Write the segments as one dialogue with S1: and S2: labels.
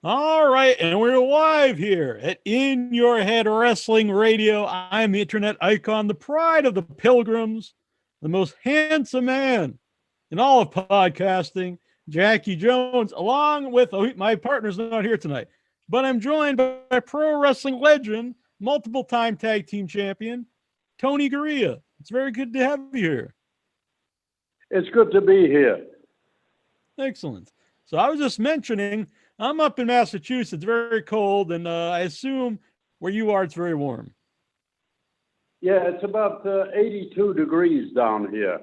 S1: All right, and we're live here at In Your Head Wrestling Radio. I'm the internet icon, the pride of the pilgrims, the most handsome man in all of podcasting, Jackie Jones, along with my partner's not here tonight, but I'm joined by pro wrestling legend, multiple time tag team champion, Tony Garea. It's very good to have you here.
S2: It's good to be here.
S1: Excellent. So I was just mentioning, I'm up in Massachusetts, very cold, and I assume where you are, it's very warm.
S2: Yeah, it's about 82 degrees down here.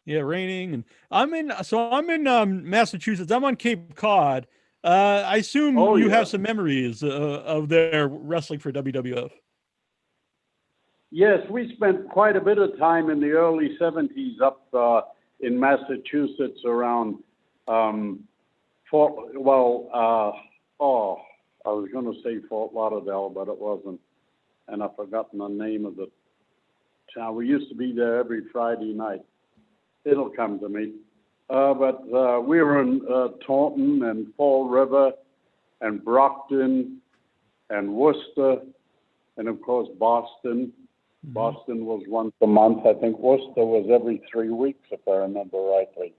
S1: Yeah, raining, and I'm in Massachusetts. I'm on Cape Cod. I assume you have some memories of their wrestling for WWF.
S2: Yes, we spent quite a bit of time in the early 70s up in Massachusetts around Fort, I was going to say Fort Lauderdale, but it wasn't. And I've forgotten the name of the town. We used to be there every Friday night. It'll come to me. But we were in Taunton and Fall River and Brockton and Worcester and, of course, Boston. Mm-hmm. Boston was once a month. I think Worcester was every 3 weeks, if I remember rightly.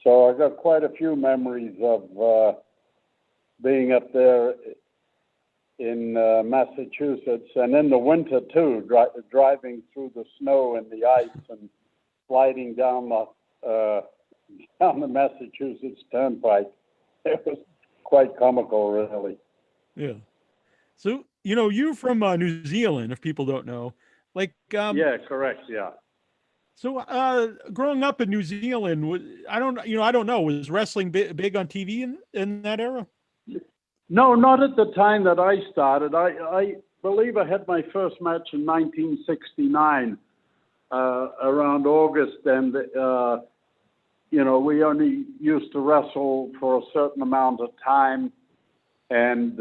S2: So I got quite a few memories of being up there in Massachusetts, and in the winter too, driving through the snow and the ice and sliding down the Massachusetts Turnpike. It was quite comical, really.
S1: Yeah. So you're from New Zealand, if people don't know.
S2: Yeah, correct. Yeah.
S1: So growing up in New Zealand, I don't know. Was wrestling big on TV in that era?
S2: No, not at the time that I started. I believe I had my first match in 1969, around August, and we only used to wrestle for a certain amount of time, and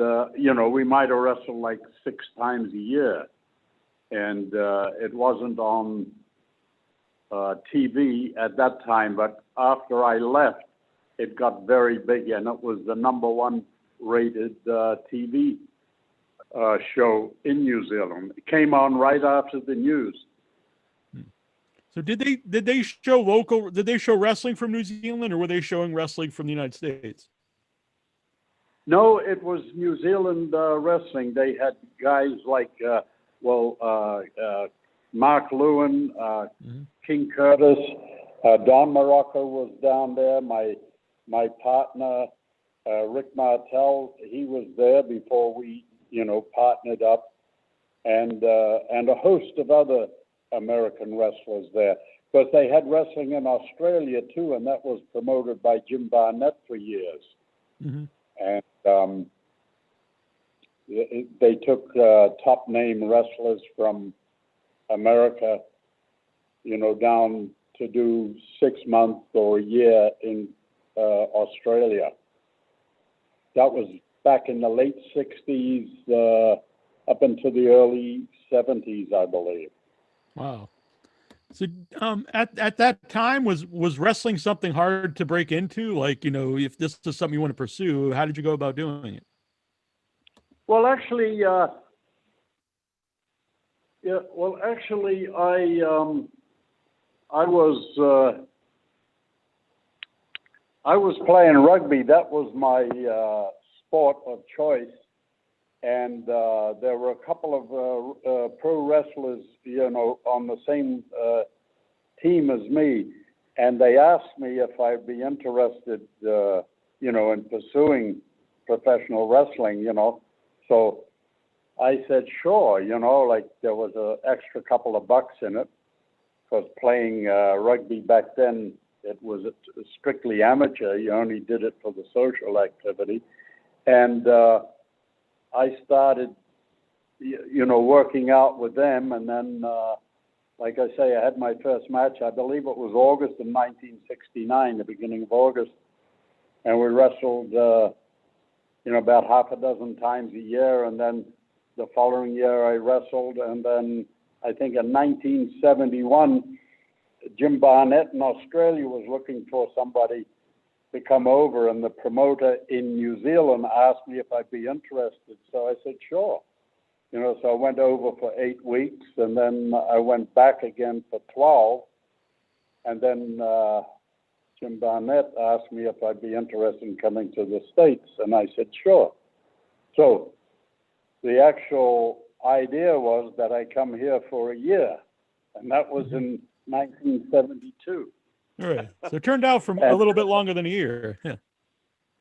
S2: we might have wrestled like 6 times a year, and it wasn't on TV at that time. But after I left, it got very big, and it was the #1 rated TV show in New Zealand. It came on right after the news.
S1: So did they show wrestling from New Zealand, or were they showing wrestling from the United States?
S2: No, it was New Zealand wrestling. They had guys like Mark Lewin, King Curtis, Don Muraco was down there. My partner Rick Martel, he was there before we partnered up, and a host of other American wrestlers there. But they had wrestling in Australia too, and that was promoted by Jim Barnett for years. Mm-hmm. And they took top name wrestlers from America, down to do 6 months or a year in Australia. That was back in the late 60s, up into the early 70s, I believe.
S1: Wow. So at that time, was wrestling something hard to break into? Like, if this is something you want to pursue, how did you go about doing it?
S2: Well, actually, I was playing rugby. That was my sport of choice. And there were a couple of pro wrestlers, on the same team as me. And they asked me if I'd be interested, in pursuing professional wrestling, So I said, sure, there was an extra couple of bucks in it. Because playing rugby back then, it was strictly amateur. You only did it for the social activity. And I started, working out with them. And then, like I say, I had my first match. I believe it was August of 1969, the beginning of August. And we wrestled, about half a dozen times a year. And then the following year I wrestled. And then I think in 1971, Jim Barnett in Australia was looking for somebody to come over, and the promoter in New Zealand asked me if I'd be interested. So I said, sure. You know, so I went over for 8 weeks, and then I went back again for 12. And then Jim Barnett asked me if I'd be interested in coming to the States, and I said, sure. So the actual idea was that I come here for a year, and that was in 1972.
S1: All right. So it turned out for a little bit longer than a year.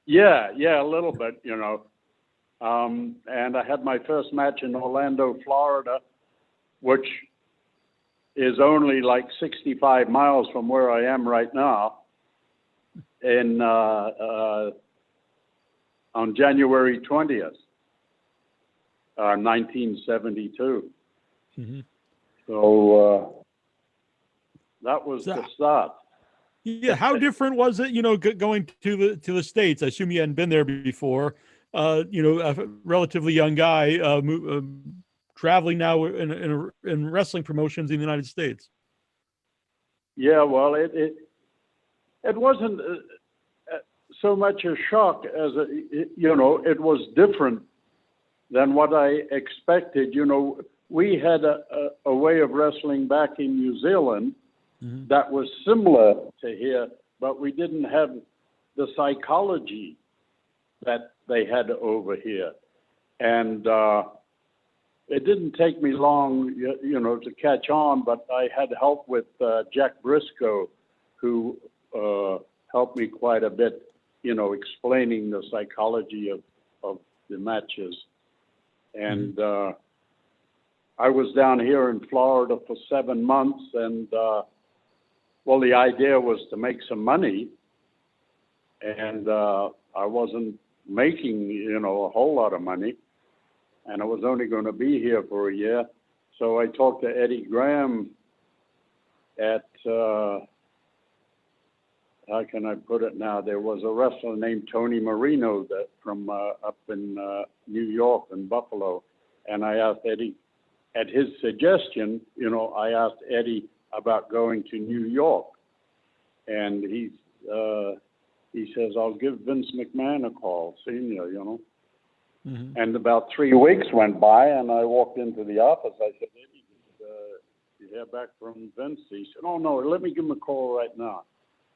S2: Yeah, a little bit, you know. And I had my first match in Orlando, Florida, which is only like 65 miles from where I am right now, on January 20th, 1972.
S1: Mm-hmm.
S2: So that was the start.
S1: Yeah, how different was it, you know, going to the States? I assume you hadn't been there before. You know, a relatively young guy traveling now in wrestling promotions in the United States.
S2: Yeah, well, it wasn't so much a shock as you know, it was different than what I expected. You know, we had a way of wrestling back in New Zealand that was similar to here, but we didn't have the psychology that they had over here. And it didn't take me long, you know, to catch on, but I had help with Jack Briscoe, who helped me quite a bit, you know, explaining the psychology of the matches. And I was down here in Florida for 7 months, and well, the idea was to make some money, and I wasn't making, you know, a whole lot of money, and I was only going to be here for a year. So I talked to Eddie Graham at, how can I put it now? There was a wrestler named Tony Marino that from up in New York and Buffalo, and I asked Eddie, at his suggestion, you know, I asked Eddie about going to New York, and he says, I'll give Vince McMahon a call, senior, you know. And about 3 weeks went by, and I walked into the office. I said, Eddie, did you hear back from Vince? He said, oh, no, let me give him a call right now.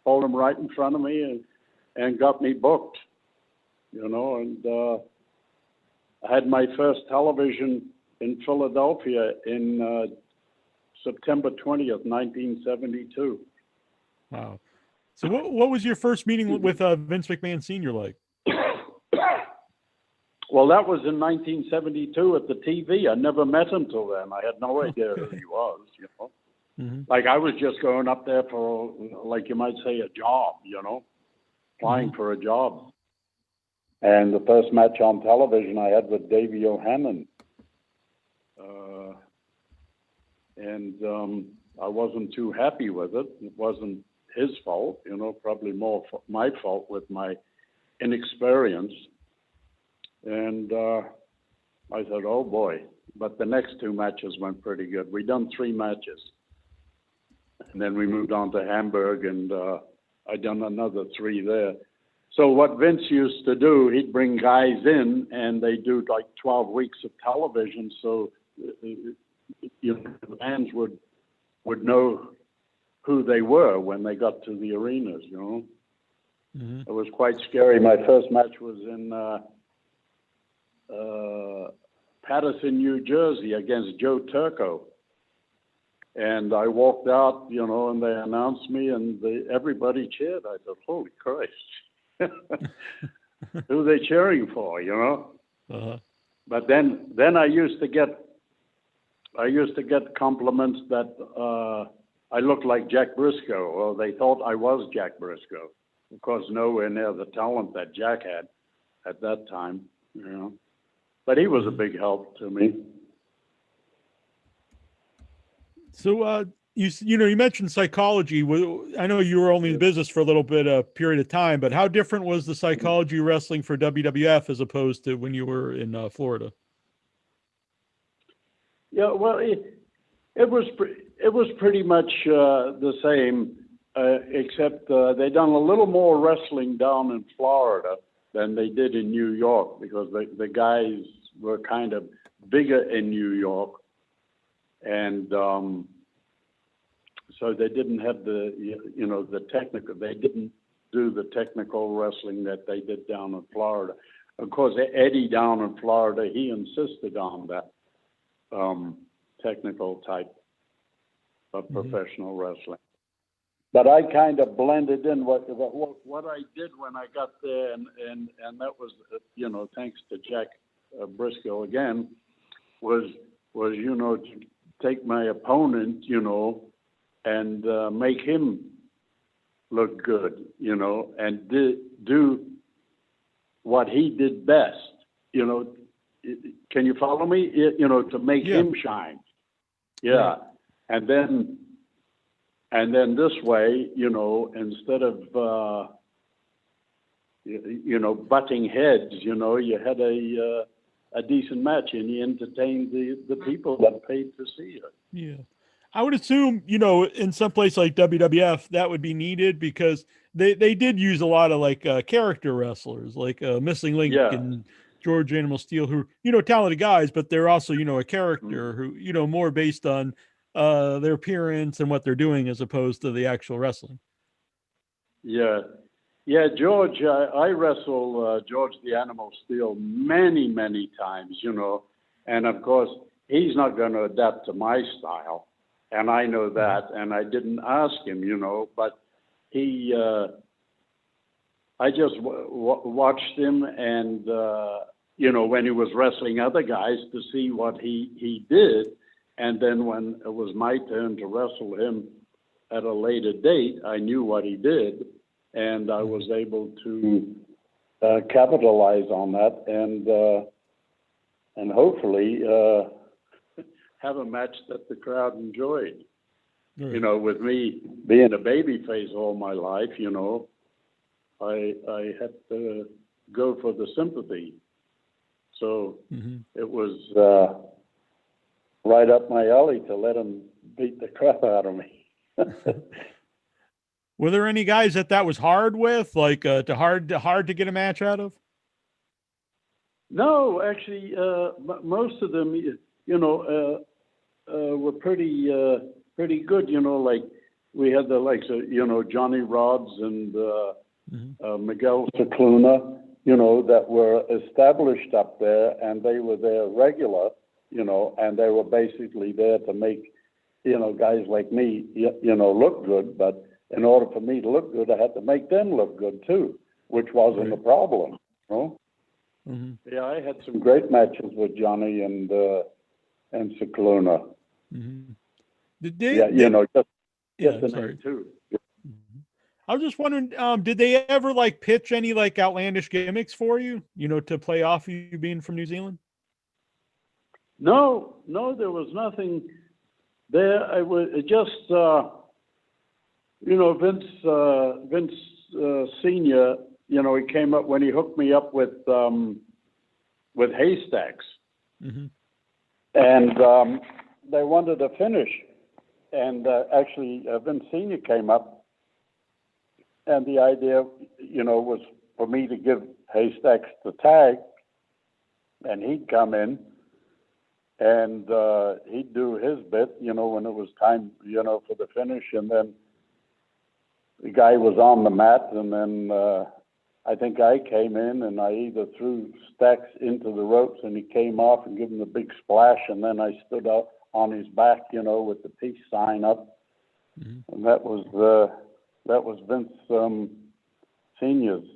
S2: Called him right in front of me and got me booked, you know. And I had my first television in Philadelphia in September 20th, 1972.
S1: Wow. So what was your first meeting with Vince McMahon Sr. like?
S2: Well, that was in 1972 at the TV. I never met him till then. I had no idea who he was, you know. Like I was just going up there for, like you might say, a job, you know, applying for a job. And the first match on television I had with Davey O'Hannon. And I wasn't too happy with it. It wasn't his fault, you know, probably more my fault with my inexperience. And I thought, oh boy. But the next 2 matches went pretty good. We done 3 matches. And then we moved on to Hamburg, and I done another 3 there. So what Vince used to do, he'd bring guys in, and they do like 12 weeks of television, so you know, the fans would know who they were when they got to the arenas, you know. It was quite scary. My first match was in Patterson, New Jersey, against Joe Turco. And I walked out, you know, and they announced me, and everybody cheered. I thought, holy Christ. Who are they cheering for, you know? But then I used to get compliments that I looked like Jack Briscoe, or they thought I was Jack Briscoe. Of course, nowhere near the talent that Jack had at that time, you know. But he was a big help to me.
S1: So, you know, you mentioned psychology. I know you were only in the business for a little bit, a period of time, but how different was the psychology wrestling for WWF as opposed to when you were in Florida?
S2: Yeah, well, it was pretty much the same. except they done a little more wrestling down in Florida than they did in New York, because the guys were kind of bigger in New York, and so they didn't have the technical. They didn't do the technical wrestling that they did down in Florida. Of course, Eddie down in Florida, he insisted on that technical type of professional wrestling. But I kind of blended in what I did when I got there, and that was, thanks to Jack Briscoe again, was to take my opponent, and make him look good, and do what he did best, Can you follow me? To make him shine. Yeah. Right. And then this way, instead of, butting heads, you had a decent match, and you entertained the people that paid to see it.
S1: Yeah. I would assume, in some place like WWF, that would be needed, because they did use a lot of like character wrestlers, like Missing Link and George Animal Steel, who, talented guys, but they're also, a character who, more based on their appearance and what they're doing as opposed to the actual wrestling. Yeah.
S2: Yeah, George, I wrestled George the Animal Steel many, many times, and of course, he's not going to adapt to my style. And I know that, and I didn't ask him, but he, I just watched him, and, when he was wrestling other guys, to see what he did. And then when it was my turn to wrestle him at a later date, I knew what he did, and I was able to capitalize on that, and hopefully have a match that the crowd enjoyed. Right. With me being a babyface all my life, I had to go for the sympathy. So it was right up my alley to let him beat the crap out of me.
S1: Were there any guys that was hard with, like hard to get a match out of?
S2: No, actually, most of them, were pretty good. Like we had the likes of Johnny Rods and Miguel Cicluna, that were established up there, and they were there regular, and they were basically there to make guys like me look good. But in order for me to look good, I had to make them look good too, which wasn't a problem. Yeah, I had some great matches with Johnny and Cicluna.
S1: Did they?
S2: Just the name too.
S1: I was just wondering, did they ever like pitch any like outlandish gimmicks for you, to play off you being from New Zealand?
S2: No, there was nothing there. I was just, Vince Senior. He came up when he hooked me up with Haystacks, and they wanted a finish, and actually Vince Senior came up. And the idea, was for me to give Haystacks the tag, and he'd come in, and he'd do his bit, when it was time, for the finish. And then the guy was on the mat, and then I think I came in, and I either threw Stacks into the ropes, and he came off and gave him a big splash, and then I stood up on his back, with the peace sign up, and that was Vince Senior's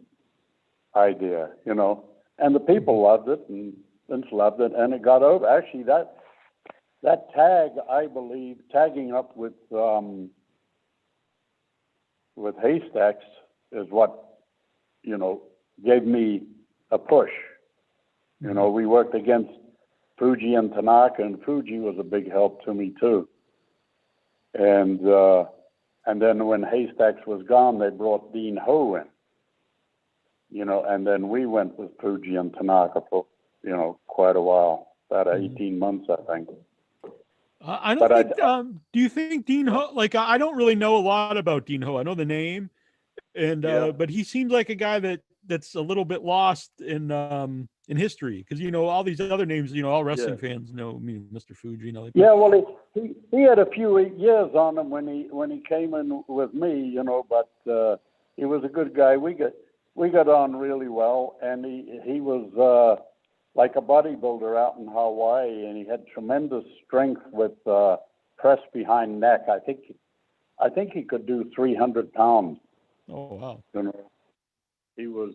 S2: idea, and the people loved it, and Vince loved it, and it got over. Actually, that tag, I believe, tagging up with Haystacks is what, gave me a push. We worked against Fuji and Tanaka, and Fuji was a big help to me too. And then when Haystacks was gone, they brought Dean Ho in, and then we went with Fuji and Tanaka for, quite a while, about 18 months, I think.
S1: I don't
S2: But
S1: think. Do you think Dean Ho? Like, I don't really know a lot about Dean Ho. I know the name, and
S2: yeah,
S1: but he seems like a guy that's a little bit lost in history, because all these other names. All
S2: yeah.
S1: wrestling fans know me, Mr. Fuji,
S2: Yeah, well, he had a few years on him when he came in with me, but he was a good guy. We got on really well, and he was like a bodybuilder out in Hawaii, and he had tremendous strength with press behind neck. I think he could do 300 pounds.
S1: Oh wow!
S2: He was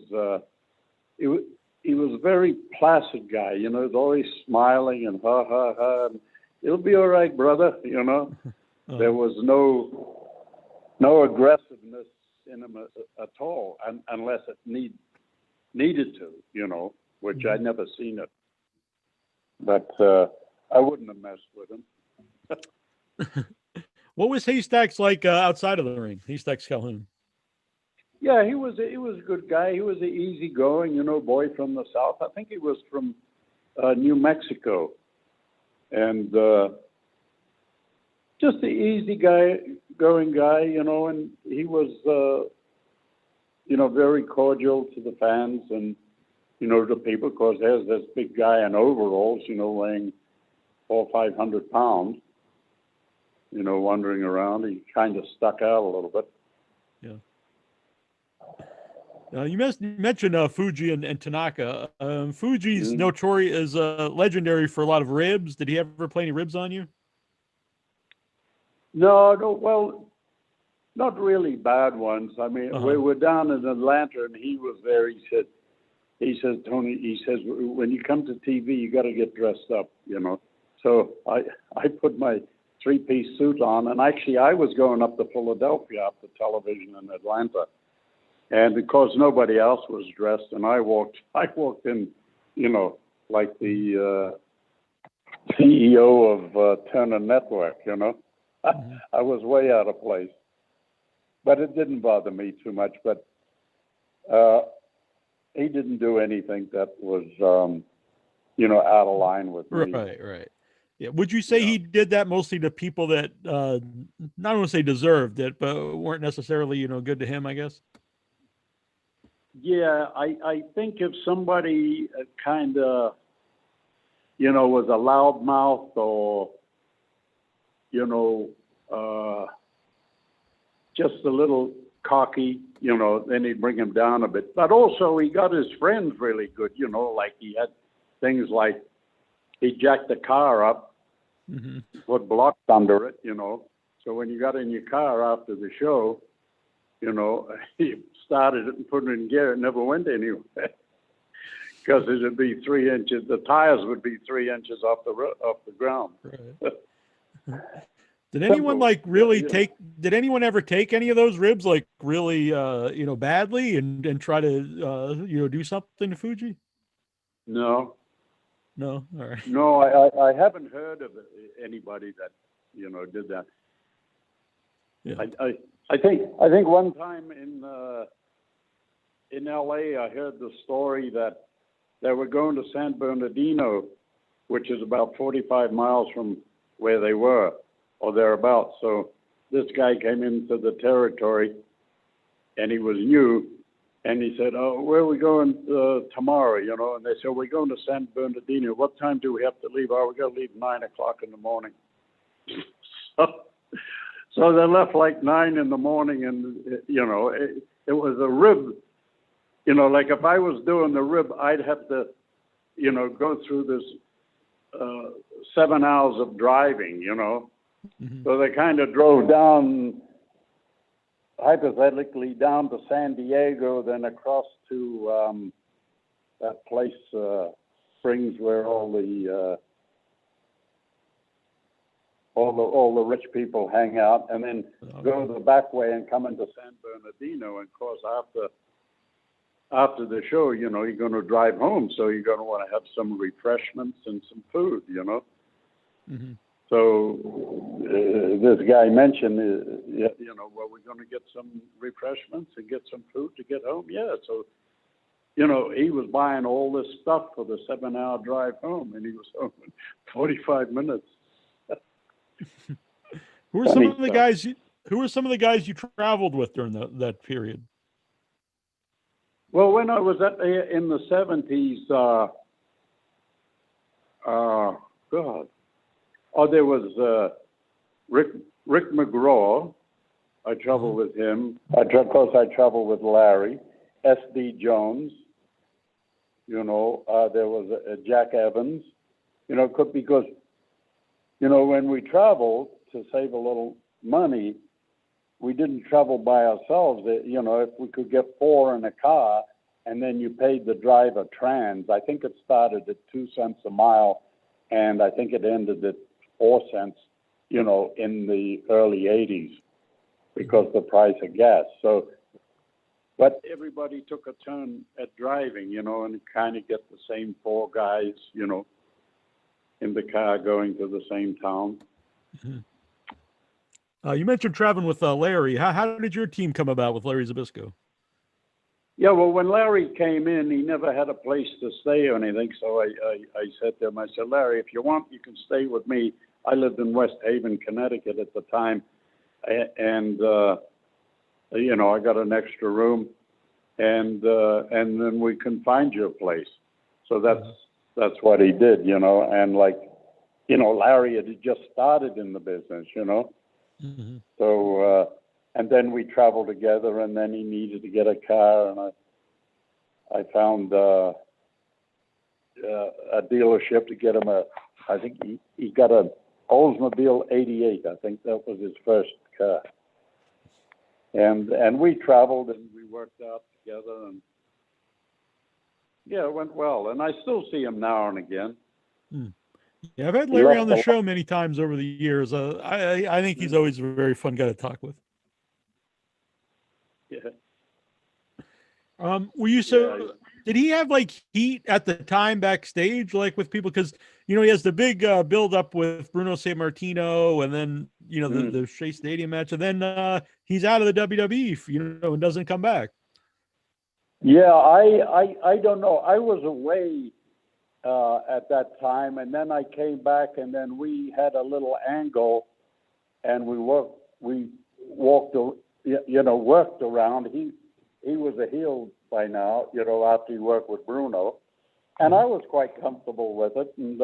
S2: he was a very placid guy. He's always smiling and ha ha ha. And, it'll be all right, brother. There was no aggressiveness in him at all, unless it needed to. Which I never seen it. But I wouldn't have messed with him.
S1: What was Haystacks like outside of the ring? Haystacks Calhoun.
S2: Yeah, he was a good guy. He was an easygoing, boy from the South. I think he was from New Mexico. And just an easygoing guy, and he was, very cordial to the fans and, to people, because there's this big guy in overalls, weighing 400 or 500 pounds, wandering around. He kind of stuck out a little bit.
S1: Yeah. You mentioned Fuji and Tanaka. Fuji's notorious is legendary for a lot of ribs. Did he ever play any ribs on you?
S2: No, well, not really bad ones. I mean, we were down in Atlanta, and he was there. He says, Tony, when you come to TV, you got to get dressed up, So I put my three-piece suit on, and actually I was going up to Philadelphia after television in Atlanta. And because nobody else was dressed, and I walked in, like the CEO of Turner Network, I was way out of place. But it didn't bother me too much. But he didn't do anything that was, out of line with me.
S1: Right. Yeah. Would you say he did that mostly to people that, not want to say deserved it, but weren't necessarily, good to him, I guess?
S2: Yeah, I think if somebody kind of, was a loudmouth or, just a little cocky, then he'd bring him down a bit. But also he got his friends really good, like he had things like he jacked the car up, put blocks under it, So when you got in your car after the show, he started it and put it in gear. It never went anywhere because it'd be 3 inches. The tires would be 3 inches off the ground.
S1: Right. Did anyone Did anyone ever take any of those ribs like really, badly and try to, do something to Fuji?
S2: No.
S1: All right.
S2: No, I haven't heard of anybody that did that.
S1: Yeah.
S2: I think one time in L.A. I heard the story that they were going to San Bernardino, which is about 45 miles from where they were, or thereabouts. So this guy came into the territory, and he was new, and he said, "Oh, where are we going tomorrow?" And they said, "We're going to San Bernardino. What time do we have to leave?" "Oh, we got to leave 9 o'clock in the morning." So they left like 9 in the morning, and it was a rib. Like if I was doing the rib, I'd have to, go through this 7 hours of driving. So they kind of drove down, hypothetically, down to San Diego, then across to that place, Springs, where all the rich people hang out, and then go the back way and come into San Bernardino. And of course, after the show, you're going to drive home, so you're going to want to have some refreshments and some food, So this guy mentioned, well, we're going to get some refreshments and get some food to get home. Yeah, so he was buying all this stuff for the 7-hour drive home, and he was home in 45 minutes.
S1: Who were some of the guys? Who were some of the guys you traveled with during that period?
S2: Well, when I was in the 70s, God, there was Rick McGraw. I traveled with him. Of course, I traveled with Larry, S.D. Jones. There was Jack Evans. Because when we traveled to save a little money, we didn't travel by ourselves. If we could get 4 in a car, and then you paid the driver trans. I think it started at 2 cents a mile, and I think it ended at 4 cents, in the early 80s because the price of gas. So, but everybody took a turn at driving, and kind of get the same 4 guys, in the car going to the same town.
S1: Mm-hmm. You mentioned traveling with Larry. How did your team come about with Larry Zbyszko?
S2: Yeah, well, when Larry came in, he never had a place to stay or anything. So I said to him, I said, Larry, if you want, you can stay with me. I lived in West Haven, Connecticut at the time. And I got an extra room. And then we can find you a place. So that's what he did, and Larry had just started in the business,
S1: Mm-hmm.
S2: So, and then we traveled together, and then he needed to get a car, and I found a dealership to get him I think he got a Oldsmobile 88. I think that was his first car. And we traveled, and we worked out together, and yeah, it went well. And I still see him now and again.
S1: Yeah, I've had Larry on the show many times over the years. I think he's always a very fun guy to talk with.
S2: Yeah.
S1: Did he have heat at the time backstage, with people? Because, he has the big build up with Bruno Sammartino, and then, the Shea Stadium match, and then he's out of the WWE, and doesn't come back.
S2: Yeah, I don't know. I was away at that time, and then I came back, and then we had a little angle, and we worked around. He was a heel by now, after he worked with Bruno, and I was quite comfortable with it. And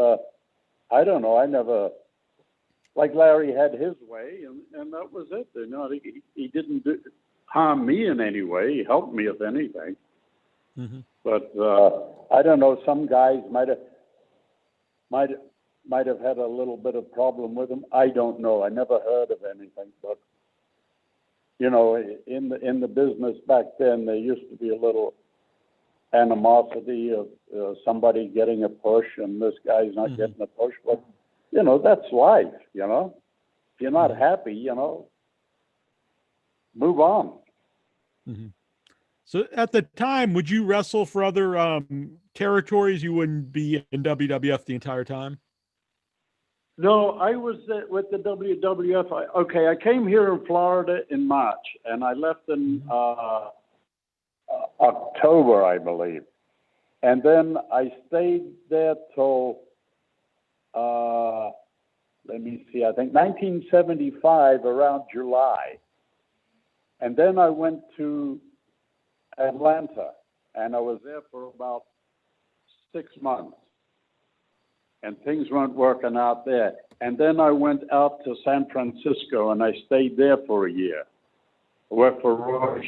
S2: I don't know, I never, Larry had his way, and that was it. He didn't harm me in any way. He helped me, if anything. Mm-hmm. But I don't know. Some guys might have had a little bit of problem with him. I don't know. I never heard of anything. But in the business back then, there used to be a little animosity of somebody getting a push, and this guy's not getting a push. But that's life. If you're not happy, move on.
S1: Mm-hmm. So at the time, would you wrestle for other territories? You wouldn't be in WWF the entire time?
S2: No, I was with the WWF. I came here in Florida in March, and I left in October, I believe. And then I stayed there till, let me see, I think 1975, around July. And then I went to Atlanta, and I was there for about 6 months, and things weren't working out there. And then I went out to San Francisco, and I stayed there for a year. I worked for Roode.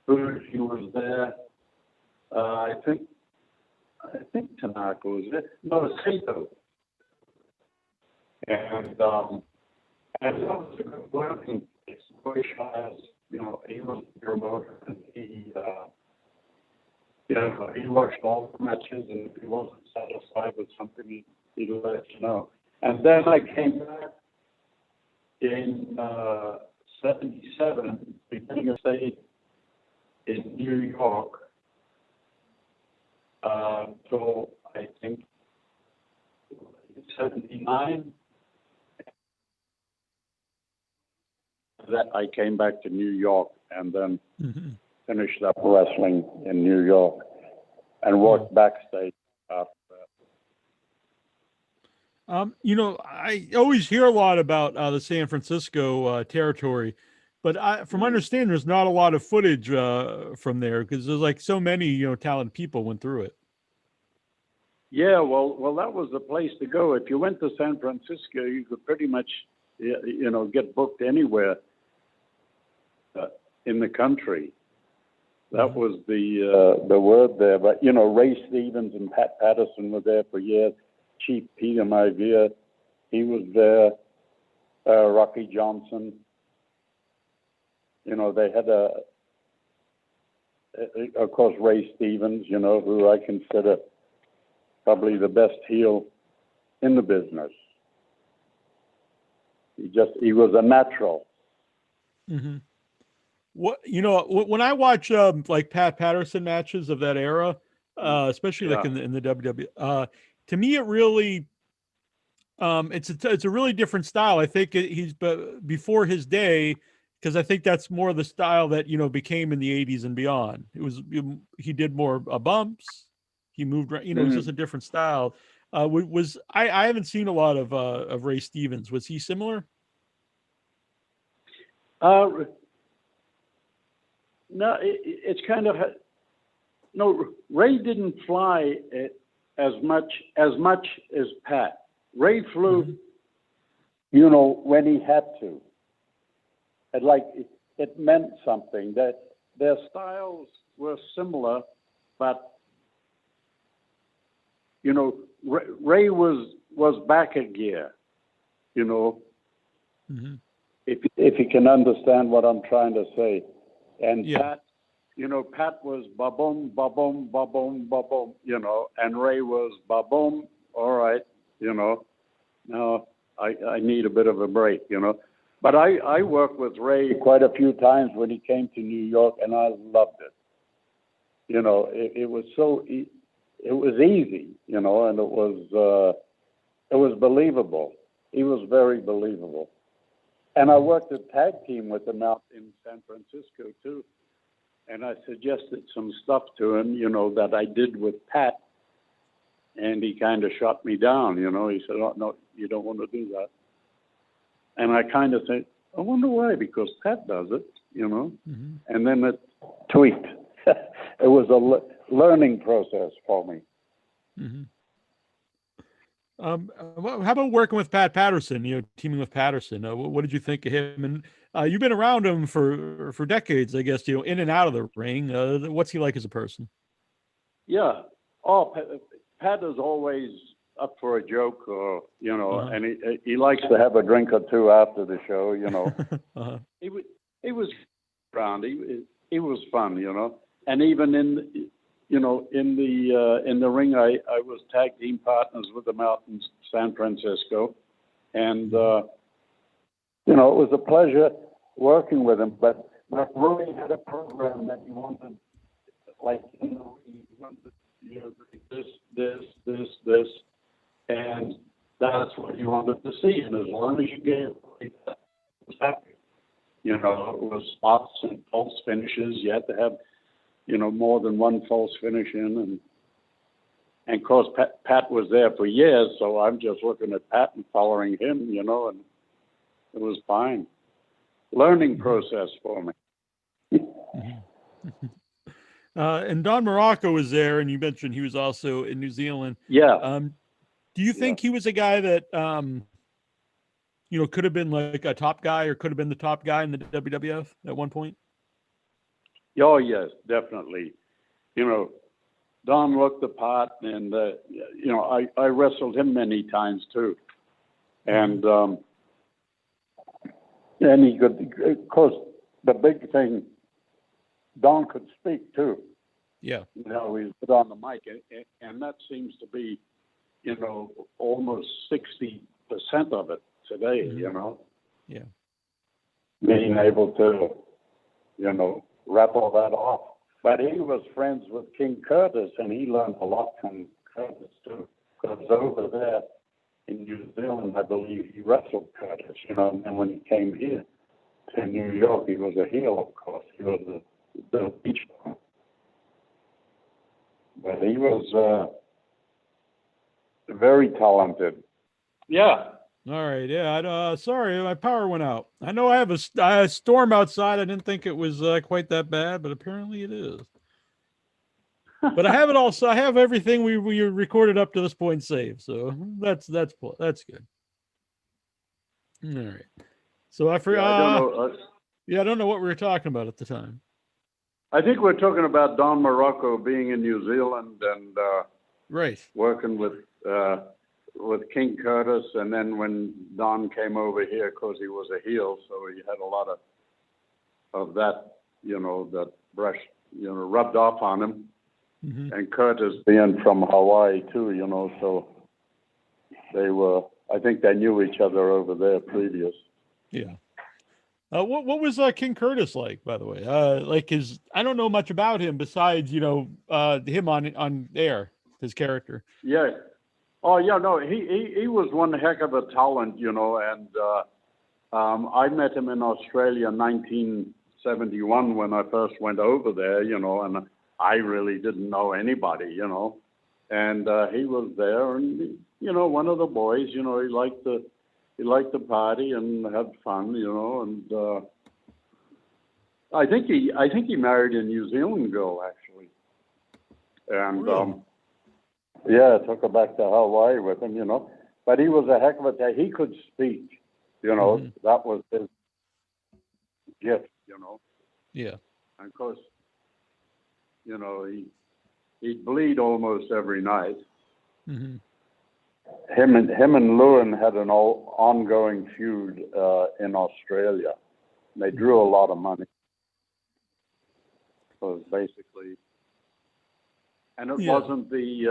S2: Fuji was there. I think Tanaka was there. No, Sato. And that was a good working place. Bush has, he was a promoter, and he watched all the matches, and if he wasn't satisfied with something, he'd let you know. And then I came back in 77, beginning of stay in New York, till I think 79. That I came back to New York, and then finished up wrestling in New York and worked backstage after
S1: I always hear a lot about the San Francisco territory, but from understanding, there's not a lot of footage from there because there's like so many, talented people went through it.
S2: Yeah, well, that was the place to go. If you went to San Francisco, you could pretty much, get booked anywhere in the country. That was the word there. But Ray Stevens and Pat Patterson were there for years. Chief Peter Maivia, he was there. Rocky Johnson. They had of course, Ray Stevens. Who I consider probably the best heel in the business. He was a natural.
S1: Mm-hmm. When I watch like Pat Patterson matches of that era, especially like in the WWF, to me it really it's a really different style. I think he's before his day, because I think that's more the style that became in the 80s and beyond. He did more bumps. He moved, it was just a different style. I haven't seen a lot of Ray Stevens. Was he similar?
S2: No, it's kind of no. Ray didn't fly as much as Pat. Ray flew, when he had to. It meant something that their styles were similar, but Ray was back a gear.
S1: Mm-hmm.
S2: If you can understand what I'm trying to say. And Pat, Pat was ba-boom, ba-boom, ba-boom, ba-boom, and Ray was ba-boom, all right, now I need a bit of a break, But I worked with Ray quite a few times when he came to New York, and I loved it. It was it was easy, and it was believable. He was very believable. And I worked a tag team with him out in San Francisco, too. And I suggested some stuff to him, that I did with Pat. And he kind of shut me down, He said, oh, no, you don't want to do that. And I kind of think, I wonder why, because Pat does it,
S1: Mm-hmm.
S2: And then it tweaked. It was a learning process for me.
S1: Mm-hmm. How about working with Pat Patterson? Teaming with Patterson. What did you think of him? And you've been around him for decades, I guess. In and out of the ring. What's he like as a person?
S2: Yeah. Oh, Pat is always up for a joke, or and he likes to have a drink or two after the show.
S1: Uh-huh.
S2: He was around. He was fun, and even in the ring, I was tag team partners with him out in San Francisco, and it was a pleasure working with him. But Roode had a program that he wanted, he wanted this, and that's what he wanted to see. And as long as you gave that, he was happy. It was spots and false finishes. You had to have more than one false finish in, and of course Pat was there for years, so I'm just looking at Pat and following him, and it was fine. Learning process for me.
S1: And Don Muraco was there, and you mentioned he was also in New Zealand.
S2: Yeah.
S1: Do you think he was a guy that could have been like a top guy, or could have been the top guy in the WWF at one point?
S2: Oh, yes, definitely. Don looked the part, and, I wrestled him many times, too. And he could, of course, the big thing, Don could speak, too.
S1: Yeah.
S2: He's put on the mic, and that seems to be, almost 60% of it today,
S1: Yeah.
S2: Being able to, wrap all that off. But he was friends with King Curtis, and he learned a lot from Curtis, too. Because over there in New Zealand, I believe he wrestled Curtis, and then when he came here to New York, he was a heel, of course. He was the beach bum. But he was very talented. Yeah.
S1: All right. Yeah. Sorry, my power went out. I know I have a storm outside. I didn't think it was quite that bad, but apparently it is. But I have it all. So I have everything we recorded up to this point saved. So that's good. All right. So I forgot.
S2: I don't know.
S1: Yeah, I don't know what we were talking about at the time.
S2: I think we're talking about Don Muraco being in New Zealand and
S1: Right.
S2: working with King Curtis, and then when Don came over here, because he was a heel, so he had a lot of that, that brush, rubbed off on him.
S1: Mm-hmm.
S2: And Curtis being from Hawaii too, so I think they knew each other over there previous.
S1: Yeah. What was King Curtis like, by the way? I don't know much about him besides him on air, his character.
S2: Yeah. Oh yeah, no, he was one heck of a talent, and I met him in Australia in 1971 when I first went over there, and I really didn't know anybody, and he was there, and one of the boys, he liked to party and have fun, and I think he married a New Zealand girl actually, and
S1: Really?
S2: yeah, took her back to Hawaii with him, but he was a heck of a guy. He could speak,
S1: Mm-hmm.
S2: that was his gift,
S1: Yeah.
S2: and of course, he'd bleed almost every night.
S1: Mm-hmm.
S2: Him and Lewin had an ongoing feud in Australia. They drew a lot of money. So it was basically, and it wasn't the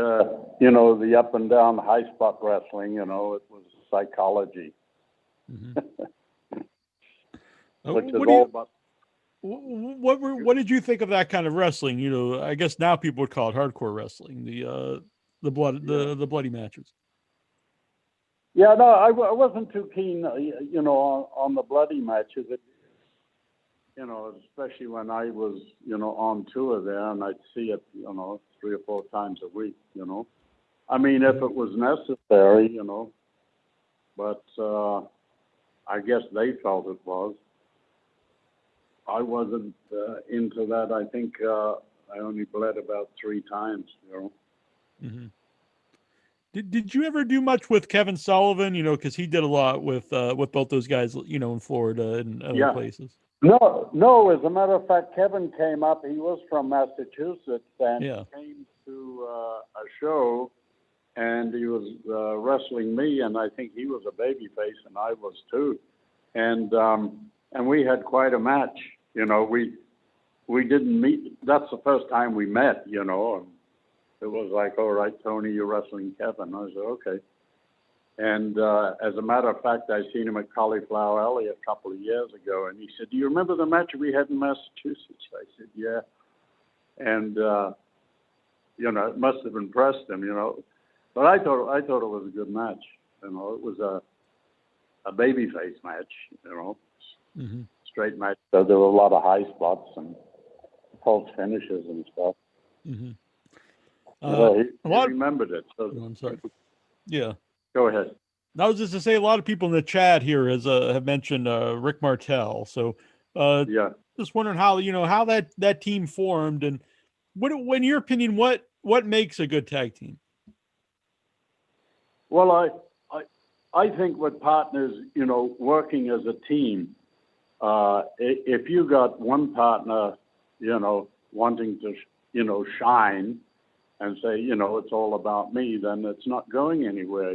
S2: up and down high spot wrestling. It was psychology,
S1: Mm-hmm.
S2: which is all about.
S1: What did you think of that kind of wrestling? I guess now people would call it hardcore wrestling. The bloody matches.
S2: Yeah, no, I wasn't too keen, on the bloody matches. Especially when I was, on tour there, and I'd see it, 3 or 4 times a week. I mean, if it was necessary, but I guess they felt it was. I wasn't into that. I think I only bled about 3 times,
S1: Mm-hmm. Did you ever do much with Kevin Sullivan? Because he did a lot with both those guys, in Florida and other places.
S2: No. As a matter of fact, Kevin came up. He was from Massachusetts, and he came to a show, and he was wrestling me, and I think he was a babyface, and I was too, and we had quite a match. We didn't meet. That's the first time we met. And it was like, all right, Tony, you're wrestling Kevin. I said, okay. And as a matter of fact, I seen him at Cauliflower Alley a couple of years ago, and he said, "Do you remember the match we had in Massachusetts?" I said, "Yeah." And it must have impressed him, But I thought it was a good match. It was a babyface match,
S1: Mm-hmm.
S2: straight match. So there were a lot of high spots and false finishes and stuff.
S1: Mm-hmm.
S2: He remembered it. So,
S1: I'm sorry. Yeah.
S2: Go ahead.
S1: I was just to say, a lot of people in the chat here have mentioned Rick Martel. So, just wondering how that team formed, and in your opinion, what makes a good tag team?
S2: Well, I think with partners, working as a team, if you got one partner, wanting to, shine and say, it's all about me, then it's not going anywhere,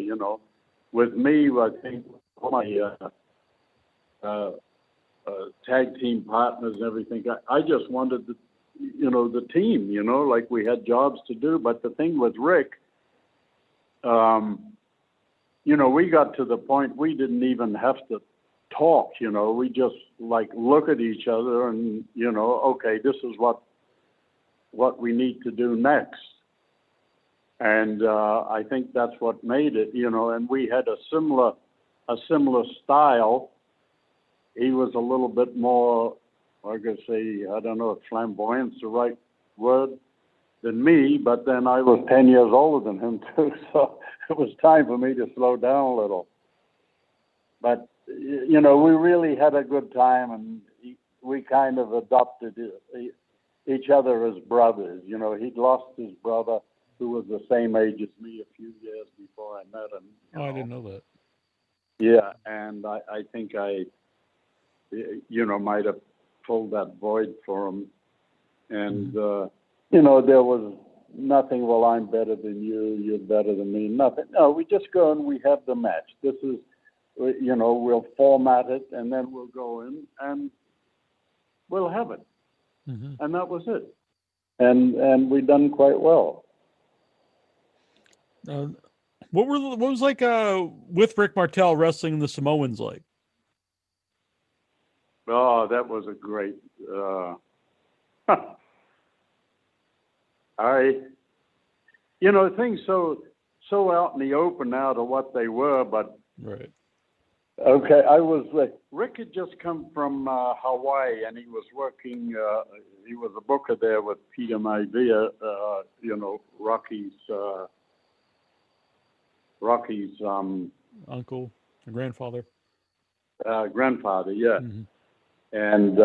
S2: With me, I think my tag team partners and everything, I just wanted the team, like we had jobs to do. But the thing with Rick, we got to the point we didn't even have to talk, we just look at each other and, okay, this is what we need to do next. And I think that's what made it, and we had a similar style. He was a little bit more, like I say, I don't know if flamboyant's the right word, than me, but then I was 10 years older than him too, so it was time for me to slow down a little. but you know, we really had a good time, and we kind of adopted each other as brothers. You know, he'd lost his brother, who was the same age as me, a few years before I met him.
S1: I didn't know that.
S2: Yeah, and I think I, you know, might have filled that void for him. And, you know, there was nothing, well, I'm better than you, you're better than me, nothing. No, we just go and we have the match. This is, you know, we'll format it, and then we'll go in and we'll have it. And that was it. And we done quite well.
S1: What was like with Rick Martel wrestling the Samoans like?
S2: Oh, that was a great. You know, things so out in the open now to what they were, but
S1: right.
S2: Okay, Rick had just come from Hawaii, and he was working. He was a booker there with Peter Maivia, you know, Rocky's
S1: uncle, grandfather.
S2: Grandfather, yeah. And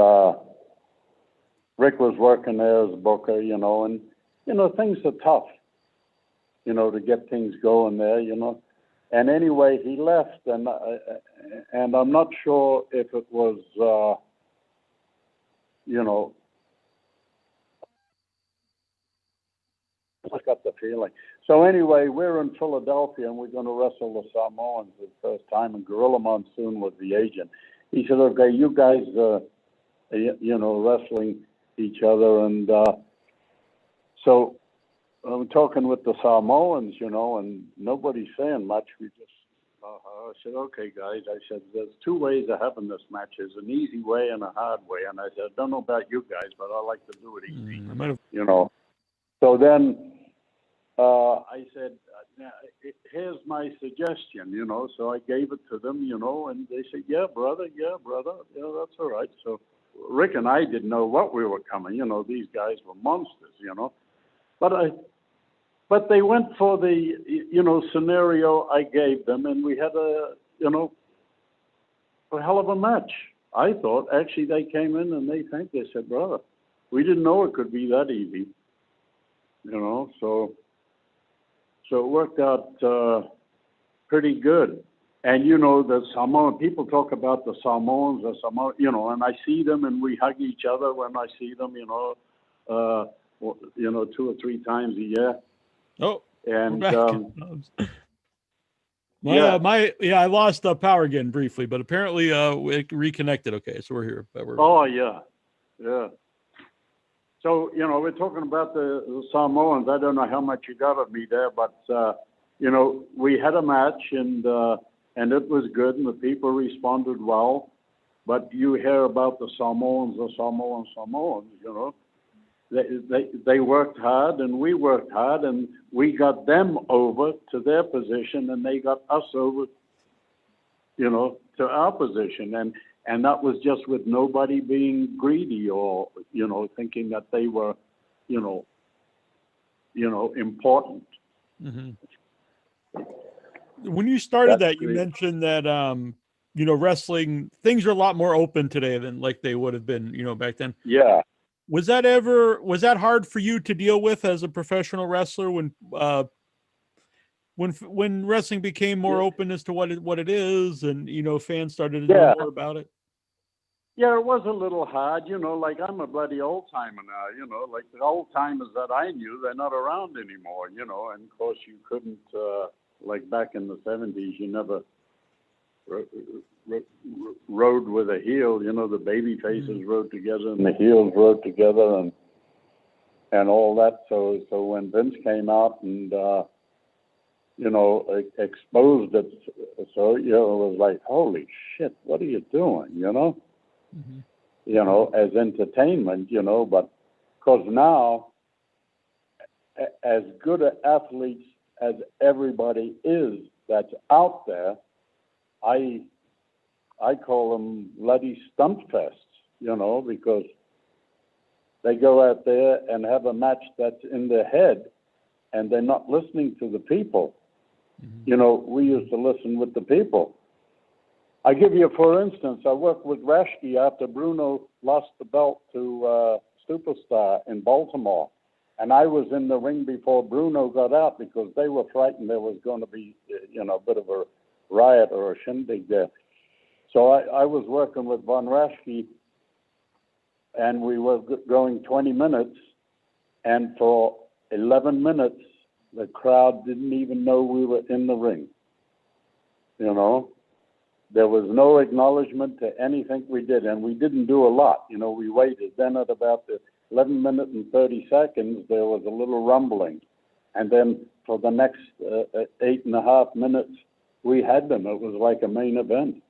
S2: Rick was working there as a booker, you know, and you know, things are tough, you know, to get things going there, you know. And anyway, he left, and I'm not sure if it was, you know, I got the feeling. So anyway, we're in Philadelphia, and we're going to wrestle the Samoans for the first time, and Gorilla Monsoon was the agent. He said, okay, you guys, you know, wrestling each other, and so I'm talking with the Samoans, you know, and nobody's saying much. We just, I said, okay, guys. I said, there's two ways of having this match. There's an easy way and a hard way. And I said, I don't know about you guys, but I like to do it easy, you know. So then I said, here's my suggestion, you know. So I gave it to them, you know, and they said, yeah, brother, yeah, that's all right. So Rick and I didn't know what we were coming. You know, these guys were monsters, you know. But they went for the, you know, scenario I gave them, and we had a, you know, a hell of a match. I thought, actually, they came in and they said, brother, we didn't know it could be that easy, you know, so it worked out pretty good. And, you know, the Samoan, people talk about the Samoans, you know, and I see them and we hug each other when I see them, you know, 2 or 3 times a year.
S1: Oh,
S2: and
S1: I lost power again briefly, but apparently we reconnected. Okay, so we're here.
S2: Oh yeah. So you know, we're talking about the Samoans. I don't know how much you got of me there, but you know, we had a match and it was good, and the people responded well. But you hear about the Samoans, you know. They worked hard, and we worked hard, and we got them over to their position, and they got us over, you know, to our position. And that was just with nobody being greedy or, you know, thinking that they were, you know, important.
S1: When you started you mentioned that, you know, wrestling, things are a lot more open today than like they would have been, you know, back then.
S2: Yeah.
S1: Was that hard for you to deal with as a professional wrestler when wrestling became more open as to what it is, and you know, fans started to know more about it?
S2: Yeah, it was a little hard, you know. Like, I'm a bloody old timer now, you know. Like, the old timers that I knew, they're not around anymore, you know. And of course, you couldn't, like back in the 70s, you never rode with a heel, you know. The baby faces rode together and the heels rode together and all that. So when Vince came out and you know, exposed it, so you know, it was like, holy shit, what are you doing, you know? You know, as entertainment, you know. But because now, as good athletes as everybody is that's out there, I call them bloody stunt fests, you know, because they go out there and have a match that's in their head, and they're not listening to the people. You know, we used to listen with the people. I give you, for instance, I worked with Rashke after Bruno lost the belt to Superstar in Baltimore. And I was in the ring before Bruno got out because they were frightened there was going to be, a bit of a riot or a shindig there. So I was working with Von Rashke, and we were going 20 minutes. And for 11 minutes, the crowd didn't even know we were in the ring. There was no acknowledgement to anything we did, and we didn't do a lot. We waited. Then at about the 11 minutes and 30 seconds, there was a little rumbling. And then for the next 8.5 minutes, we had them. It was like a main event,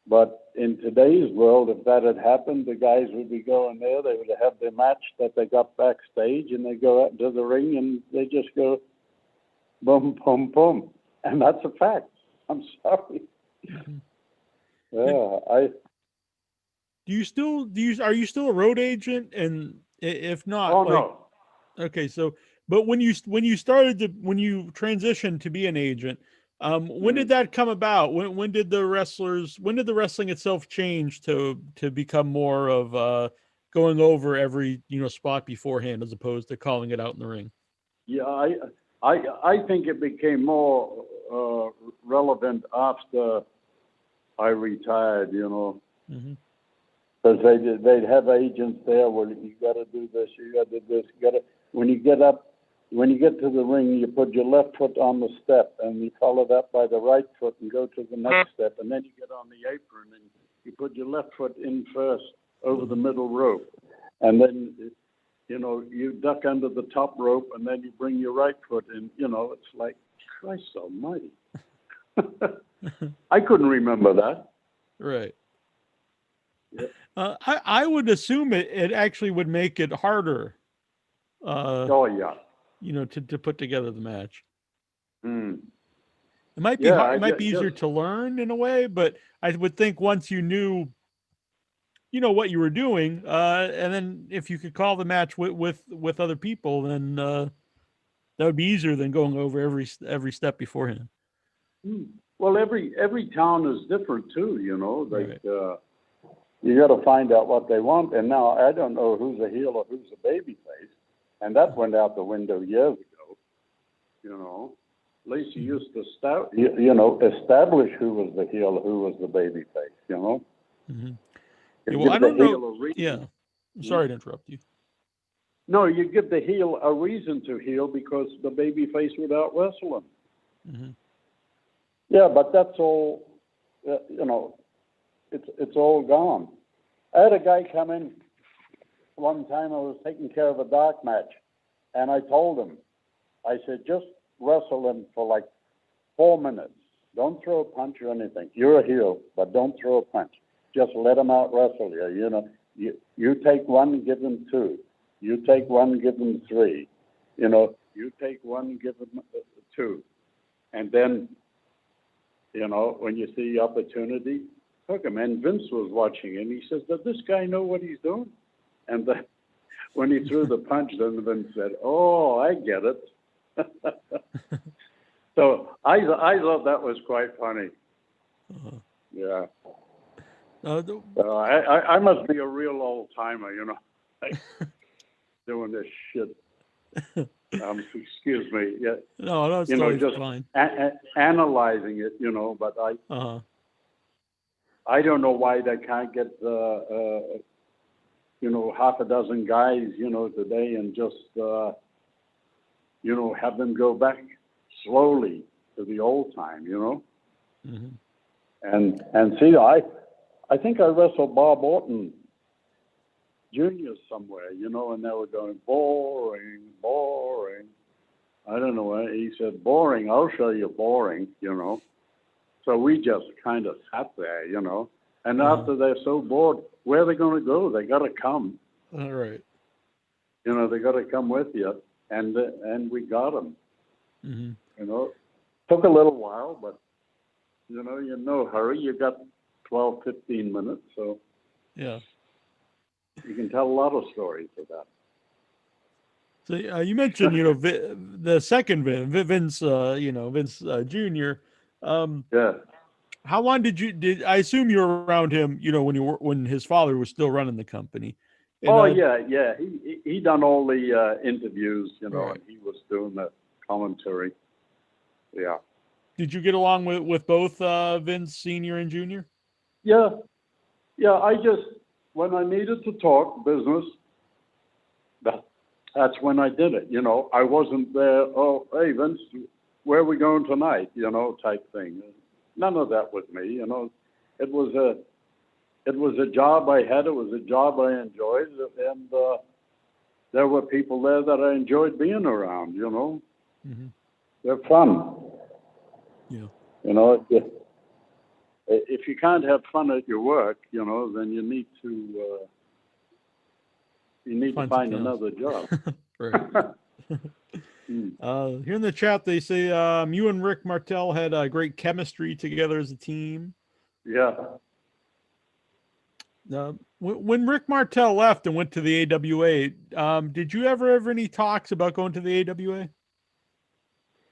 S2: But in today's world, if that had happened, the guys would be going there. They would have their match that they got backstage, and they go out to the ring, and they just go boom, boom, boom. And that's a fact. I'm sorry. Yeah,
S1: Are you still a road agent? And if not,
S2: no.
S1: Okay, so but when you transitioned to be an agent, when did that come about? When did the wrestling itself change to become more of going over every spot beforehand as opposed to calling it out in the ring?
S2: Yeah, I think it became more relevant after I retired,
S1: Mm-hmm.
S2: Because they'd have agents there. Well, you got to do this. You got to do this. You got to. When you get to the ring, you put your left foot on the step, and you follow that by the right foot, and go to the next step, and then you get on the apron, and you put your left foot in first over the middle rope, and then you duck under the top rope, and then you bring your right foot in. It's like, Christ Almighty. I couldn't remember that.
S1: Right.
S2: Yeah.
S1: I would assume it actually would make it harder.
S2: Oh yeah.
S1: To put together the match.
S2: Mm.
S1: It might be hard, it might be easier to learn in a way, but I would think once you knew, what you were doing, and then if you could call the match with other people, then that would be easier than going over every step beforehand.
S2: Well, every town is different too,
S1: Right.
S2: You got to find out what they want. And now I don't know who's a heel or who's a baby face. And that went out the window years ago, At least you used to establish who was the heel, who was the baby face,
S1: Mm-hmm. Yeah, well, I don't know. Yeah. I'm sorry to interrupt you.
S2: No, you give the heel a reason to heel because the baby face would out wrestle him.
S1: Mm-hmm.
S2: Yeah, but that's all, it's all gone. I had a guy come in one time. I was taking care of a dark match, and I told him, I said, just wrestle him for like 4 minutes. Don't throw a punch or anything. You're a heel, but don't throw a punch. Just let him out wrestle you. You take one, give him two. You take one, give him three. You take one, give him two. And then, when you see the opportunity, hook him. And Vince was watching, and he says, does this guy know what he's doing? And when he threw the punch, then Vince said, oh, I get it. So I thought that was quite funny.
S1: Uh-huh.
S2: Yeah. I must be a real old timer, like doing this shit. Excuse me. Yeah.
S1: No, it's totally just fine.
S2: Analyzing it, but I don't know why they can't get half a dozen guys, today and just have them go back slowly to the old time,
S1: Mm-hmm.
S2: And see, I think I wrestled Bob Orton Jr. somewhere, and they were going, boring, boring. I don't know why. He said, boring, I'll show you boring, So we just kind of sat there, And after they're so bored, where are they going to go? They got to come.
S1: All right.
S2: They got to come with you. And we got them.
S1: Mm-hmm.
S2: Took a little while, but, you're in no hurry. You got 12, 15 minutes, so.
S1: Yeah.
S2: You can tell a lot of stories of that.
S1: So you mentioned, the second Vince, Vince Jr.
S2: Yeah.
S1: How long did I assume you were around him, when his father was still running the company? And,
S2: yeah. He done all the interviews,
S1: Right.
S2: and he was doing the commentary. Yeah.
S1: Did you get along with both Vince Senior and Junior?
S2: Yeah. I just, when I needed to talk business, that's when I did it. I wasn't there. Oh, hey Vince, where are we going tonight? Type thing. None of that with me. It was a job I had. It was a job I enjoyed, and there were people there that I enjoyed being around.
S1: Mm-hmm.
S2: They're fun.
S1: Yeah.
S2: If you can't have fun at your work, then you need to find another job.
S1: Right. Here in the chat, they say you and Rick Martel had great chemistry together as a team.
S2: Yeah.
S1: When Rick Martel left and went to the AWA, did you ever have any talks about going to the AWA?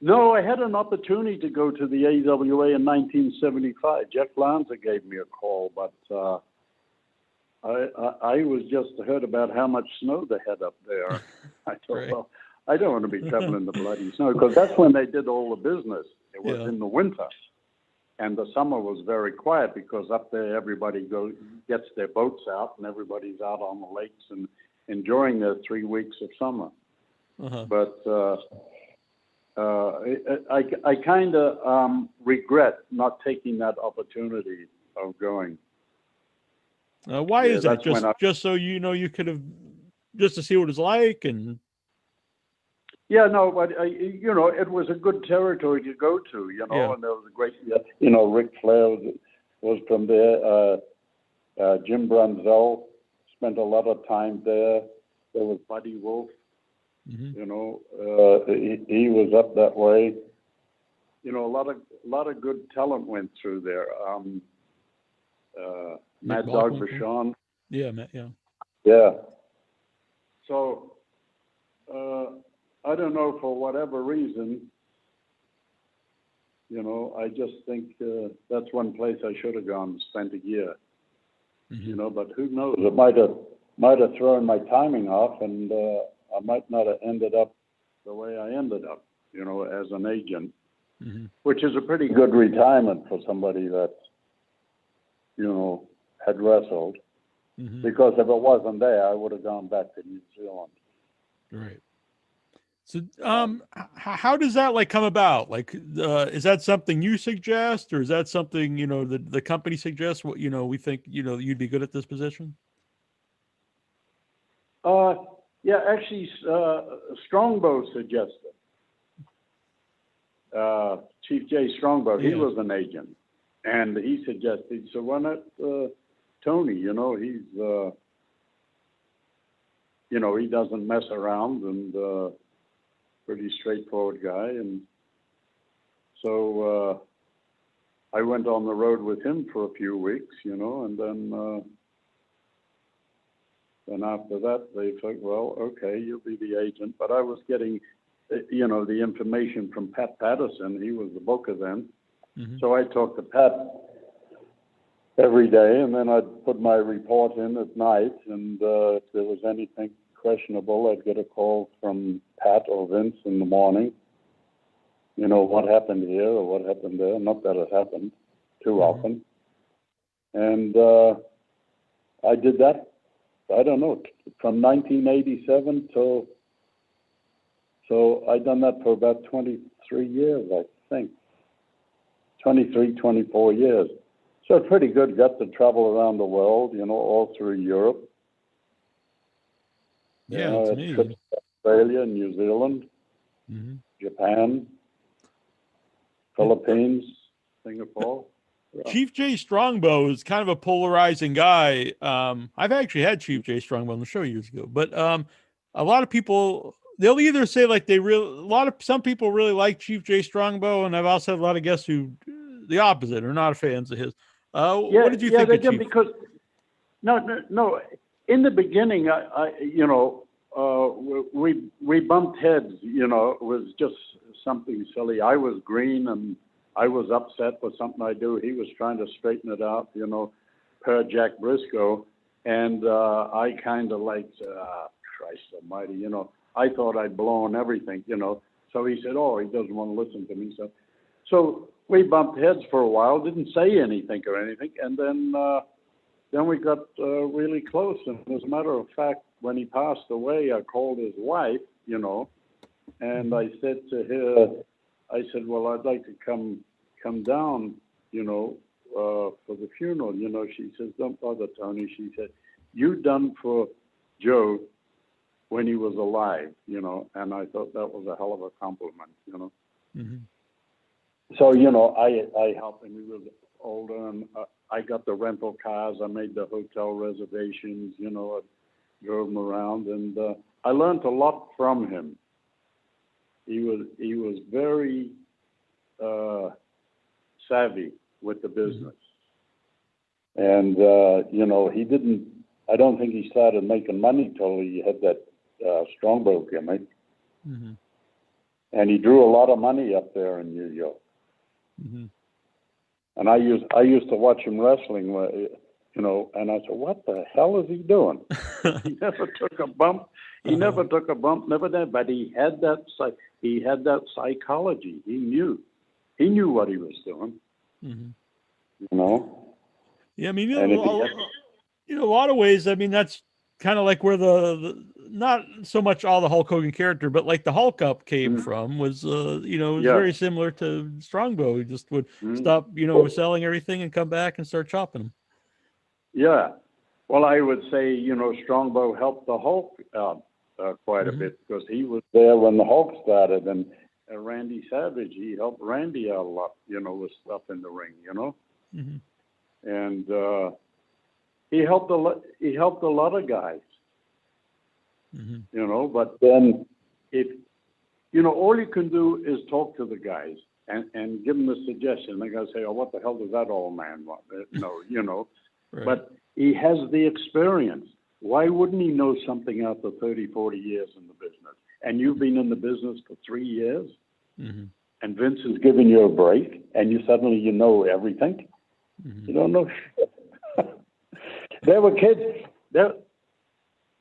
S2: No, I had an opportunity to go to the AWA in 1975. Jeff Lanza gave me a call, but I was just heard about how much snow they had up there. I thought,
S1: Right.
S2: well, I don't want to be shoveling the bloody snow, because that's when they did all the business. It was in the winter. And the summer was very quiet, because up there everybody gets their boats out, and everybody's out on the lakes and enjoying their 3 weeks of summer.
S1: Uh-huh.
S2: But I kind of regret not taking that opportunity of going.
S1: Why is that? Just so you could have, just to see what it's like, and.
S2: Yeah, no, but it was a good territory to go to, and there was a great, Ric Flair was from there. Jim Brunzell spent a lot of time there. There was Buddy Wolf,
S1: Mm-hmm.
S2: he was up that way. A lot of good talent went through there. Mad Dog Vachon.
S1: Yeah, Matt. Yeah.
S2: Yeah. So. I don't know, for whatever reason, I just think that's one place I should have gone and spent a year.
S1: Mm-hmm.
S2: But who knows? It might have thrown my timing off, and I might not have ended up the way I ended up, as an agent,
S1: mm-hmm.
S2: which is a pretty good retirement for somebody that, had wrestled.
S1: Mm-hmm.
S2: Because if it wasn't there, I would have gone back to New Zealand.
S1: Right. So, how does that come about? Is that something you suggest, or is that something the company suggests? What we think you'd be good at this position.
S2: Yeah, actually, Strongbow suggested. Chief Jay Strongbow, he was an agent, and he suggested. So why not Tony? He's he doesn't mess around, and pretty straightforward guy, and so I went on the road with him for a few weeks, and then after that they thought, well, okay, you'll be the agent. But I was getting, the information from Pat Patterson. He was the booker then,
S1: mm-hmm.
S2: So I talked to Pat every day, and then I'd put my report in at night, and if there was anything questionable, I'd get a call from Pat or Vince in the morning. What happened here or what happened there. Not that it happened too
S1: mm-hmm.
S2: often. And I did that, I don't know, from 1987 till, so I done that for about 23 years, I think. 23, 24 years. So pretty good. Got to travel around the world, all through Europe.
S1: Yeah, it's amazing.
S2: Trips to Australia, New Zealand,
S1: mm-hmm.
S2: Japan, Philippines, Singapore. Yeah.
S1: Chief Jay Strongbow is kind of a polarizing guy. I've actually had Chief Jay Strongbow on the show years ago, but a lot of people, they'll either say some people really like Chief Jay Strongbow, and I've also had a lot of guests who the opposite are not fans of his. What did you think of Chief?
S2: Because no. In the beginning, we bumped heads. It was just something silly. I was green, and I was upset with something I do. He was trying to straighten it out, you know, per Jack Briscoe. And I kind of like, Christ almighty, you know, I thought I'd blown everything, you know. So he said, oh, he doesn't want to listen to me. So we bumped heads for a while, didn't say anything or anything. And then we got really close. And as a matter of fact, when he passed away, I called his wife, you know, and I said to her, I said, well, I'd like to come down, you know, for the funeral. You know, she says, don't bother, Tony. She said, you done for Joe when he was alive, you know, and I thought that was a hell of a compliment, you know. Mm-hmm. So, you know, I helped him. He was older, and I got the rental cars. I made the hotel reservations, you know, I drove him around, and I learned a lot from him. He was very savvy with the business. And, you know, I don't think he started making money till he had that Strongbow gimmick. Mm-hmm. And he drew a lot of money up there in New York. Mm-hmm. And I used to watch him wrestling, you know, and I said, what the hell is he doing? He never took a bump. He never took a bump, never did. But he had that psychology. He knew what he was doing. Mm-hmm. You know.
S1: Yeah, I mean, in a lot of ways, I mean, that's kind of like where the not so much all the Hulk Hogan character, but like the Hulk up came from was, you know, it was very similar to Strongbow. He just would stop, you know, selling everything and come back and start chopping them. Yeah.
S2: Well, I would say, you know, Strongbow helped the Hulk out quite a bit because he was there when the Hulk started, and Randy Savage, he helped Randy out a lot, you know, with stuff in the ring, you know. Mm-hmm. And he helped a lot of guys. Mm-hmm. You know, but then if, you know, all you can do is talk to the guys and give them a suggestion. They're going to say, oh, what the hell does that old man want? No, you know, right. But he has the experience. Why wouldn't he know something after 30, 40 years in the business? And you've been in the business for 3 years, and Vince is giving you a break, and suddenly you know everything. Mm-hmm. You don't know shit. There were kids.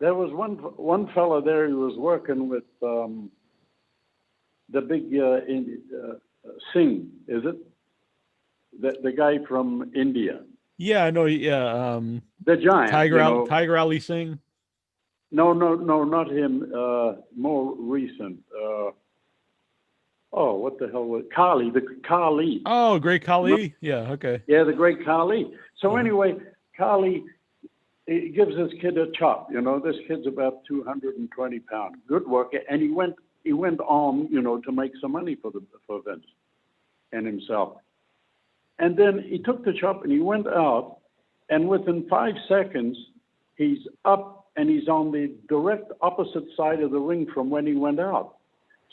S2: There was one fellow there who was working with the big Singh, is it? The guy from India.
S1: Yeah, I know. Yeah,
S2: the giant.
S1: Tiger Ali Singh.
S2: No, not him. More recent. What the hell was Kali? The Kali.
S1: Oh, Great Kali. Yeah. Okay.
S2: Yeah, the Great Kali. So anyway, Kali. He gives this kid a chop, you know. This kid's about 220 pounds, good worker, and he went on, you know, to make some money for Vince and himself. And then he took the chop and he went out, and within 5 seconds, he's up and he's on the direct opposite side of the ring from when he went out.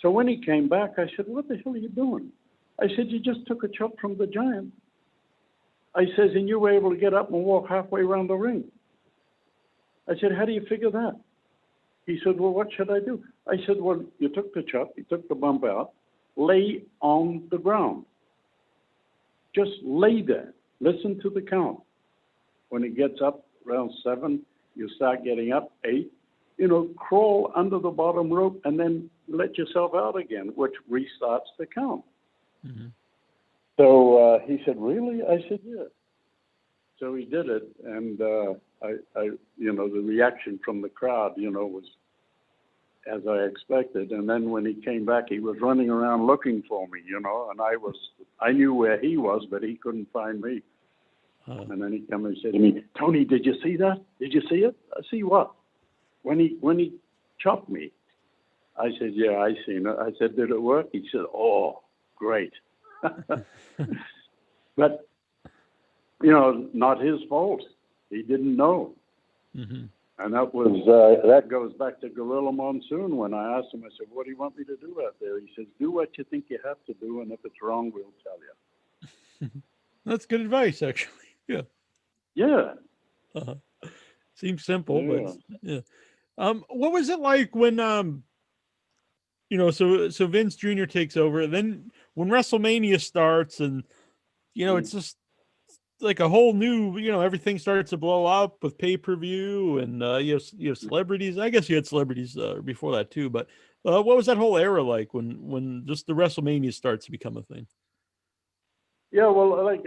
S2: So when he came back, I said, "What the hell are you doing?" I said, "You just took a chop from the giant." I says, "And you were able to get up and walk halfway around the ring." I said, "How do you figure that?" He said, "Well, what should I do?" I said, "Well, you took the chop, you took the bump out, lay on the ground. Just lay there. Listen to the count. When it gets up around 7, you start getting up, 8, you know, crawl under the bottom rope and then let yourself out again, which restarts the count." Mm-hmm. So he said, "Really?" I said, "Yeah." So he did it, and I, you know, the reaction from the crowd, you know, was as I expected. And then when he came back, he was running around looking for me, you know, and I knew where he was, but he couldn't find me. And then he came and said to me, "Tony, did you see that? Did you see it?" I see what? When he chopped me. I said, "Yeah, I seen it." I said, "Did it work?" He said, "Oh, great." But, you know, not his fault. He didn't know. Mm-hmm. And that goes back to Gorilla Monsoon when I asked him, I said, "What do you want me to do out there?" He says, "Do what you think you have to do, and if it's wrong, we'll tell you."
S1: That's good advice, actually. Yeah.
S2: Yeah.
S1: Seems simple, but yeah. What was it like when you know, so Vince Jr. takes over? Then when WrestleMania starts, and it's just like a whole new, everything starts to blow up with pay-per-view, and you have celebrities. I guess you had celebrities before that too, but what was that whole era like when just the WrestleMania starts to become a thing?
S2: Yeah, well, like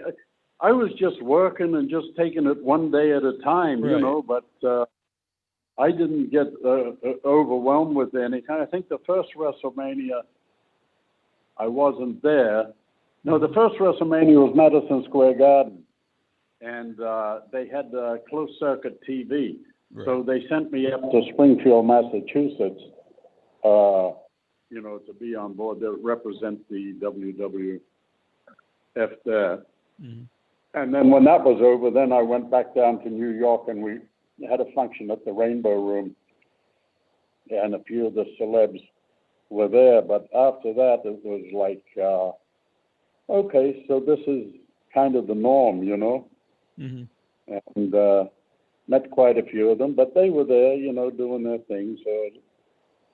S2: I was just working and just taking it one day at a time,
S1: Right.
S2: but I didn't get overwhelmed with anything. I think the first WrestleMania, I wasn't there. No, the first WrestleMania was Madison Square Garden, and they had closed circuit TV.
S1: Right.
S2: So they sent me up to Springfield, Massachusetts, to be on board to represent the WWF there.
S1: Mm-hmm.
S2: And then when that was over, then I went back down to New York, and we had a function at the Rainbow Room, and a few of the celebs were there. But after that, it was like, okay, so this is kind of the norm,
S1: Mm-hmm.
S2: and met quite a few of them, but they were there, doing their thing. So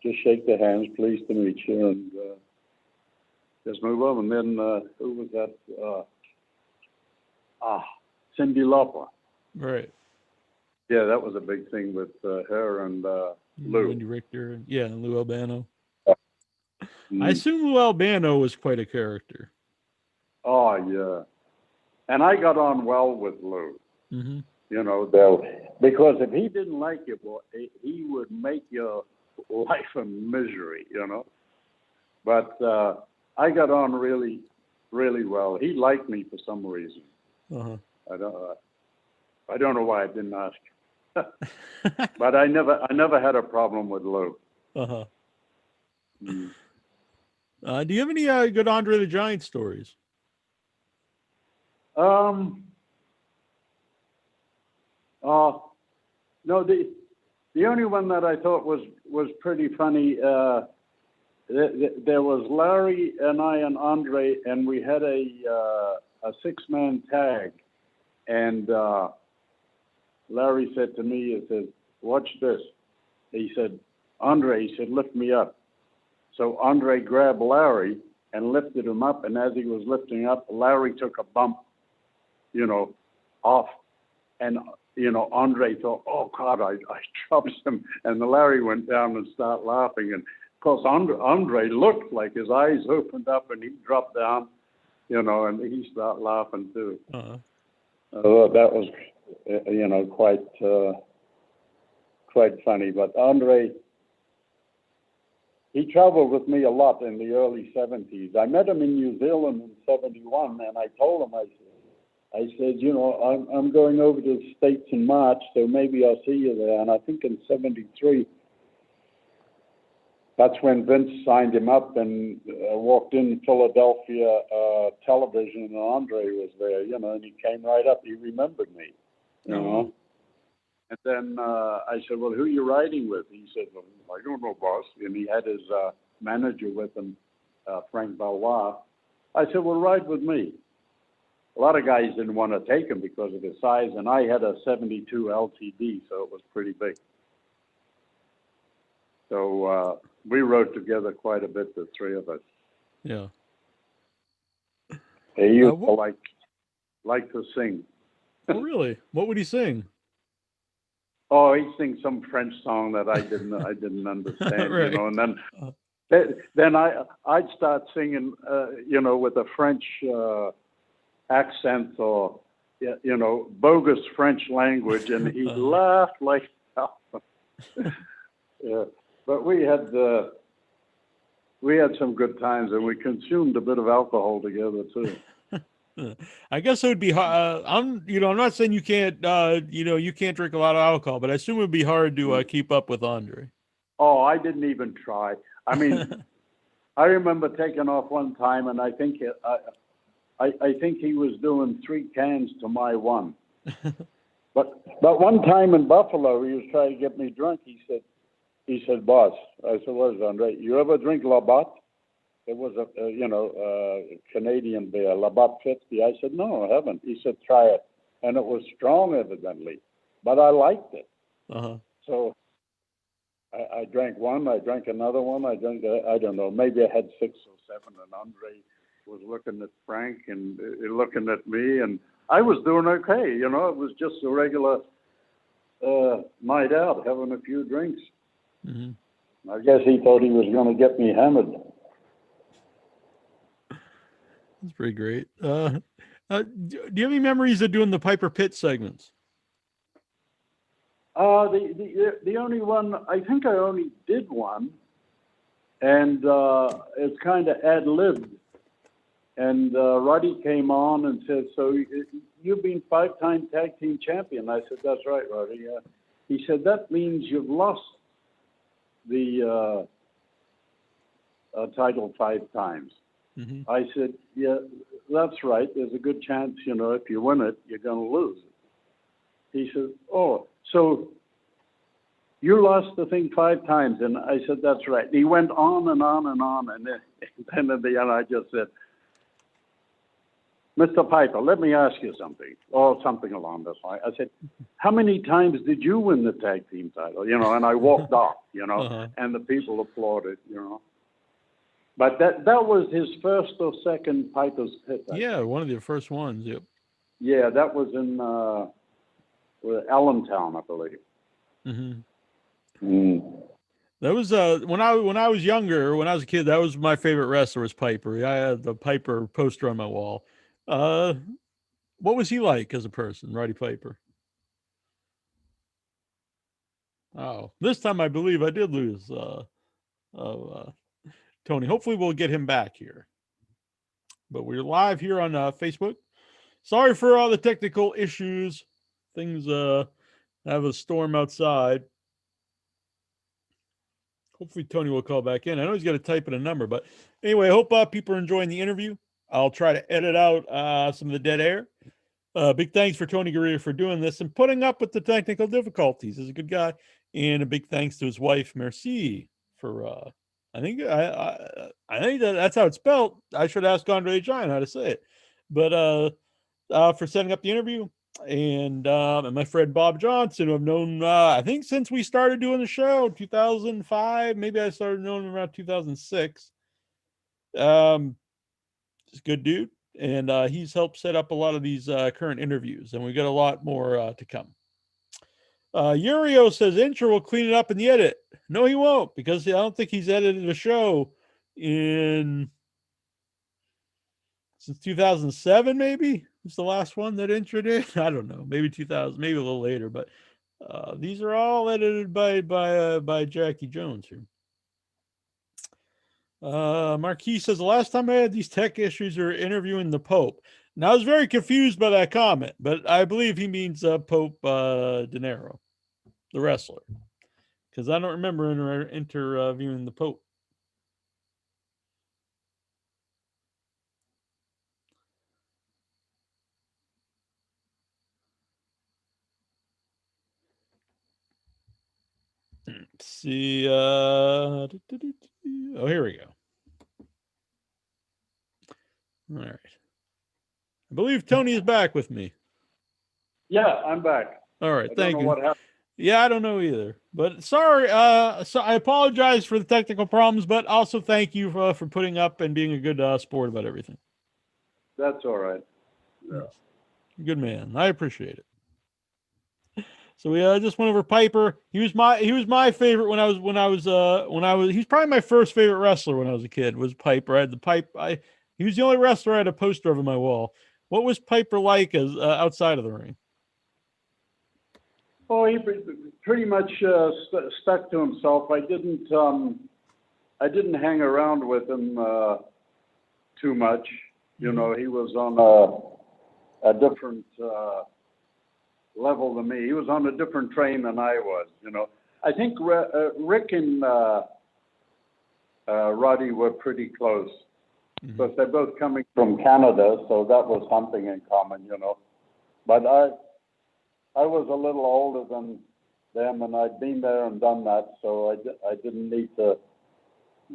S2: just shake their hands, pleased to meet you, and just move on. And then who was that? Cindy Lauper.
S1: Right.
S2: Yeah, that was a big thing with her and Lou.
S1: Wendy Richter, and Lou Albano.
S2: Mm.
S1: I assume Lou Albano was quite a character.
S2: Oh, yeah. And I got on well with Lou.
S1: Mm-hmm.
S2: Because if he didn't like you, boy, he would make your life a misery, But I got on really, really well. He liked me for some reason.
S1: Uh-huh.
S2: I don't know why I didn't ask. But I never had a problem with Lou.
S1: Uh-huh.
S2: Mm.
S1: Do you have any good Andre the Giant stories?
S2: No, the only one that I thought was pretty funny. There was Larry and I and Andre, and we had a 6-man tag, and Larry said to me, he said, "Watch this." He said, "Andre," he said, "lift me up." So Andre grabbed Larry and lifted him up, and as he was lifting up, Larry took a bump, off, and Andre thought, "Oh God, I dropped him," and Larry went down and started laughing, and of course Andre looked like his eyes opened up and he dropped down, and he started laughing too.
S1: Uh-huh.
S2: That was, quite funny. But Andre, he traveled with me a lot in the early 70s. I met him in New Zealand in 71, and I told him, I said, I'm going over to the States in March, so maybe I'll see you there. And I think in 73, that's when Vince signed him up and walked in Philadelphia television, and Andre was there, and he came right up. He remembered me, you know. And then I said, "Well, who are you riding with?" He said, "Well, I don't know, boss." And he had his manager with him, Frank Valois. I said, "Well, ride with me." A lot of guys didn't want to take him because of his size, and I had a 72 LTD, so it was pretty big. So we rode together quite a bit, the three of us.
S1: Yeah.
S2: He used to like to sing.
S1: Oh, really? What would he sing?
S2: Oh, he'd sing some French song that I didn't understand,
S1: Right.
S2: And then I'd start singing, with a French accent or bogus French language, and he laughed like hell. Yeah, but we had some good times, and we consumed a bit of alcohol together too.
S1: I guess it would be hard. I'm not saying you can't, you can't drink a lot of alcohol, but I assume it would be hard to keep up with Andre.
S2: Oh, I didn't even try. I mean, I remember taking off one time, and I think he was doing 3 cans to my 1. But one time in Buffalo, he was trying to get me drunk. He said, "Boss," I said, "What is it, Andre? You ever drink Labatt?" It was a Canadian beer, Labatt 50. I said, "No, I haven't." He said, "Try it," and it was strong, evidently, but I liked it.
S1: Uh-huh.
S2: So I drank one. I drank another one. I don't know. Maybe I had 6 or 7, and Andre was looking at Frank and looking at me, and I was doing okay. You know, it was just a regular night out, having a few drinks. Mm-hmm. I guess he thought he was going to get me hammered.
S1: That's pretty great. Do you have any memories of doing the Piper Pit segments?
S2: The only one, I think I only did one, and it's kind of ad-libbed. And Roddy came on and said, so you've been 5-time tag team champion. I said, that's right, Roddy. He said, that means you've lost the title 5 times. Mm-hmm. I said, yeah, that's right. There's a good chance, you know, if you win it, you're going to lose it. He said, oh, so you lost the thing 5 times. And I said, that's right. And he went on and on and on. And then at the end, I just said, Mr. Piper, let me ask you something, or something along this line. I said, how many times did you win the tag team title? You know, and I walked off, you know, and the people applauded, you know. But that was his first or second Piper's Pit.
S1: Yeah, one of the first ones, yep.
S2: Yeah, that was in Allentown, I believe. Mm-hmm. Mm.
S1: That was when I was younger, when I was a kid, that was my favorite wrestler was Piper. I had the Piper poster on my wall. What was he like as a person, Roddy Piper? Oh, this time I believe I did lose Tony. Hopefully we'll get him back here. But we're live here on Facebook. Sorry for all the technical issues. Things have a storm outside. Hopefully Tony will call back in. I know he's got to type in a number, but anyway, I hope people are enjoying the interview. I'll try to edit out some of the dead air. Big thanks for Tony Garea for doing this and putting up with the technical difficulties. He's a good guy. And a big thanks to his wife, Merci, for, I think that's how it's spelled. I should ask Andre Giant how to say it. But for setting up the interview. And my friend Bob Johnson, who I've known, I think since we started doing the show, 2005, maybe I started knowing him around 2006. He's a good dude, and he's helped set up a lot of these current interviews, and we got a lot more to come. Yurio says intro will clean it up in the edit. No, he won't, because I don't think he's edited a show since 2007, maybe. It's the last one that intro did. I don't know, maybe 2000, maybe a little later, but these are all edited by Jackie Jones here. Marquis says, the last time I had these tech issues were interviewing the Pope. Now, I was very confused by that comment, but I believe he means Pope De Niro, the wrestler, because I don't remember interviewing the Pope. Let's see. Oh, here we go. All right. I believe Tony is back with me.
S2: Yeah, I'm back.
S1: All right, thank you.
S2: What happened.
S1: Yeah, I don't know either. But sorry. So I apologize for the technical problems, but also thank you for putting up and being a good sport about everything.
S2: That's all right. Yeah.
S1: Good man. I appreciate it. So we just went over Piper. He was my favorite he's probably my first favorite wrestler when I was a kid was Piper. I had the Pipe. He was the only wrestler I had a poster over my wall. What was Piper like as outside of the ring?
S2: Oh, he pretty much stuck to himself. I didn't hang around with him too much. You know, he was on a different level than me. He was on a different train than I was. You know, I think Rick and Roddy were pretty close. Because they're both coming from Canada, so that was something in common, you know. But I was a little older than them, and I'd been there and done that, so I didn't need to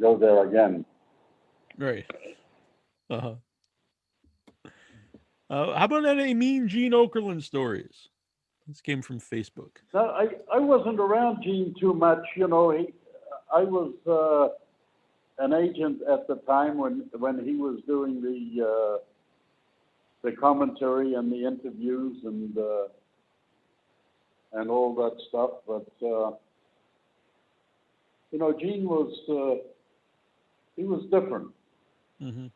S2: go there again.
S1: Right. How about any Mean Gene Okerlund stories? This came from Facebook.
S2: No, I wasn't around Gene too much, you know. I was an agent at the time when he was doing the commentary and the interviews and all that stuff. But you know, Gene was he was different.
S1: Mm-hmm.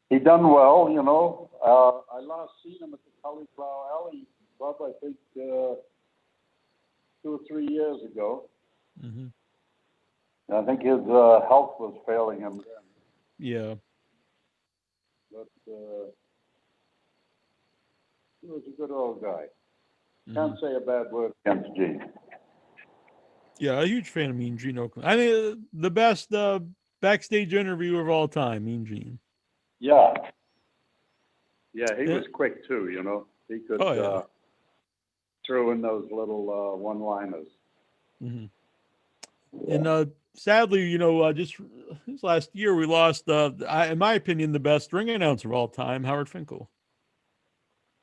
S2: He done well, you know. I last seen him at the Cauliflower Alley, Bob, I think 2 or 3 years ago.
S1: Mm-hmm.
S2: I think his health was failing him then.
S1: Yeah.
S2: But he was a good old guy.
S1: Mm-hmm.
S2: Can't say a bad word against Gene.
S1: Yeah, a huge fan of Mean Gene Okerlund. I mean, the best backstage interviewer of all time, Mean Gene.
S2: Yeah. Yeah, he was quick too, you know. He could throw in those little one-liners.
S1: Mm-hmm. And sadly, you know, just this last year we lost, in my opinion, the best ring announcer of all time, Howard Finkel.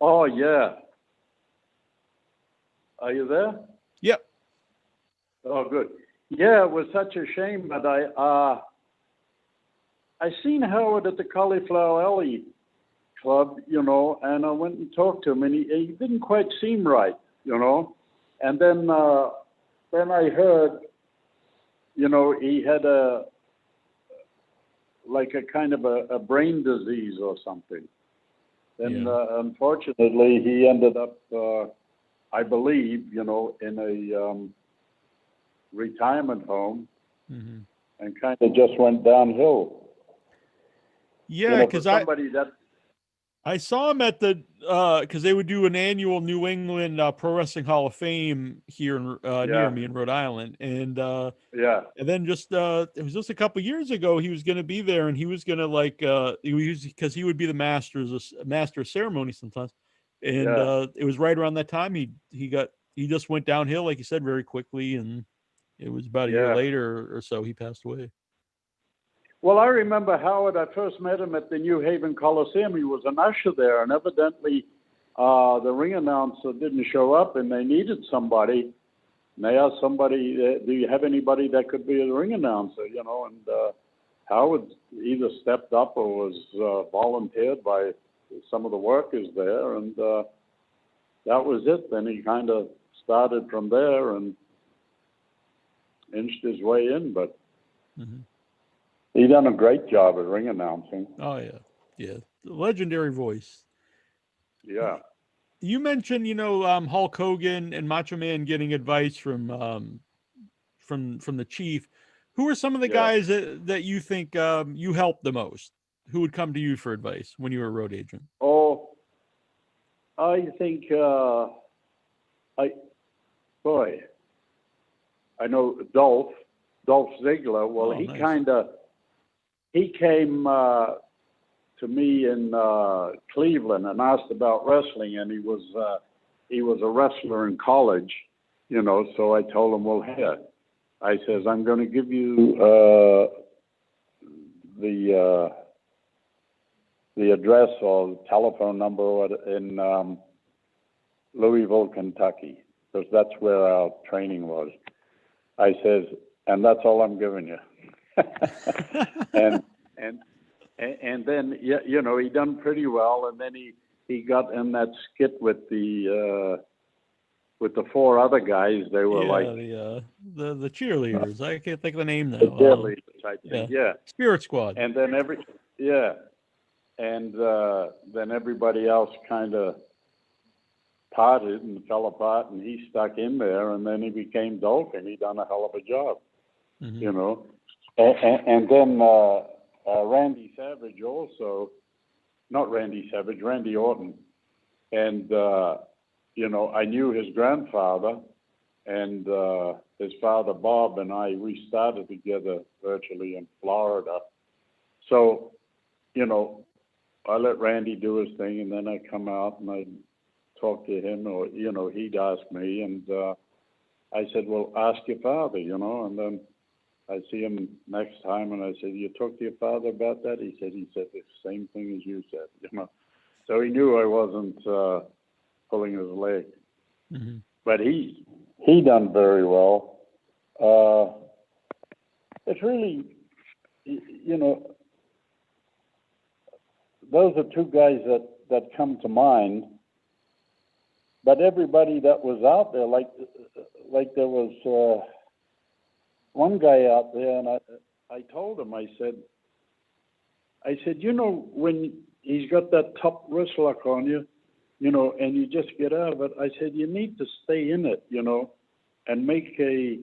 S2: Oh, yeah. Are you there?
S1: Yep.
S2: Oh, good. Yeah, it was such a shame, but I seen Howard at the Cauliflower Alley Club, you know, and I went and talked to him, and he didn't quite seem right, you know. And then I heard, you know, he had a kind of a brain disease or something. And unfortunately, he ended up, I believe, you know, in a retirement home,
S1: mm-hmm.
S2: and kind of just went downhill.
S1: Yeah, because
S2: I
S1: saw him at the because they would do an annual New England Pro Wrestling Hall of Fame here in near me in Rhode Island, and and then just it was just a couple years ago he was going to be there, and he was going to because he would be the master of ceremony sometimes, and it was right around that time he just went downhill, like you said, very quickly, and it was about a year later or so he passed away.
S2: Well, I remember Howard, I first met him at the New Haven Coliseum. He was an usher there, and evidently the ring announcer didn't show up, and they needed somebody. And they asked somebody, do you have anybody that could be a ring announcer, you know? And Howard either stepped up or was volunteered by some of the workers there, and that was it. Then he kind of started from there and inched his way in, but... Mm-hmm. He done a great job at ring announcing.
S1: Oh yeah, legendary voice.
S2: Yeah.
S1: You mentioned, you know, Hulk Hogan and Macho Man getting advice from the Chief. Who are some of the guys that you think you helped the most? Who would come to you for advice when you were a road agent?
S2: Oh, I think I know Dolph Ziggler. Well, he came to me in Cleveland and asked about wrestling, and he was a wrestler in college, you know. So I told him, well, here, I says, I'm going to give you the address or the telephone number in Louisville, Kentucky, because that's where our training was. I says, and that's all I'm giving you. and then you know, he done pretty well, and then he got in that skit with the 4 other guys. They were
S1: the cheerleaders. I can't think of the name now.
S2: The cheerleaders, I think. Yeah.
S1: Spirit Squad.
S2: And then then everybody else kind of parted and fell apart, and he stuck in there, and then he became Dolph, and he done a hell of a job, mm-hmm. you know. And then Randy Savage also, not Randy Savage, Randy Orton. And, you know, I knew his grandfather, and his father, Bob, and we started together virtually in Florida. So, you know, I let Randy do his thing, and then I come out and I'd talk to him, or, you know, he'd ask me. And I said, well, ask your father, you know, and then I see him next time, and I said, you talk to your father about that? He said the same thing as you said, you know. So he knew I wasn't pulling his leg. Mm-hmm. But he done very well. it's really, you know, those are two guys that come to mind. But everybody that was out there, like there was one guy out there, and I told him, I said, you know, when he's got that top wrist lock on you, you know, and you just get out of it, I said, you need to stay in it, you know, and make a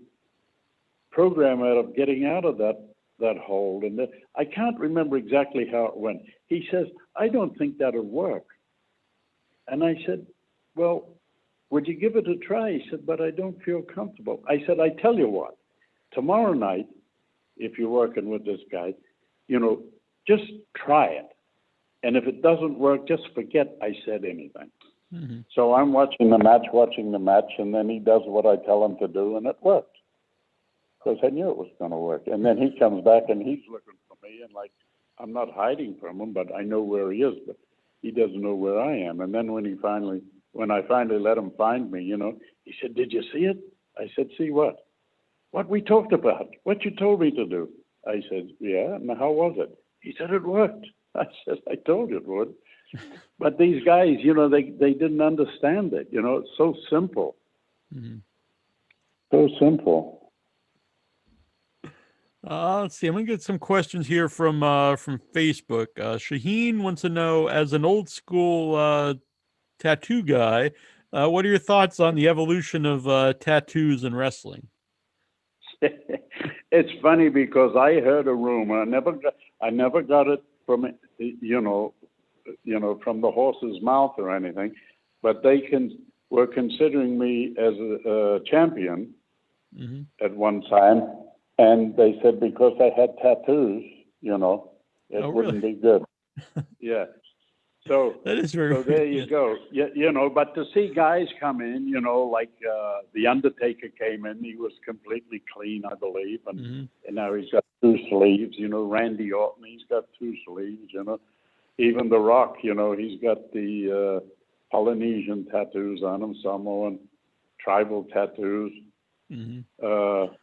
S2: program out of getting out of that hold. And I can't remember exactly how it went. He says, I don't think that'll work. And I said, well, would you give it a try? He said, but I don't feel comfortable. I said, I tell you what, tomorrow night, if you're working with this guy, you know, just try it. And if it doesn't work, just forget I said anything. Mm-hmm. So I'm watching the match, and then he does what I tell him to do, and it worked. Because I knew it was going to work. And then he comes back, and he's looking for me, and like, I'm not hiding from him, but I know where he is, but he doesn't know where I am. And then when I finally let him find me, you know, he said, did you see it? I said, see what? What we talked about, what you told me to do. I said, yeah, and how was it? He said, it worked. I said, I told you it would. But these guys, you know, they didn't understand it. You know, it's so simple. Mm-hmm. So simple.
S1: Let's see. I'm going to get some questions here from Facebook. Shaheen wants to know, as an old school tattoo guy, what are your thoughts on the evolution of tattoos in wrestling?
S2: It's funny because I heard a rumor. I never got it from from the horse's mouth or anything, but they were considering me as a champion mm-hmm. at one time, and they said because I had tattoos, you know, it wouldn't be good. Yeah. So
S1: that is very.
S2: So there you go. You know, but to see guys come in, you know, like the Undertaker came in, he was completely clean, I believe, and mm-hmm. and now he's got 2 sleeves. You know, Randy Orton, he's got 2 sleeves. You know, even The Rock, you know, he's got the Polynesian tattoos on him, Samoan tribal tattoos. Mm-hmm.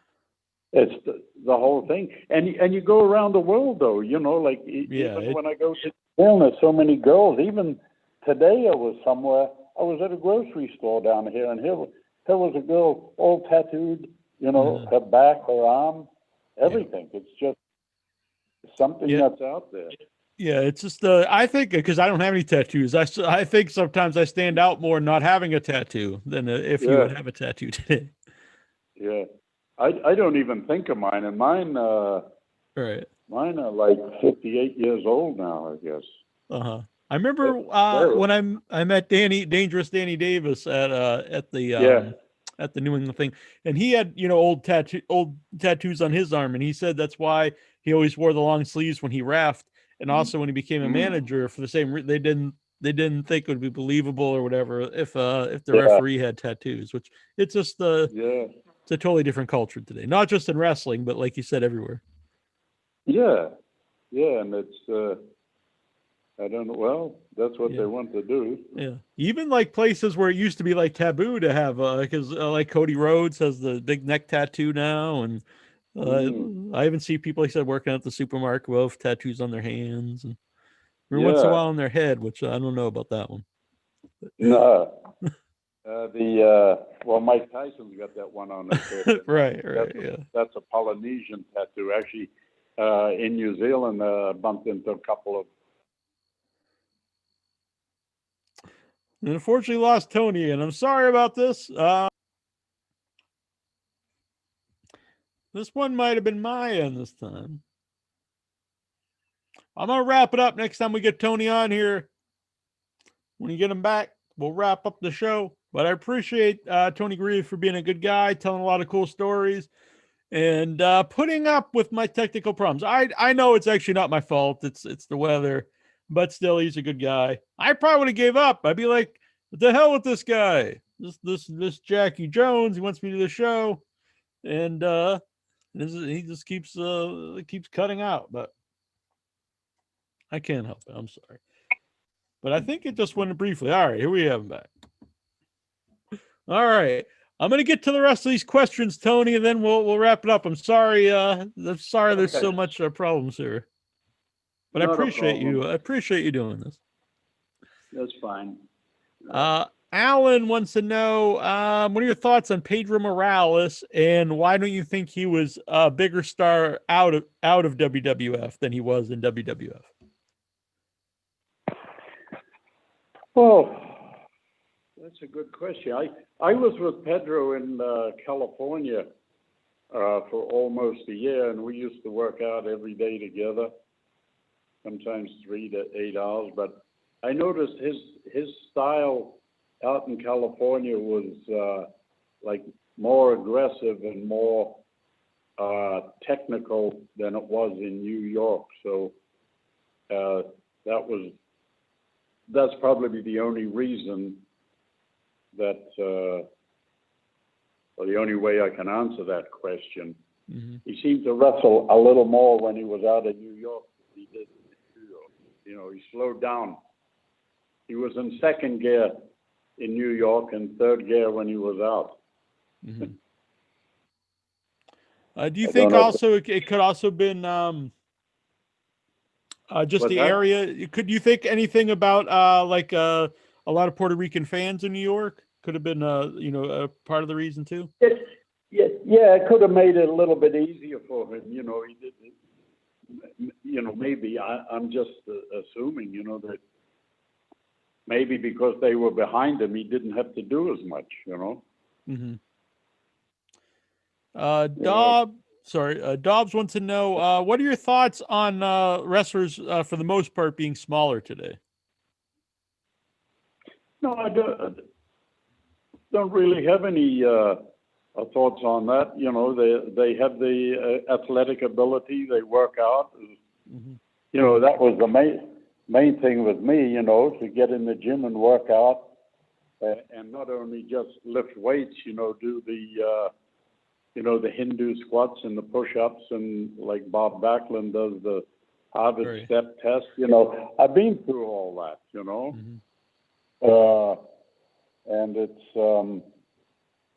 S2: It's the whole thing, and you go around the world though. You know, like even when I go to there's so many girls. Even today I was somewhere. I was at a grocery store down here, and here was a girl all tattooed, you know, her back, her arm, everything. Yeah. It's just something that's out there.
S1: Yeah, it's just I think because I don't have any tattoos, I think sometimes I stand out more not having a tattoo than if you would have a tattoo today.
S2: Yeah, I don't even think of mine, and mine
S1: right.
S2: Mine are like 58 years old now, I guess.
S1: I remember when I met Dangerous Danny Davis at the New England thing, and he had, you know, old tattoos on his arm, and he said that's why he always wore the long sleeves when he reffed, and also when he became a manager for the same they didn't think it would be believable or whatever if the referee had tattoos, which it's just it's a totally different culture today, not just in wrestling, but like you said, everywhere.
S2: Yeah, and it's I don't know. Well, that's what they want to do.
S1: Yeah, even like places where it used to be like taboo to have, because like Cody Rhodes has the big neck tattoo now, and I even see people, like I said, working at the supermarket with tattoos on their hands and every once in a while on their head, which I don't know about that one.
S2: No, well, Mike Tyson's got that one on his head.
S1: right.
S2: That's a Polynesian tattoo. Actually, in New Zealand, bumped into a couple of.
S1: And unfortunately lost Tony, and I'm sorry about this. This one might have been my end this time. I'm going to wrap it up next time we get Tony on here. When you get him back, we'll wrap up the show. But I appreciate Tony Garea for being a good guy, telling a lot of cool stories, and putting up with my technical problems. I know it's actually not my fault. It's the weather, but still, he's a good guy. I probably would have gave up. I'd be like, what the hell with this guy? This Jackie Jones, he wants me to do the show, and he just keeps cutting out. But I can't help it. I'm sorry. But I think it just went briefly. All right, here we have him back. All right. I'm going to get to the rest of these questions, Tony, and then we'll wrap it up. I'm sorry. There's so much problems here, but
S2: Not
S1: I appreciate
S2: a problem.
S1: you. I appreciate you doing this.
S2: That's fine.
S1: Alan wants to know, what are your thoughts on Pedro Morales, and why don't you think he was a bigger star out of WWF than he was in WWF?
S2: Oh, that's a good question. I was with Pedro in California for almost a year, and we used to work out every day together, sometimes 3 to 8 hours. But I noticed his style out in California was like more aggressive and more technical than it was in New York. So that's probably the only reason that, or the only way I can answer that question.
S1: Mm-hmm.
S2: He seemed to wrestle a little more when he was out in New York than he did in New York. You know, he slowed down. He was in second gear in New York and third gear when he was out.
S1: Mm-hmm. Do you think also it could also been just the area? Could you think anything about like a lot of Puerto Rican fans in New York could have been a part of the reason too?
S2: Yeah, it could have made it a little bit easier for him. You know, he did. You know, maybe I'm just assuming. You know, that maybe because they were behind him, he didn't have to do as much. You know.
S1: Mm-hmm. Dobbs wants to know, what are your thoughts on wrestlers for the most part being smaller today?
S2: No, I don't really have any thoughts on that. You know, they have the athletic ability. They work out.
S1: Mm-hmm.
S2: You know, that was the main thing with me. You know, to get in the gym and work out, and not only just lift weights. You know, do the the Hindu squats and the push-ups, and like Bob Backlund does the Harvard step test. You know, I've been through all that. You know. Mm-hmm. And it's,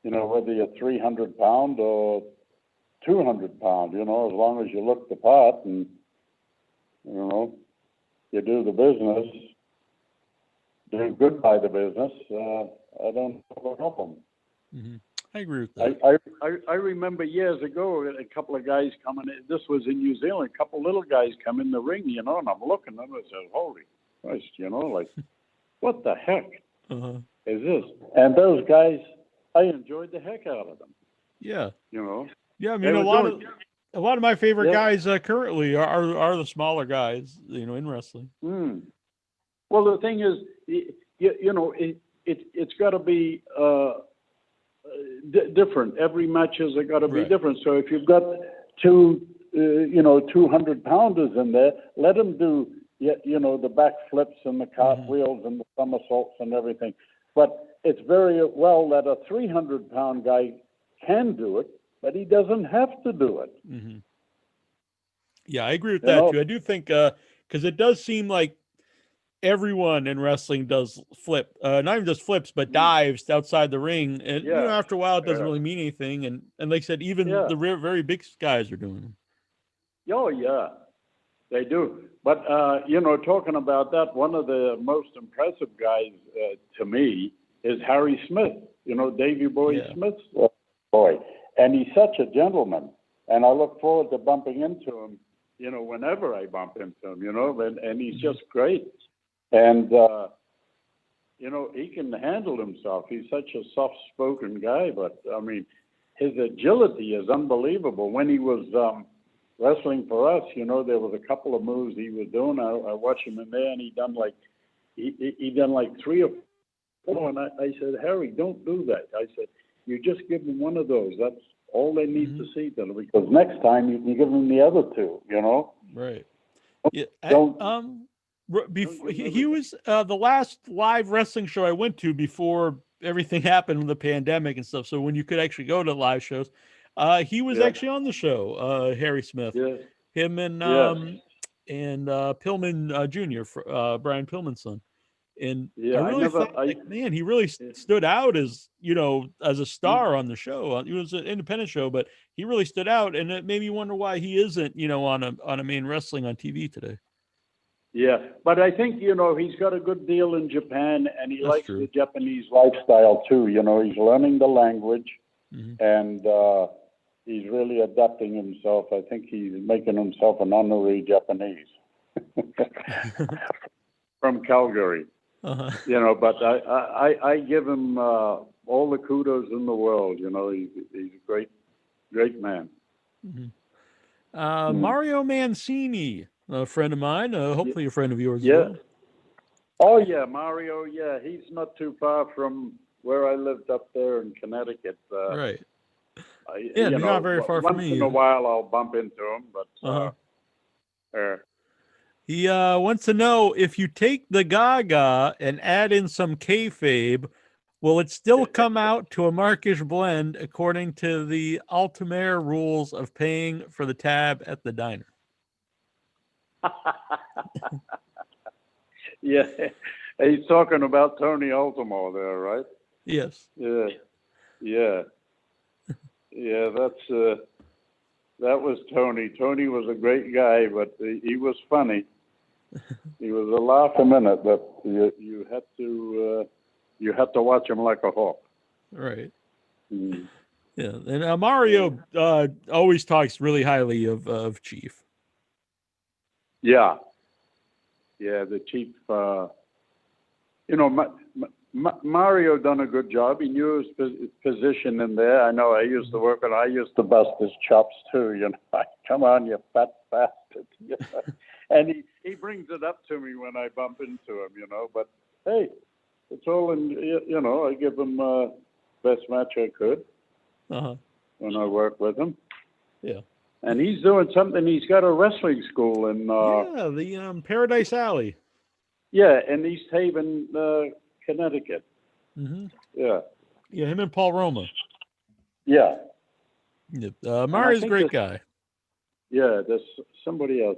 S2: whether you're 300 pound or 200 pound, as long as you look the part and, you do the business, do good by the business, I don't have a problem.
S1: Mm-hmm. I agree with that.
S2: I remember years ago, a couple of guys coming in, this was in New Zealand, a couple little guys come in the ring, and I'm looking at them and I said, holy Christ, like, what the heck?
S1: Uh-huh.
S2: Is this? And those guys, I enjoyed the heck out of them.
S1: Yeah.
S2: Yeah,
S1: I mean, a lot of my favorite guys currently are the smaller guys, in wrestling.
S2: Mm. Well, the thing is, it's got to be different. Every match has got to be different. So if you've got two 200-pounders in there, let them do the back flips and the cartwheels and the somersaults and everything. But it's very well that a 300-pound guy can do it, but he doesn't have to do it.
S1: Mm-hmm. Yeah, I agree with that too. I do think because it does seem like everyone in wrestling does flip, not even just flips, but dives outside the ring. And after a while, it doesn't really mean anything. And like I said, even the very big guys are doing them.
S2: Oh yeah, they do. But talking about that, one of the most impressive guys to me is Harry Smith. Davey Boy Smith's boy, and he's such a gentleman. And I look forward to bumping into him. Whenever I bump into him. And he's just great. And he can handle himself. He's such a soft-spoken guy, but I mean, his agility is unbelievable. When he was wrestling for us, there was a couple of moves he was doing. I watched him in there, and he done like 3 or 4. And I said, Harry, don't do that. I said, you just give him one of those. That's all they need to see, then, because next time you can give them the other 2.
S1: Right. Yeah. He was the last live wrestling show I went to before everything happened with the pandemic and stuff. So when you could actually go to live shows, he was actually on the show. Harry Smith, him and Pillman Jr., Brian Pillman's son. And
S2: Yeah,
S1: I really thought, like, man, he really stood out as, as a star on the show. It was an independent show, but he really stood out, and it made me wonder why he isn't, on a main wrestling on TV today.
S2: Yeah, but I think, he's got a good deal in Japan, and he likes
S1: true.
S2: the Japanese lifestyle too. He's learning the language, and he's really adapting himself. I think he's making himself an honorary Japanese from Calgary. But I give him all the kudos in the world. He's a great man.
S1: Mario Mancini, a friend of mine, hopefully a friend of yours as well.
S2: Oh, yeah, Mario, yeah. He's not too far from where I lived up there in Connecticut.
S1: Right. Yeah, he's not very far from me.
S2: Once in a while I'll bump into him, but...
S1: He wants to know, if you take the Gaga and add in some kayfabe, will it still come out to a Markish blend according to the Altamare rules of paying for the tab at the diner?
S2: Yeah, he's talking about Tony Altamare there, right?
S1: Yes.
S2: Yeah. That was Tony. Tony was a great guy, but he was funny. He was a laugh a minute, but you had to watch him like a hawk.
S1: Right. Yeah, and Mario always talks really highly of Chief.
S2: Yeah, the Chief. Mario done a good job. He knew his position in there. I know I used to work, and I used to bust his chops too. Come on, you fat bastard. And he brings it up to me when I bump into him. But hey, it's all in. I give him best match I could when I work with him.
S1: Yeah.
S2: And he's doing something. He's got a wrestling school in
S1: the Paradise Alley.
S2: Yeah, in East Haven, Connecticut. Yeah,
S1: him and Paul Roma.
S2: Yeah.
S1: Mario's a great guy.
S2: Yeah, there's somebody else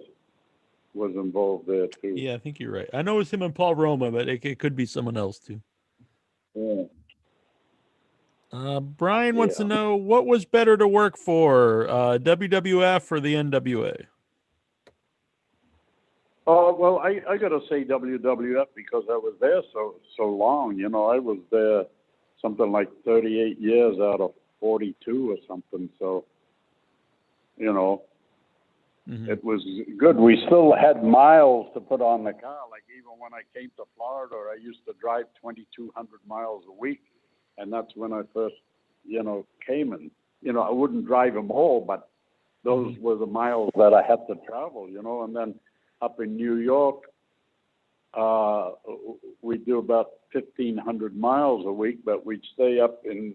S2: was involved there too.
S1: Yeah, I think you're right. I know it's him and Paul Roma, but it could be someone else too.
S2: Yeah.
S1: Brian wants to know, what was better to work for, WWF or the NWA?
S2: Oh, well, I got to say WWF because I was there so long. I was there something like 38 years out of 42 or something. So, it was good. We still had miles to put on the car. Like even when I came to Florida, I used to drive 2,200 miles a week. And that's when I first, came in. I wouldn't drive them all, but those were the miles that I had to travel, And then up in New York, we do about 1,500 miles a week, but we'd stay up in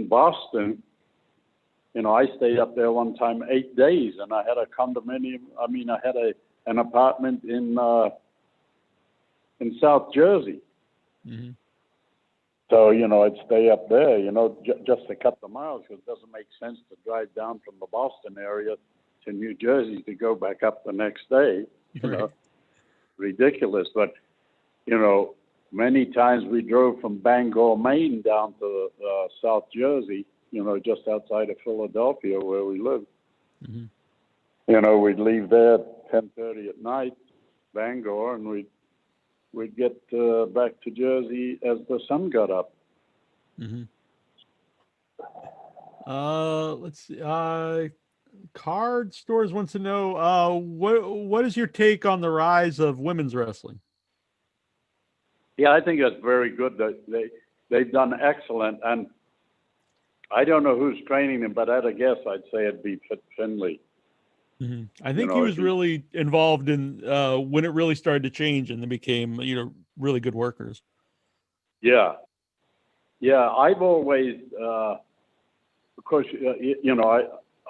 S2: Boston. I stayed up there one time 8 days, and I had a condominium. I had an apartment in South Jersey. So, I'd stay up there, just to cut the miles, because it doesn't make sense to drive down from the Boston area to New Jersey to go back up the next day. Ridiculous. But, many times we drove from Bangor, Maine down to South Jersey, just outside of Philadelphia where we live. We'd leave there at 10:30 at night, Bangor, and we'd get back to Jersey as the sun got up.
S1: Let's see. Card Stores wants to know, what is your take on the rise of women's wrestling?
S2: Yeah, I think that's very good. They've done excellent, and I don't know who's training them, but at a guess, I'd say it'd be Finley.
S1: I think he was really involved in when it really started to change, and they became, really good workers.
S2: Yeah, I've always, of course,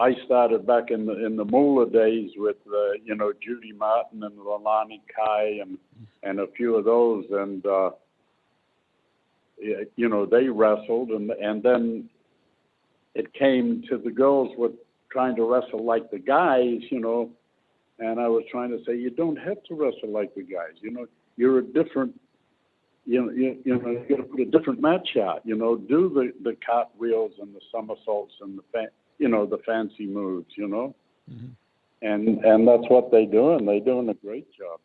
S2: I started back in the Moolah days with, Judy Martin and Lalani Kai and a few of those, and they wrestled, and then it came to the girls with trying to wrestle like the guys, and I was trying to say, you don't have to wrestle like the guys, you're a different, you got to put a different match out. Do the cartwheels and the somersaults and the fancy moves.
S1: Mm-hmm.
S2: And that's what they do, and they're doing a great job.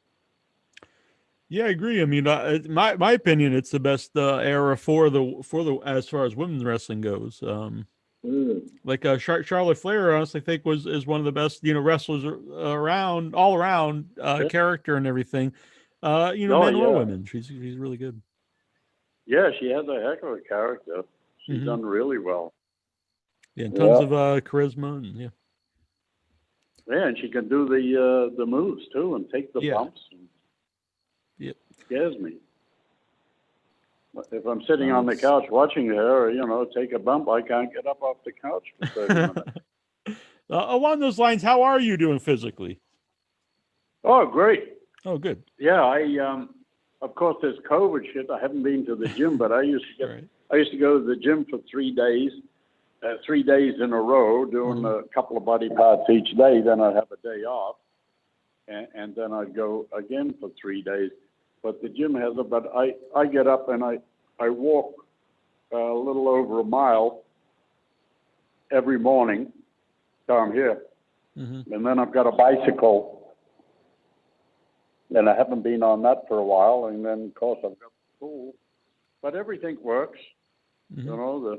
S1: Yeah, I agree. I mean, my opinion, it's the best era for the as far as women's wrestling goes. Like Charlotte Flair, I honestly think is one of the best wrestlers around, all around character and everything. Men or women, she's really good.
S2: Yeah, she has a heck of a character. She's done really well.
S1: Yeah, and tons of charisma and
S2: Yeah, and she can do the moves too, and take the bumps.
S1: Yep.
S2: Scares me. If I'm sitting on the couch watching her, take a bump, I can't get up off the couch for 30 minutes.
S1: Along those lines, how are you doing physically?
S2: Oh, great.
S1: Oh, good.
S2: Yeah, of course, there's COVID shit. I haven't been to the gym, but I used to go to the gym for 3 days. 3 days in a row, doing a couple of body parts each day. Then I'd have a day off, and then I'd go again for 3 days. But the gym has but I get up and I walk a little over a mile every morning down here. And then I've got a bicycle, and I haven't been on that for a while. And then, of course, I've got the pool. But everything works. The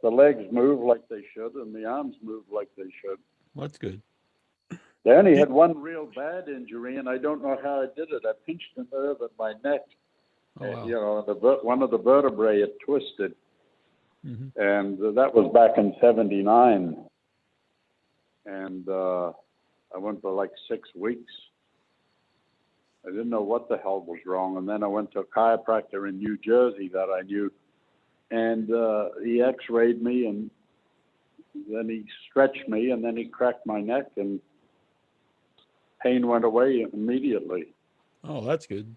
S2: legs move like they should, and the arms move like they should.
S1: Well, that's good.
S2: They only had one real bad injury, and I don't know how I did it. I pinched a nerve in my neck.
S1: Oh, wow.
S2: One of the vertebrae had twisted, and that was back in '79. And I went for like 6 weeks. I didn't know what the hell was wrong, and then I went to a chiropractor in New Jersey that I knew. And he x-rayed me, and then he stretched me, and then he cracked my neck, and pain went away immediately.
S1: Oh, that's good.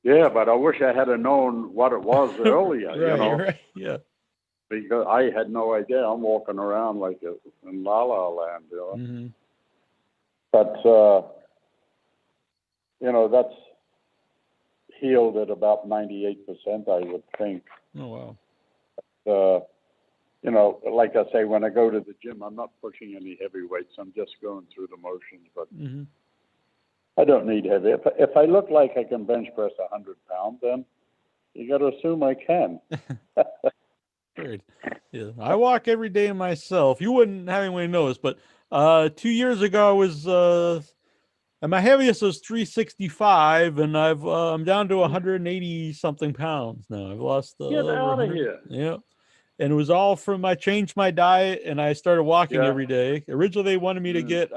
S2: Yeah, but I wish I had known what it was earlier,
S1: Right, yeah.
S2: Because I had no idea. I'm walking around like in La La Land, But, that's healed at about 98%, I would think.
S1: Oh, wow.
S2: Like I say, when I go to the gym, I'm not pushing any heavy weights. I'm just going through the motions. But I don't need heavy. If I look like I can bench press 100 pounds, then you got to assume I can.
S1: Great. Yeah, I walk every day myself. You wouldn't have anyone notice, but 2 years ago I was and my heaviest was 365, and I'm down to 180 something pounds now. I've lost
S2: Get out of here.
S1: Yeah. And it was all from I changed my diet and I started walking every day. Originally they wanted me to get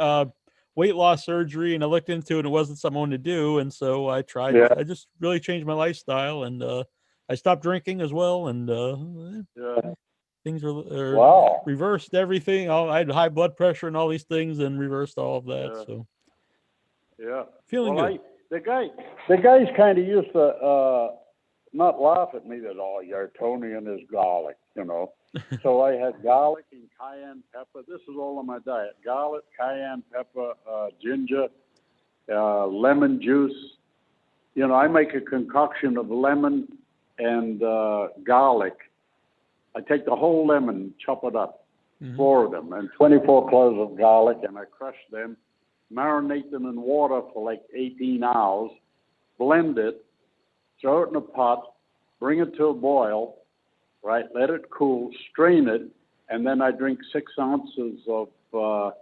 S1: weight loss surgery, and I looked into it and it wasn't something I wanted to do. And so I tried. I just really changed my lifestyle, and I stopped drinking as well, and things are reversed everything. I had high blood pressure and all these things, and reversed all of that. So feeling good.
S2: The guys kind of used to not laugh at me that, oh, you're Tony and his garlic, So I had garlic and cayenne pepper. This is all on my diet. Garlic, cayenne pepper, ginger, lemon juice. I make a concoction of lemon and garlic. I take the whole lemon, chop it up, 4 of them, and 24 cloves of garlic, and I crush them, marinate them in water for like 18 hours, blend it, throw it in a pot, bring it to a boil, right? Let it cool, strain it, and then I drink 6 ounces of the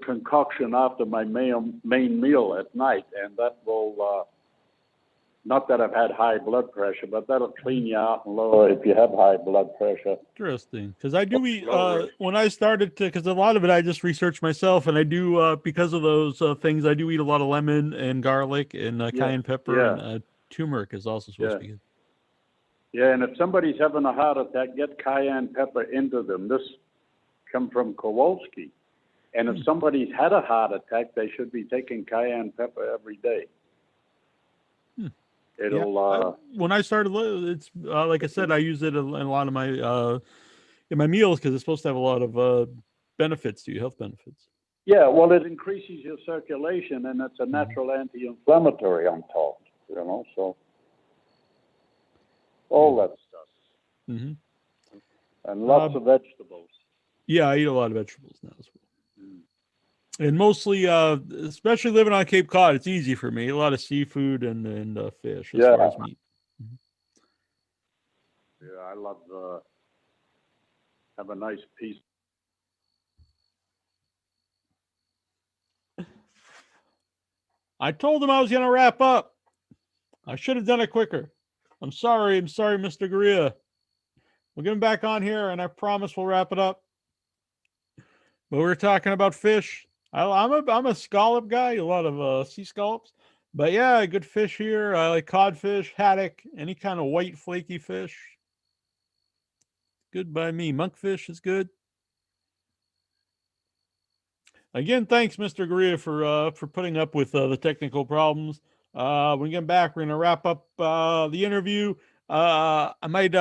S2: concoction after my main meal at night, and that will, not that I've had high blood pressure, but that'll clean you out and lower if you have high blood pressure.
S1: Interesting, because I do eat when I started to, because a lot of it I just researched myself, and I do because of those things, I do eat a lot of lemon and garlic and cayenne pepper, and turmeric is also supposed to be good.
S2: Yeah, and if somebody's having a heart attack, get cayenne pepper into them. This come from Kowalski, and if somebody's had a heart attack, they should be taking cayenne pepper every day. It'll
S1: when I started, it's like I said, I use it in a lot of my in my meals because it's supposed to have a lot of benefits to you, health benefits.
S2: Yeah, well, it increases your circulation, and it's a natural anti-inflammatory, I'm told, you know, so all that stuff.
S1: Mm-hmm.
S2: And lots of vegetables.
S1: Yeah, I eat a lot of vegetables now as well. And mostly, especially living on Cape Cod, it's easy for me. A lot of seafood and fish as far as meat. Mm-hmm.
S2: Yeah, I love have a nice piece.
S1: I told him I was going to wrap up. I should have done it quicker. I'm sorry, Mr. Garea. We'll get him back on here, and I promise we'll wrap it up. But we're talking about fish. I'm a scallop guy, a lot of sea scallops. But yeah, good fish here. I like codfish, haddock, any kind of white flaky fish. Good by me. Monkfish is good. Again, thanks, Mr. Garea, for putting up with the technical problems. When we get back, we're gonna wrap up the interview. I might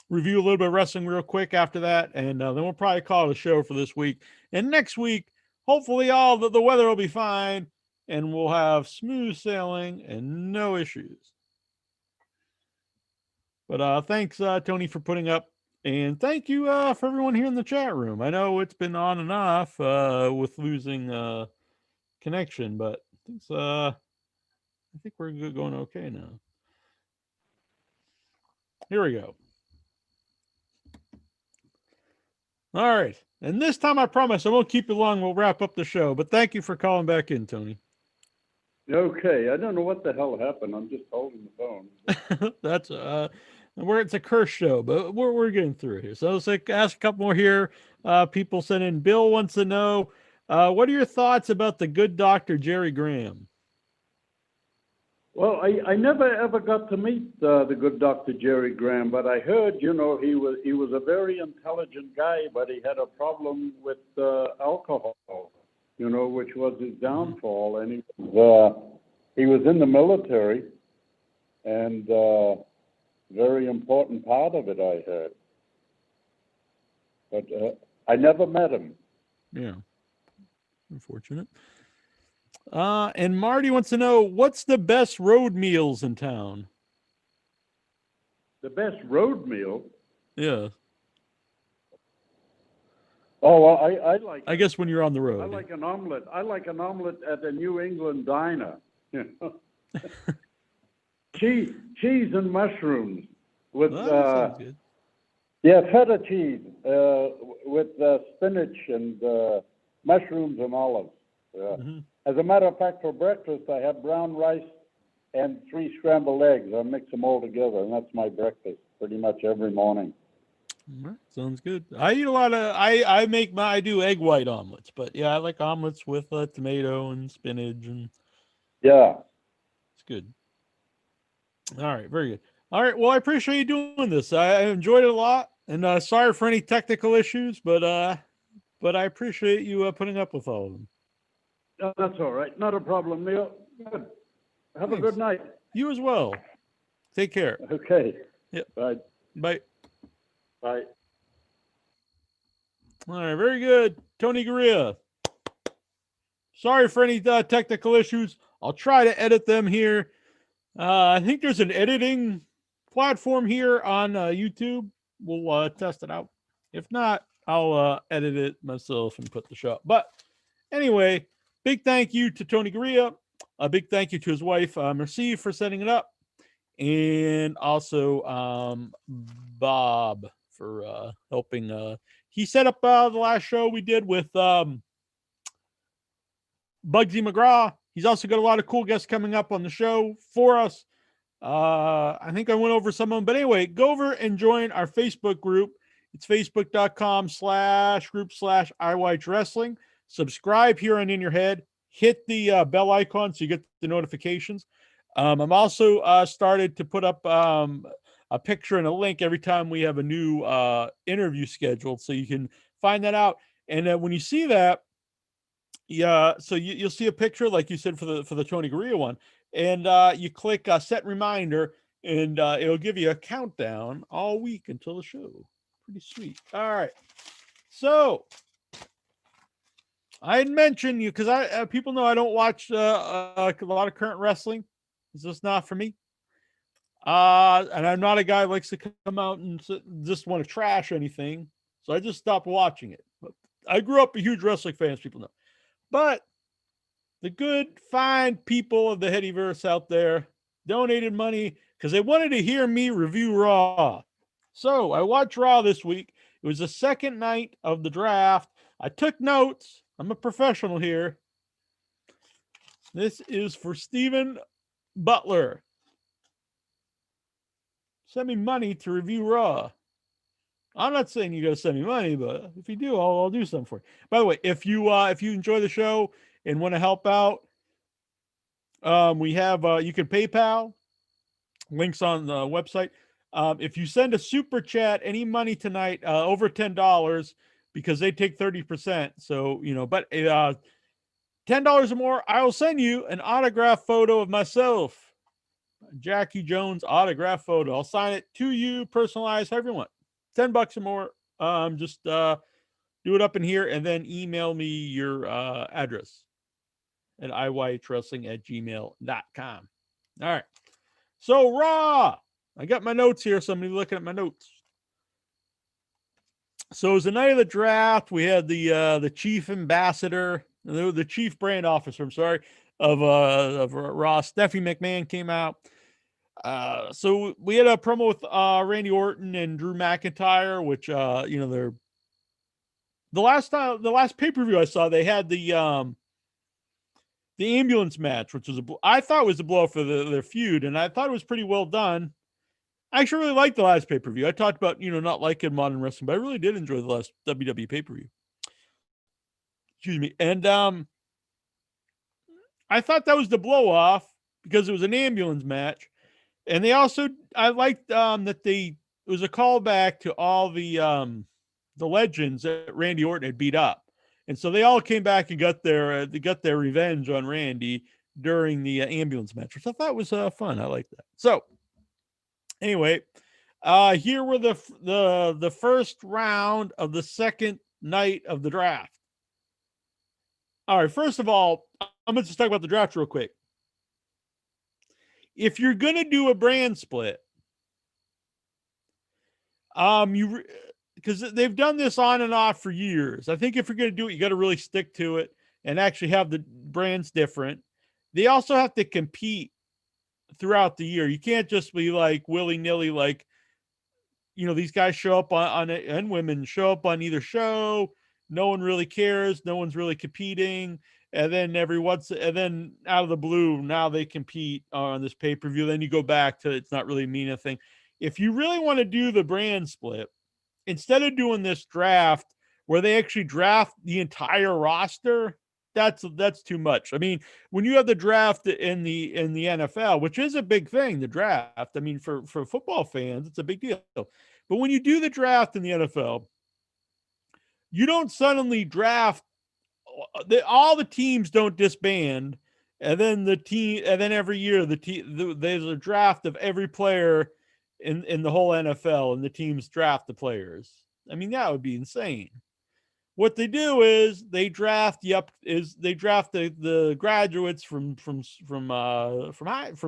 S1: review a little bit of wrestling real quick after that, and then we'll probably call it a show for this week. And next week, hopefully, all the weather will be fine, and we'll have smooth sailing and no issues. But thanks, Tony, for putting up. And thank you for everyone here in the chat room. I know it's been on and off with losing connection, but I think we're going okay now. Here we go. All right. And this time I promise I won't keep you long. We'll wrap up the show. But thank you for calling back in, Tony.
S2: Okay. I don't know what the hell happened. I'm just holding the phone.
S1: That's it's a curse show, but we're getting through here. So let's ask a couple more here. People sent in. Bill wants to know, what are your thoughts about the good Dr. Jerry Graham?
S2: Well, I never ever got to meet the good Dr. Jerry Graham, but I heard, you know, he was a very intelligent guy, but he had a problem with alcohol, you know, which was his downfall. And he was in the military, and very important part of it, I heard. But I never met him.
S1: Yeah, unfortunate. And Marty wants to know, what's the best road meals in town?
S2: The best road meal?
S1: Yeah.
S2: Oh, well, I like.
S1: I guess when you're on the road.
S2: I like an omelet. I like an omelet at the New England diner. cheese and mushrooms with.
S1: Sounds good.
S2: Yeah, feta cheese with spinach and mushrooms and olives. Yeah. Mm-hmm. As a matter of fact, for breakfast, I have brown rice and 3 scrambled eggs. I mix them all together, and that's my breakfast pretty much every morning.
S1: All right, sounds good. I eat a lot of. I do egg white omelets, but yeah, I like omelets with tomato and spinach and.
S2: Yeah,
S1: it's good. All right, very good. All right, well, I appreciate you doing this. I enjoyed it a lot, and sorry for any technical issues, but I appreciate you putting up with all of them.
S2: Oh, that's all right. Not a problem, Neil. Good. Have a good night.
S1: You as well. Take care.
S2: Okay.
S1: Yep.
S2: Bye.
S1: Bye.
S2: Bye.
S1: All right, very good. Tony Garea. Sorry for any technical issues. I'll try to edit them here. I think there's an editing platform here on YouTube. We'll test it out. If not, I'll edit it myself and put the show up. But anyway, big thank you to Tony Garea. A big thank you to his wife, Merci, for setting it up. And also Bob for helping. He set up the last show we did with Bugsy McGraw. He's also got a lot of cool guests coming up on the show for us. I think I went over some of them. But anyway, go over and join our Facebook group. It's facebook.com/group/IWatch Wrestling. Subscribe here on In Your Head. Hit the bell icon so you get the notifications. I'm also started to put up a picture and a link every time we have a new interview scheduled, so you can find that out. And when you see that, so you'll see a picture, like you said, for the Tony Garea one, and you click set reminder, and it'll give you a countdown all week until the show. Pretty sweet. All right, so I had mentioned you because people know I don't watch a lot of current wrestling. It's just not for me. And I'm not a guy who likes to come out and just want to trash anything. So I just stopped watching it. But I grew up a huge wrestling fan, as people know. But the good, fine people of the Headyverse out there donated money because they wanted to hear me review Raw. So I watched Raw this week. It was the second night of the draft. I took notes. I'm a professional here. This is for Stephen Butler. Send me money to review Raw. I'm not saying you got to send me money, but if you do, I'll do something for you. By the way, if you enjoy the show and want to help out, we have you can PayPal. Links on the website. If you send a super chat, any money tonight over $10, because they take 30%. So but $10 or more, I will send you an autograph photo of myself. Jackie Jones autograph photo. I'll sign it to you, personalized, however you want. $10 or more. Just do it up in here and then email me your address at iywrestling@gmail.com. All right. So Raw. I got my notes here. Somebody looking at my notes. So it was the night of the draft. We had the chief ambassador, the chief brand officer, I'm sorry, of Raw. Stephanie McMahon came out. So we had a promo with Randy Orton and Drew McIntyre, which they're the last pay-per-view I saw, they had the ambulance match, which was I thought was a blow for their feud, and I thought it was pretty well done. I actually really liked the last pay-per-view. I talked about not liking modern wrestling, but I really did enjoy the last WWE pay-per-view. Excuse me. And I thought that was the blow-off because it was an ambulance match. And they also, I liked that it was a callback to all the legends that Randy Orton had beat up. And so they all came back and got their revenge on Randy during the ambulance match, which I thought was fun. I like that. So anyway, here were the first round of the second night of the draft. All right, first of all, I'm going to just talk about the draft real quick. If you're going to do a brand split, because they've done this on and off for years. I think if you're going to do it, you got to really stick to it and actually have the brands different. They also have to compete throughout the year. You can't just be like willy-nilly, like, these guys show up on and women show up on either show. No one really cares. No one's really competing. And then and then out of the blue, now they compete on this pay-per-view. Then you go back to it's not really mean a thing. If you really want to do the brand split, instead of doing this draft where they actually draft the entire roster, that's too much. I mean, when you have the draft in the NFL, which is a big thing, the draft, I mean, for football fans, it's a big deal. But when you do the draft in the NFL, you don't suddenly draft all the teams don't disband, and then every year there's a draft of every player in the whole NFL, and the teams draft the players. I mean, that would be insane. What they do is they draft the graduates from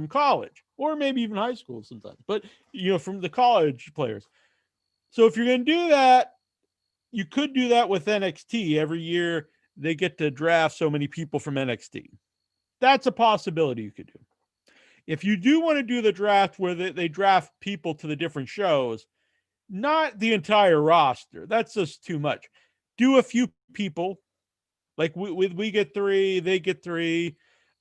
S1: college, or maybe even high school sometimes, but from the college players. So if you're going to do that, you could do that with NXT. Every year they get to draft so many people from NXT. That's a possibility you could do. If you do want to do the draft where they draft people to the different shows, not the entire roster, that's just too much. Do a few people, like we get 3, they get 3.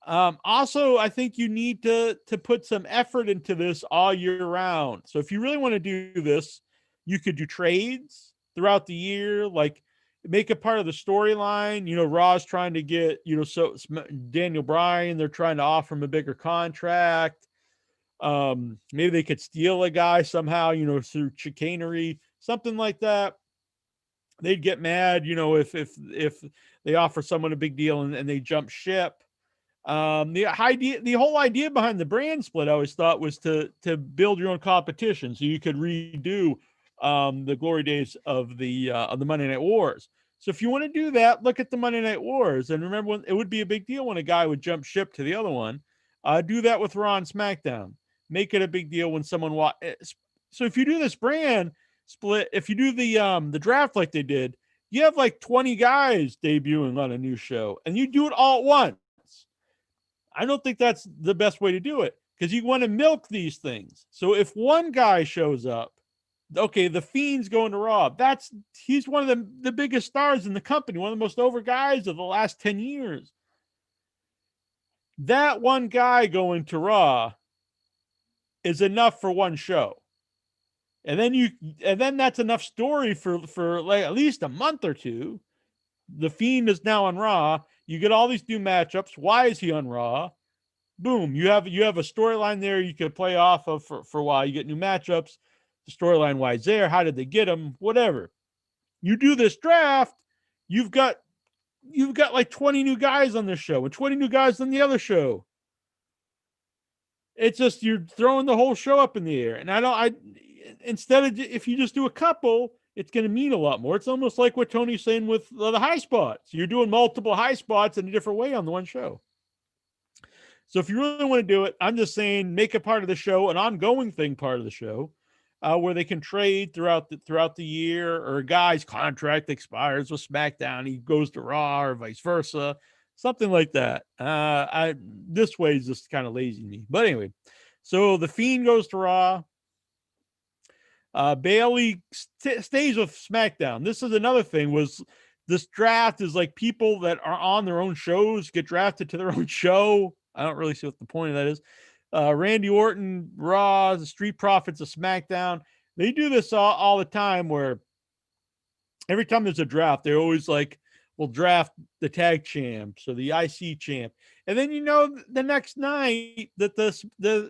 S1: Also, I think you need to put some effort into this all year round. So if you really want to do this, you could do trades throughout the year, like make it part of the storyline. Raw's trying to get, so Daniel Bryan, they're trying to offer him a bigger contract. Maybe they could steal a guy somehow, through chicanery, something like that. They'd get mad, if they offer someone a big deal and they jump ship. The whole idea behind the brand split, I always thought, was to build your own competition, so you could redo the glory days of the Monday Night Wars. So if you want to do that, look at the Monday Night Wars. And remember, when it would be a big deal when a guy would jump ship to the other one. Do that with Raw and SmackDown. Make it a big deal when someone So if you do this brand split, if you do the draft like they did, you have like 20 guys debuting on a new show, and you do it all at once. I don't think that's the best way to do it, because you want to milk these things. So if one guy shows up, okay, the Fiend's going to Raw. He's one of the biggest stars in the company, one of the most over guys of the last 10 years. That one guy going to Raw is enough for one show. And then that's enough story for like at least a month or two. The Fiend is now on Raw. You get all these new matchups. Why is he on Raw? Boom. You have a storyline there you can play off of for a while. You get new matchups. The storyline why is there. How did they get him? Whatever. You do this draft, you've got like 20 new guys on this show and 20 new guys on the other show. It's just you're throwing the whole show up in the air. And instead of, if you just do a couple, it's going to mean a lot more. It's almost like what Tony's saying with the high spots. You're doing multiple high spots in a different way on the one show. So if you really want to do it, I'm just saying make a part of the show, an ongoing thing part of the show, where they can trade throughout the year, or a guy's contract expires with SmackDown, he goes to Raw, or vice versa, something like that. This way is just kind of lazy to me. But anyway, so the Fiend goes to Raw. Bailey stays with SmackDown. This is another thing, was this draft is like people that are on their own shows get drafted to their own show. I don't really see what the point of that is. Randy Orton, Raw, the Street Profits of SmackDown. They do this all the time, where every time there's a draft, they're always like, we'll draft the tag champs or the IC champ. And then, the next night that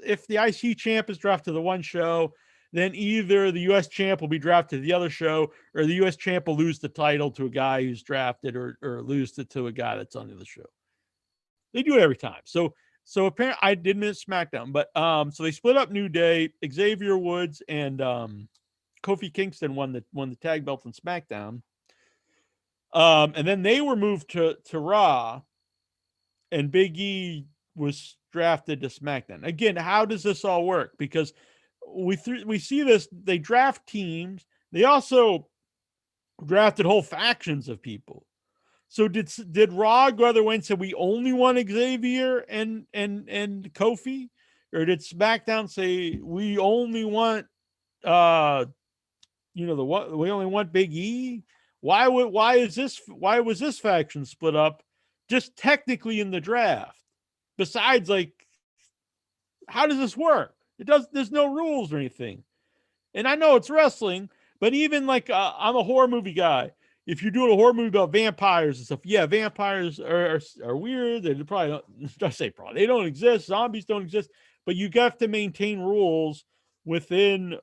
S1: if the IC champ is drafted to the one show, then either the US champ will be drafted to the other show, or the US champ will lose the title to a guy who's drafted, or lose it to a guy that's on the other show. They do it every time. So apparently I did miss SmackDown, but so they split up New Day. Xavier Woods and Kofi Kingston won the tag belts on SmackDown. And then they were moved to Raw, and Big E was drafted to SmackDown. Again, how does this all work? Because we see this, they draft teams. They also drafted whole factions of people. So did Raw go other way and say we only want Xavier and Kofi, or did SmackDown say we only want we only want Big E? Why was this faction split up just technically in the draft? Besides, like, how does this work? There's no rules or anything. And I know it's wrestling, but even like I'm a horror movie guy. If you're doing a horror movie about vampires and stuff, yeah, vampires are weird. They probably don't, they don't exist. Zombies don't exist, but you have to maintain rules within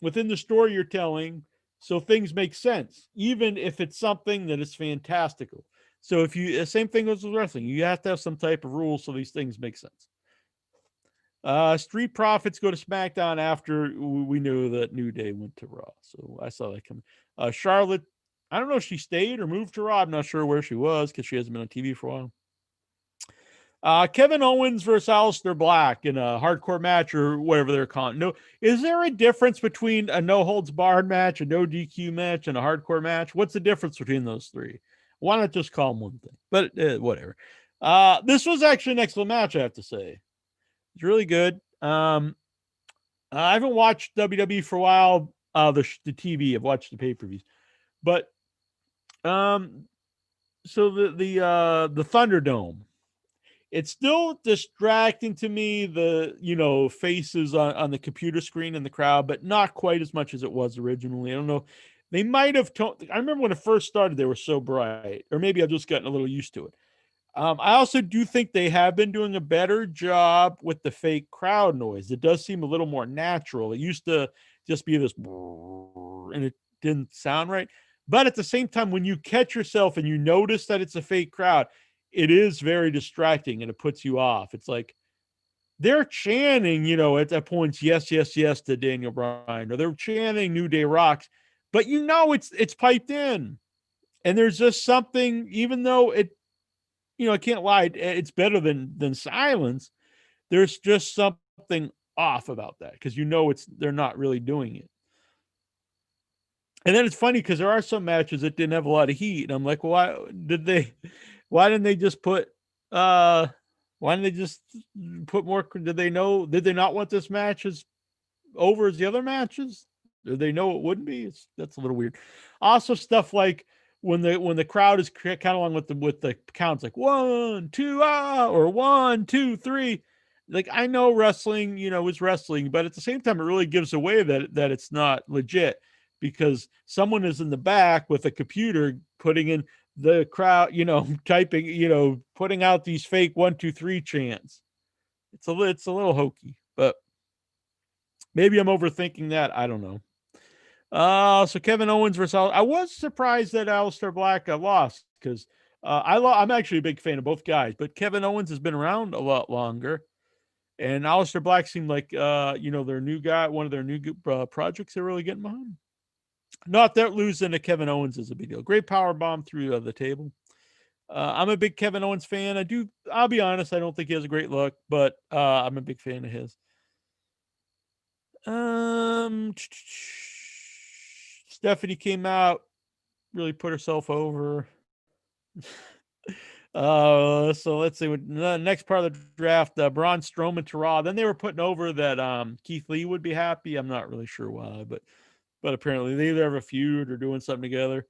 S1: the story you're telling, so things make sense, even if it's something that is fantastical. So same thing as with wrestling, you have to have some type of rules so these things make sense. Street Profits go to SmackDown after we knew that New Day went to Raw. So I saw that coming. Charlotte, I don't know if she stayed or moved to Raw. I'm not sure where she was because she hasn't been on TV for a while. Kevin Owens versus Aleister Black in a hardcore match, or whatever they're calling it. No, is there a difference between a no holds barred match, a no DQ match, and a hardcore match? What's the difference between those three? Why not just call them one thing? But whatever. This was actually an excellent match, I have to say. It's really good. I haven't watched WWE for a while. The TV, I've watched the pay-per-views, but so the Thunderdome, it's still distracting to me. The faces on the computer screen in the crowd, but not quite as much as it was originally. I don't know. They might have. I remember when it first started, they were so bright, or maybe I've just gotten a little used to it. I also do think they have been doing a better job with the fake crowd noise. It does seem a little more natural. It used to just be this, and it didn't sound right. But at the same time, when you catch yourself and you notice that it's a fake crowd, it is very distracting and it puts you off. It's like they're chanting, at that point, yes, yes, yes to Daniel Bryan, or they're chanting New Day rocks, but it's piped in. And there's just something, even though it, I can't lie, it's better than silence. There's just something off about that because they're not really doing it. And then it's funny because there are some matches that didn't have a lot of heat, and I'm like, well, why didn't they just put more? Did they not want this match as over as the other matches? Did they know it wouldn't be? That's a little weird. Also, stuff like when the crowd is kind of along with the counts, like 1, 2, or 1, 2, 3. Like, I know wrestling, is wrestling, but at the same time, it really gives away that it's not legit because someone is in the back with a computer putting in the crowd, typing, putting out these fake 1, 2, 3 chants. It's a little hokey, but maybe I'm overthinking that. I don't know. So Kevin Owens versus I was surprised that Aleister Black lost because I'm actually a big fan of both guys, but Kevin Owens has been around a lot longer, and Aleister Black seemed like their new guy, one of their new projects they're really getting behind. Not that losing to Kevin Owens is a big deal. Great power bomb through the table. I'm a big Kevin Owens fan. I'll be honest, I don't think he has a great look, but I'm a big fan of his. Stephanie came out, really put herself over. So let's see what the next part of the draft, Braun Strowman to Raw. Then they were putting over that Keith Lee would be happy. I'm not really sure why, but apparently they either have a feud or doing something together.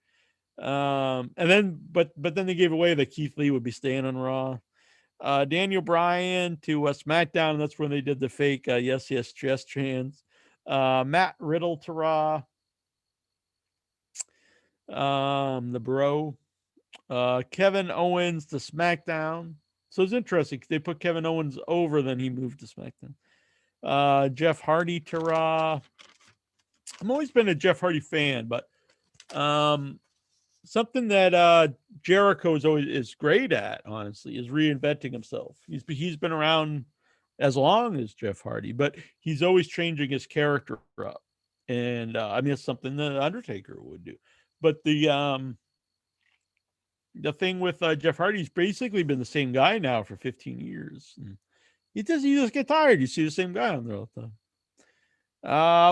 S1: And then but then they gave away that Keith Lee would be staying on Raw. Daniel Bryan to SmackDown, and that's when they did the fake yes chest chants. Matt Riddle to Raw. The Bro. Kevin Owens to SmackDown. So it's interesting. They put Kevin Owens over, then he moved to SmackDown. Jeff Hardy to Raw. I've always been a Jeff Hardy fan, but something that Jericho is great at, honestly, is reinventing himself. He's been around as long as Jeff Hardy, but he's always changing his character up. And it's something that Undertaker would do. But the thing with Jeff Hardy's basically been the same guy now for 15 years. And you just get tired. You see the same guy on there all the time.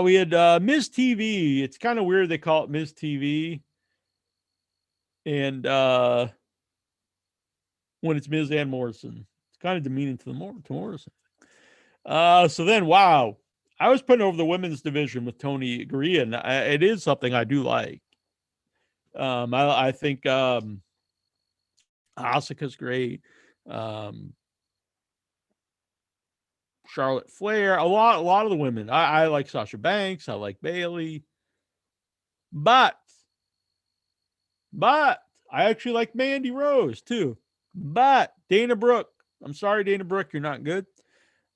S1: We had Miz TV. It's kind of weird they call it Miz TV. And when it's Miz and Morrison, it's kind of demeaning to Morrison. So then, wow, I was putting over the women's division with Tony Garea, and it is something I do like. I think Asuka's great. Charlotte Flair, a lot of the women. I like Sasha Banks. I like Bayley. But I actually like Mandy Rose too. But Dana Brooke, I'm sorry, Dana Brooke, you're not good.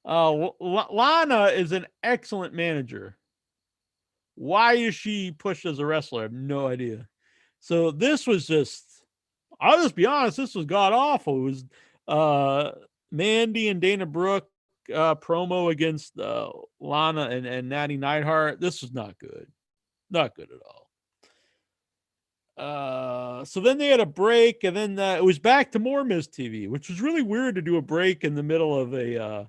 S1: Lana is an excellent manager. Why is she pushed as a wrestler? I have no idea. So this was I'll just be honest, this was god awful. It was Mandy and Dana Brooke promo against Lana and Natty Neidhart. This was not good. Not good at all. So then they had a break, and then it was back to more Miz TV, which was really weird to do a break in the middle of a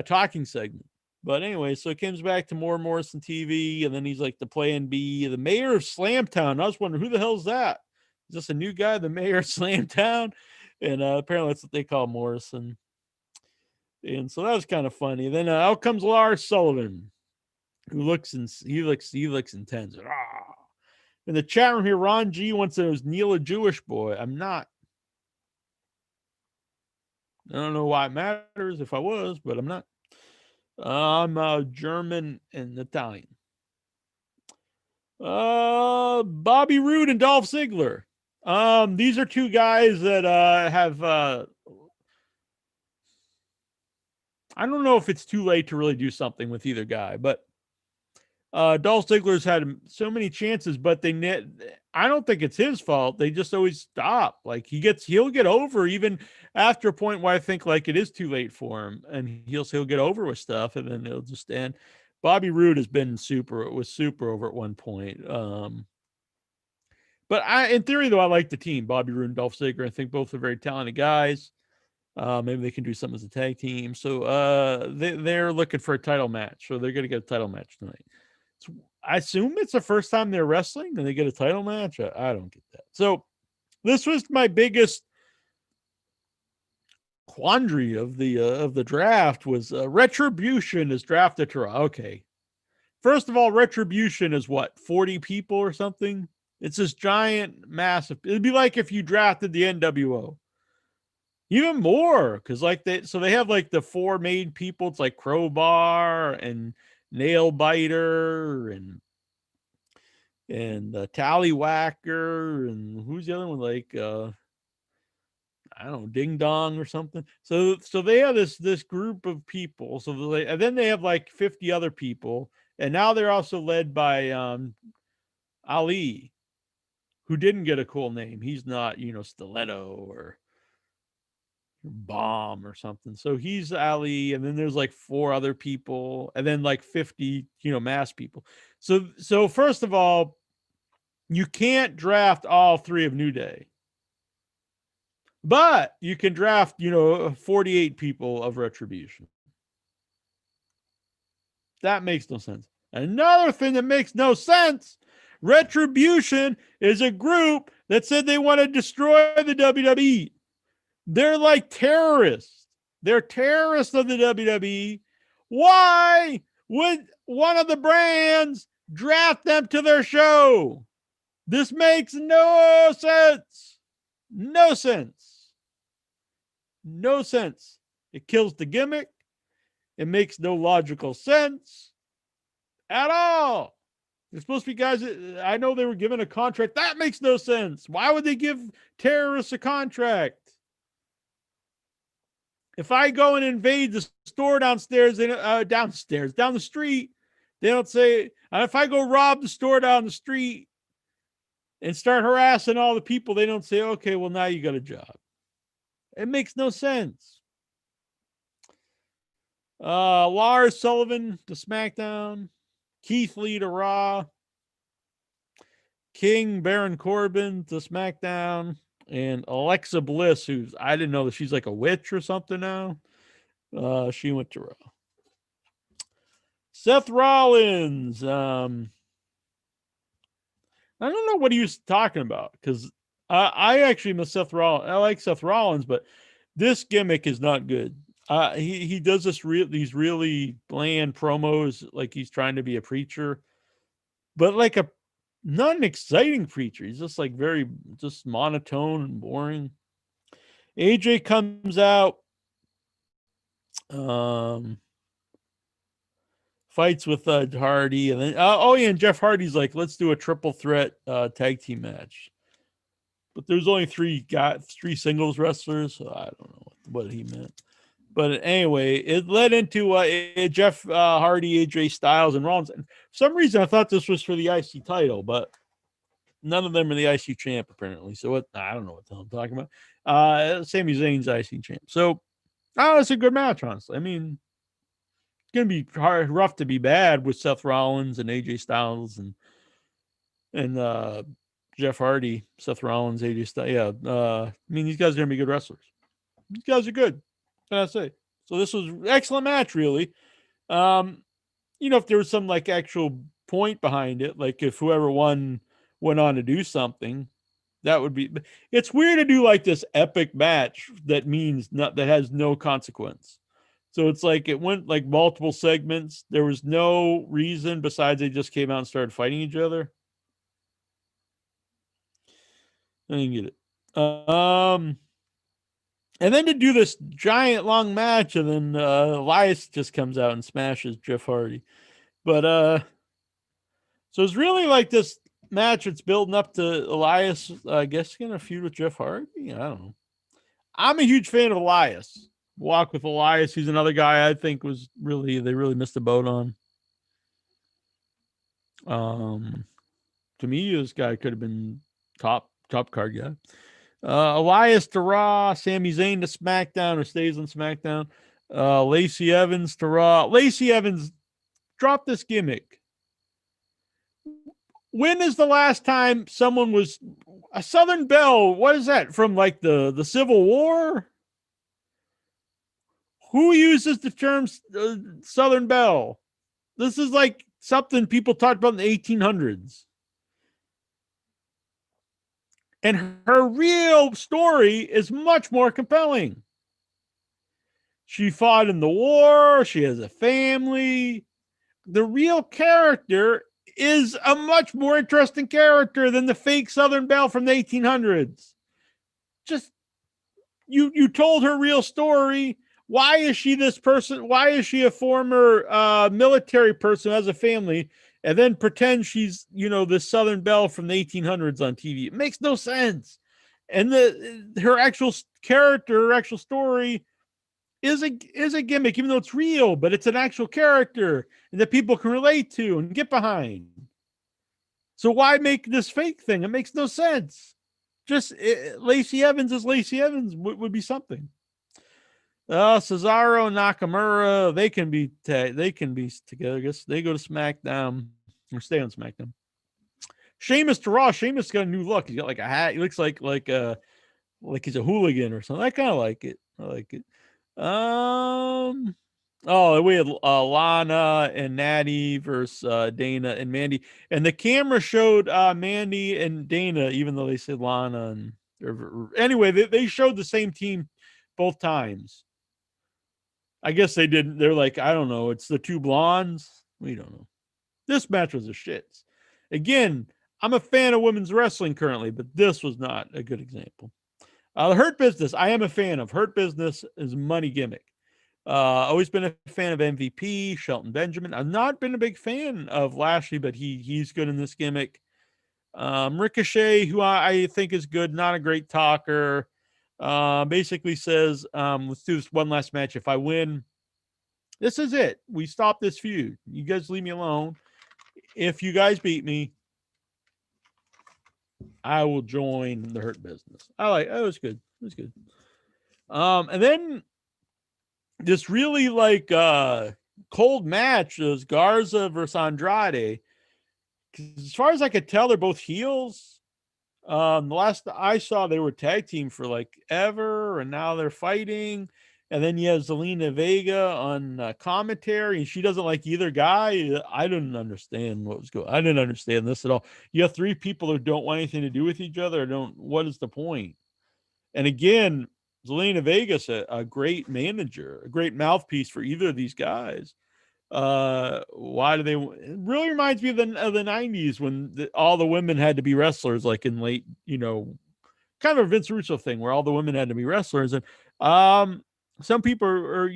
S1: talking segment. But anyway, so it comes back to more Morrison TV, and then he's like the Plan B, the mayor of Slamtown. I was wondering, who the hell's that? Is this a new guy, the mayor of Slamtown? And apparently that's what they call Morrison. And so that was kind of funny. Then out comes Lars Sullivan, who looks intense. In the chat room here, Ron G wants to know, is Neil a Jewish boy? I'm not. I don't know why it matters if I was, but I'm not. I'm German and Italian. Bobby Roode and Dolph Ziggler. These are two guys that have I don't know if it's too late to really do something with either guy, but Dolph Ziggler's had so many chances, but I don't think it's his fault. They just always stop. Like he'll get over even after a point where I think like it is too late for him, and he'll get over with stuff, and then it'll just end. Bobby Roode has been super over at one point. But But in theory, though, I like the team. Bobby Roode and Dolph Ziggler. I think both are very talented guys. Maybe they can do something as a tag team. So they're looking for a title match. So they're going to get a title match tonight. So I assume it's the first time they're wrestling and they get a title match. I don't get that. So this was my biggest quandary of the draft was Retribution is drafted to Raw. Okay. First of all, Retribution is what, 40 people or something? It's this giant, massive. It'd be like if you drafted the NWO. Even more, because they have like the 4 main people. It's like Crowbar and Nail Biter and Tallywhacker and who's the other one? Like I don't know, Ding Dong or something. So they have this group of people. And then they have like 50 other people, and now they're also led by Ali, who didn't get a cool name. He's not, Stiletto or Bomb or something. So he's Ali, and then there's like 4 other people, and then like 50, mass people. So first of all, you can't draft all 3 of New Day. But you can draft, 48 people of Retribution. That makes no sense. Another thing that makes no sense, Retribution is a group that said they want to destroy the WWE. They're like terrorists. They're terrorists of the WWE. Why would one of the brands draft them to their show? This makes no sense. No sense. No sense. It kills the gimmick. It makes no logical sense at all. They're supposed to be guys that, I know they were given a contract. That makes no sense. Why would they give terrorists a contract? If I go and invade the store down the street, they don't say, if I go rob the store down the street and start harassing all the people, they don't say, okay, well, now you got a job. It makes no sense. Lars Sullivan to SmackDown, Keith Lee to Raw, King Baron Corbin to SmackDown, and Alexa Bliss, who's, I didn't know that she's like a witch or something now. She went to Raw. Seth Rollins. I don't know what he was talking about, because I actually miss Seth Rollins. I like Seth Rollins, but this gimmick is not good. He does these really bland promos, like he's trying to be a preacher, but like not an exciting preacher. He's just like very just monotone and boring. AJ comes out, fights with Hardy, and then and Jeff Hardy's like, let's do a triple threat tag team match. But there's only 3 singles wrestlers, so I don't know what he meant. But anyway, it led into Jeff Hardy, AJ Styles, and Rollins. And for some reason, I thought this was for the IC title, but none of them are the IC champ, apparently. So I don't know what the hell I'm talking about. Sami Zayn's IC champ. So, it's a good match, honestly. I mean, it's going to be rough to be bad with Seth Rollins and AJ Styles and Jeff Hardy, Seth Rollins, AJ Styles. Yeah. I mean, these guys are going to be good wrestlers. These guys are good. What can I say? So this was an excellent match, really. If there was some like actual point behind it, like if whoever won went on to do something, that would be. It's weird to do like this epic match that has no consequence. So it's like it went like multiple segments. There was no reason besides they just came out and started fighting each other. I didn't get it. And then to do this giant long match, and then Elias just comes out and smashes Jeff Hardy. But so it's really like this match. It's building up to Elias, I guess, going to feud with Jeff Hardy. I don't know. I'm a huge fan of Elias. Walk with Elias. He's another guy I think they really missed the boat on. To me, this guy could have been top card guy. Elias to Raw, Sami Zayn to SmackDown, or stays on SmackDown. Lacey Evans to Raw. Lacey Evans, drop this gimmick. When is the last time someone was a Southern Belle? What is that from, like the Civil War? Who uses the term Southern Belle? This is like something people talked about in the 1800s. And her real story is much more compelling. She fought in the war. She has a family. The real character is a much more interesting character than the fake Southern Belle from the 1800s. Just, you told her real story. Why is she this person? Why is she a former military person who has a family and then pretend she's, this Southern Belle from the 1800s on TV? It makes no sense. And her actual character, her actual story is a gimmick, even though it's real, but it's an actual character and that people can relate to and get behind. So why make this fake thing? It makes no sense. Just Lacey Evans as Lacey Evans would be something. Cesaro and Nakamura, they can be together. I guess they go to SmackDown or stay on SmackDown. Sheamus to Raw. Sheamus got a new look. He's got like a hat. He looks like he's a hooligan or something. I kind of like it. I like it. We had Lana and Natty versus Dana and Mandy, and the camera showed Mandy and Dana, even though they said Lana. And anyway, they showed the same team both times. I guess they didn't. They're like, I don't know. It's the two blondes. We don't know. This match was a shit. Again, I'm a fan of women's wrestling currently, but this was not a good example. The Hurt Business, I am a fan of. Hurt Business is a money gimmick. Always been a fan of MVP, Shelton Benjamin. I've not been a big fan of Lashley, but he's good in this gimmick. Ricochet, who I think is good, not a great talker. Basically says, let's do this one last match. If I win, this is it. We stop this feud. You guys leave me alone. If you guys beat me, I will join the Hurt Business. It was good. It was good. And then this really cold match is Garza versus Andrade. As far as I could tell, they're both heels. The last I saw, they were tag team for like ever, and now they're fighting. And then you have Zelina Vega on commentary, and she doesn't like either guy. I didn't understand what was going on. I didn't understand this at all. You have three people who don't want anything to do with each other. What is the point? And again, Zelina Vega's a great manager, a great mouthpiece for either of these guys. Why do they? It really reminds me of the 90s when all the women had to be wrestlers, like in late, kind of a Vince Russo thing where all the women had to be wrestlers. And some people are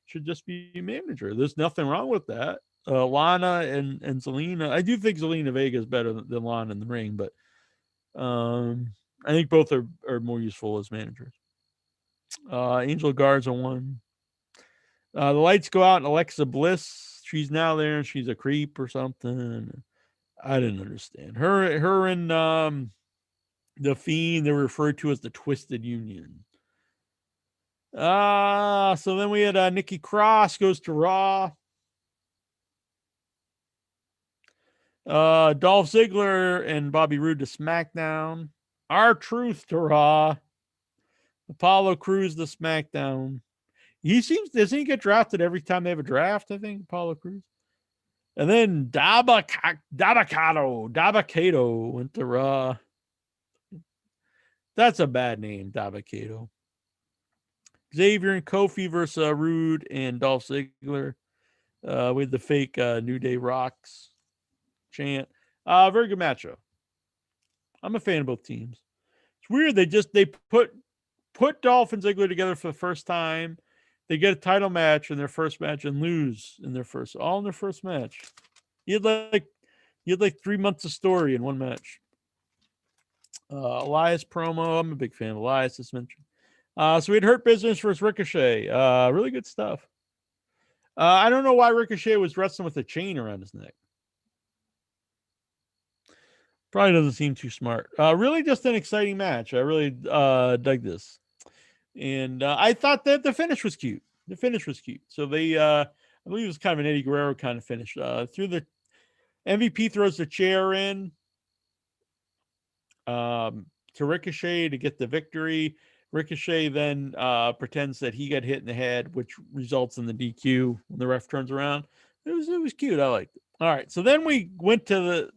S1: should just be a manager. There's nothing wrong with that. Lana and Zelina. I do think Zelina Vega is better than Lana in the ring, but I think both are more useful as managers. Angel Garza won. The lights go out and Alexa Bliss, she's now there and she's a creep or something. I didn't understand. Her and the Fiend, they're referred to as the Twisted Union. So then we had Nikki Cross goes to Raw. Dolph Ziggler and Bobby Roode to SmackDown. R-Truth to Raw. Apollo Crews to SmackDown. Doesn't he get drafted every time they have a draft, I think, Apollo Crews? And then Dabakato went to Raw. That's a bad name, Dabakato. Xavier and Kofi versus Roode and Dolph Ziggler with the fake New Day Rocks chant. Very good matchup. I'm a fan of both teams. It's weird. They put Dolph and Ziggler together for the first time. They get a title match in their first match and lose in their first match. You had like 3 months of story in one match. Elias promo. I'm a big fan of Elias, as mentioned. So we had Hurt Business versus Ricochet. Really good stuff. I don't know why Ricochet was wrestling with a chain around his neck. Probably doesn't seem too smart. Really just an exciting match. I really dug this. And I thought that the finish was cute. So they, I believe it was kind of an Eddie Guerrero kind of finish. Through the MVP throws the chair in to Ricochet to get the victory. Ricochet then pretends that he got hit in the head, which results in the DQ when the ref turns around. It was cute. I liked it. All right, so then we went to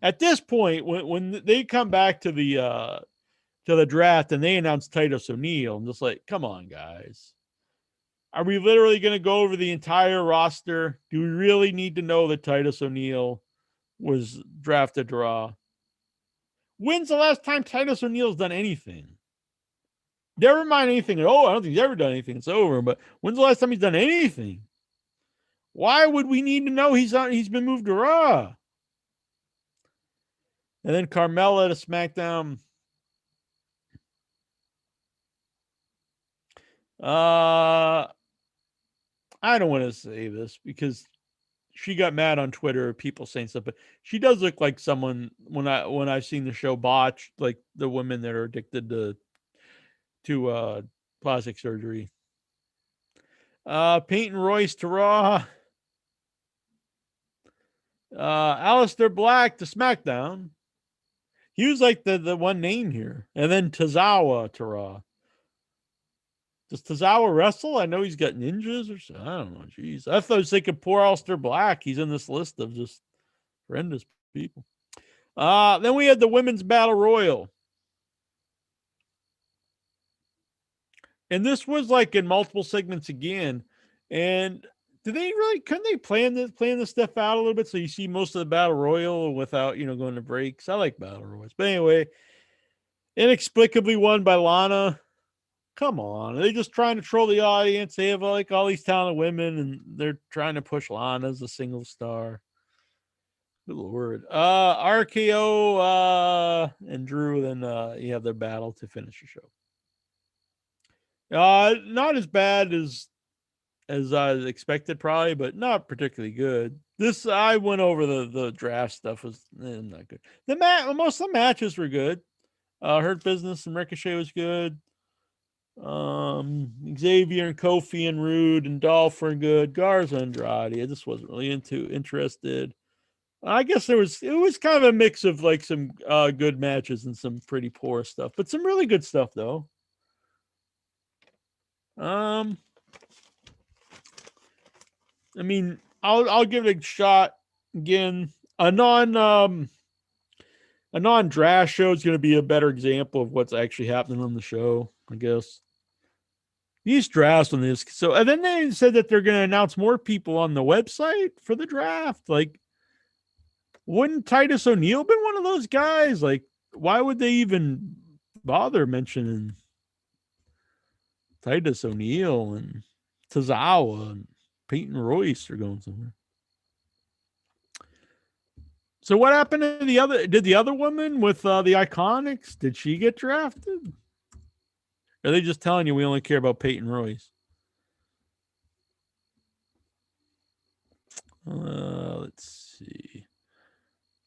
S1: at this point when they come back to the draft and they announce Titus O'Neil. I'm just like, come on, guys. Are we literally going to go over the entire roster? Do we really need to know that Titus O'Neil was drafted to Raw? When's the last time Titus O'Neil's done anything? Never mind anything. Oh, I don't think he's ever done anything. It's over. But when's the last time he's done anything? Why would we need to know he's been moved to Raw? And then Carmella to SmackDown. I don't want to say this because she got mad on Twitter, people saying stuff, but she does look like someone when I've seen the show Botched, like the women that are addicted to plastic surgery. Peyton Royce to Raw. Aleister Black to SmackDown. He was like the one name here. And then Tozawa to Raw. Does Tozawa wrestle? I know he's got ninjas or something. I don't know. Jeez. I thought I was thinking poor Aleister Black. He's in this list of just horrendous people. Then we had the Women's Battle Royal. And this was like in multiple segments again. And couldn't they plan this stuff out a little bit so you see most of the Battle Royal without, going to breaks? I like Battle Royals. But anyway, inexplicably won by Lana. Come on. Are they just trying to troll the audience? They have like all these talented women and they're trying to push Lana as a single star. Good Lord. RKO and Drew, then you have their battle to finish the show. Not as bad as I expected, probably, but not particularly good. This I went over the draft stuff was not good. Most of the matches were good. Hurt Business and Ricochet was good. Xavier and Kofi and Roode and Dolph were good. Garza and Andrade, I just wasn't really interested. I guess it was kind of a mix of like some good matches and some pretty poor stuff, but some really good stuff though. I mean, I'll give it a shot again. A non-draft show is going to be a better example of what's actually happening on the show, I guess. These drafts on this. So, and then they said that they're going to announce more people on the website for the draft. Like, wouldn't Titus O'Neil been one of those guys? Like, why would they even bother mentioning Titus O'Neil and Tozawa and Peyton Royce are going somewhere? So what happened to did the other woman with the Iconics? Did she get drafted? Or are they just telling you we only care about Peyton Royce? Let's see.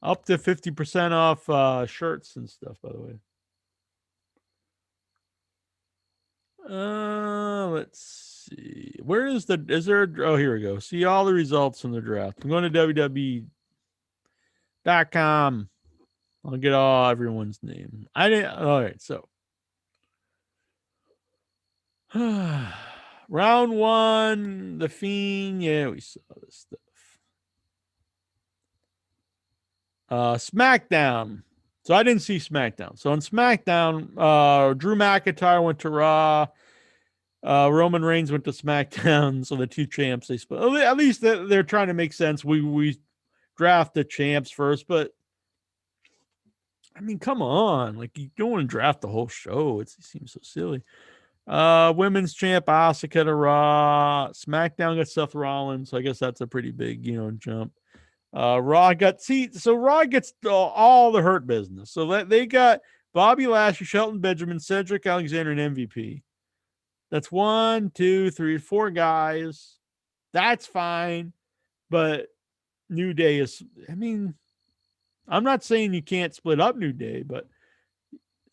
S1: Up to 50% off shirts and stuff, by the way. Let's see. Where is oh, here we go. See all the results from the draft. I'm going to WWE.com. I'll get everyone's name. All right, so round one, The Fiend. Yeah, we saw this stuff. SmackDown. So I didn't see SmackDown. So on SmackDown, Drew McIntyre went to Raw. Roman Reigns went to SmackDown. So the two champs, they split. At least they're trying to make sense. We draft the champs first, but I mean, come on. Like, you don't want to draft the whole show. It seems so silly. Women's champ Asuka to Raw. SmackDown got Seth Rollins. So I guess that's a pretty big, jump. Raw gets all the Hurt Business. So they got Bobby Lashley, Shelton Benjamin, Cedric Alexander, and MVP. That's 1, 2, 3, 4 guys. That's fine. But New Day is, I mean, I'm not saying you can't split up New Day, but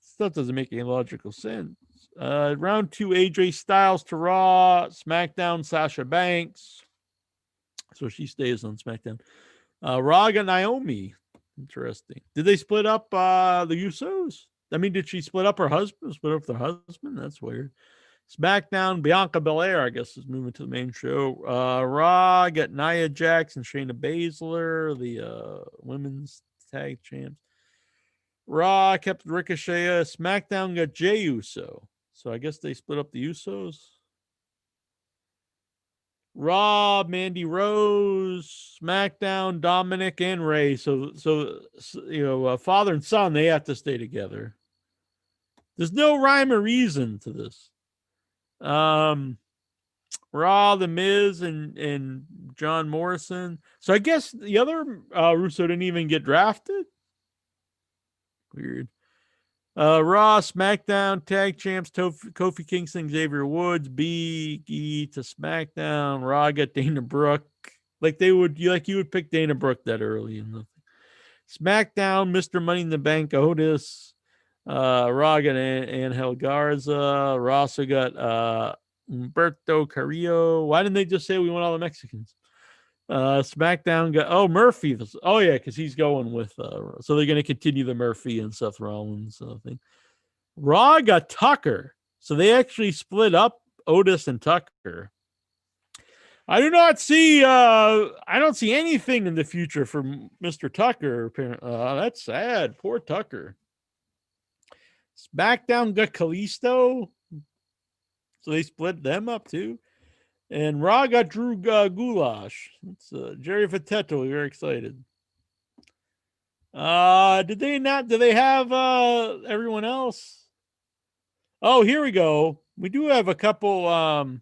S1: stuff doesn't make any logical sense. Round 2, AJ Styles to Raw. SmackDown, Sasha Banks. So she stays on SmackDown. Raw got Naomi. Interesting. Did they split up the Usos? I mean, did she split up her husband? Split up their husband? That's weird. SmackDown, Bianca Belair, I guess, is moving to the main show. Raw got Nia Jax and Shayna Baszler, the women's tag champs. Raw kept Ricochet. SmackDown got Jey Uso. So I guess they split up the Usos. Raw, Mandy Rose, SmackDown, Dominic and Ray. So father and son, they have to stay together. There's no rhyme or reason to this. Raw, The Miz, and John Morrison. So I guess the other Russo didn't even get drafted. Weird. Raw, SmackDown, Tag Champs, Kofi Kingston, Xavier Woods, Big E to SmackDown. Raw got Dana Brooke. You would pick Dana Brooke that early in the SmackDown, Mr. Money in the Bank, Otis. Raw got Angel Garza. Raw also got Humberto Carrillo. Why didn't they just say we want all the Mexicans? SmackDown got Murphy. Oh yeah, because he's going with so they're going to continue the Murphy and Seth Rollins thing. Raw got Tucker, so they actually split up Otis and Tucker. I don't see anything in the future for Mr. Tucker. Apparently, that's sad. Poor Tucker. SmackDown got Kalisto, so they split them up too. And Raw got Drew Gulash. It's Jerry Vittetto. You're excited. Did they not? Do they have everyone else? Oh, here we go. We do have a couple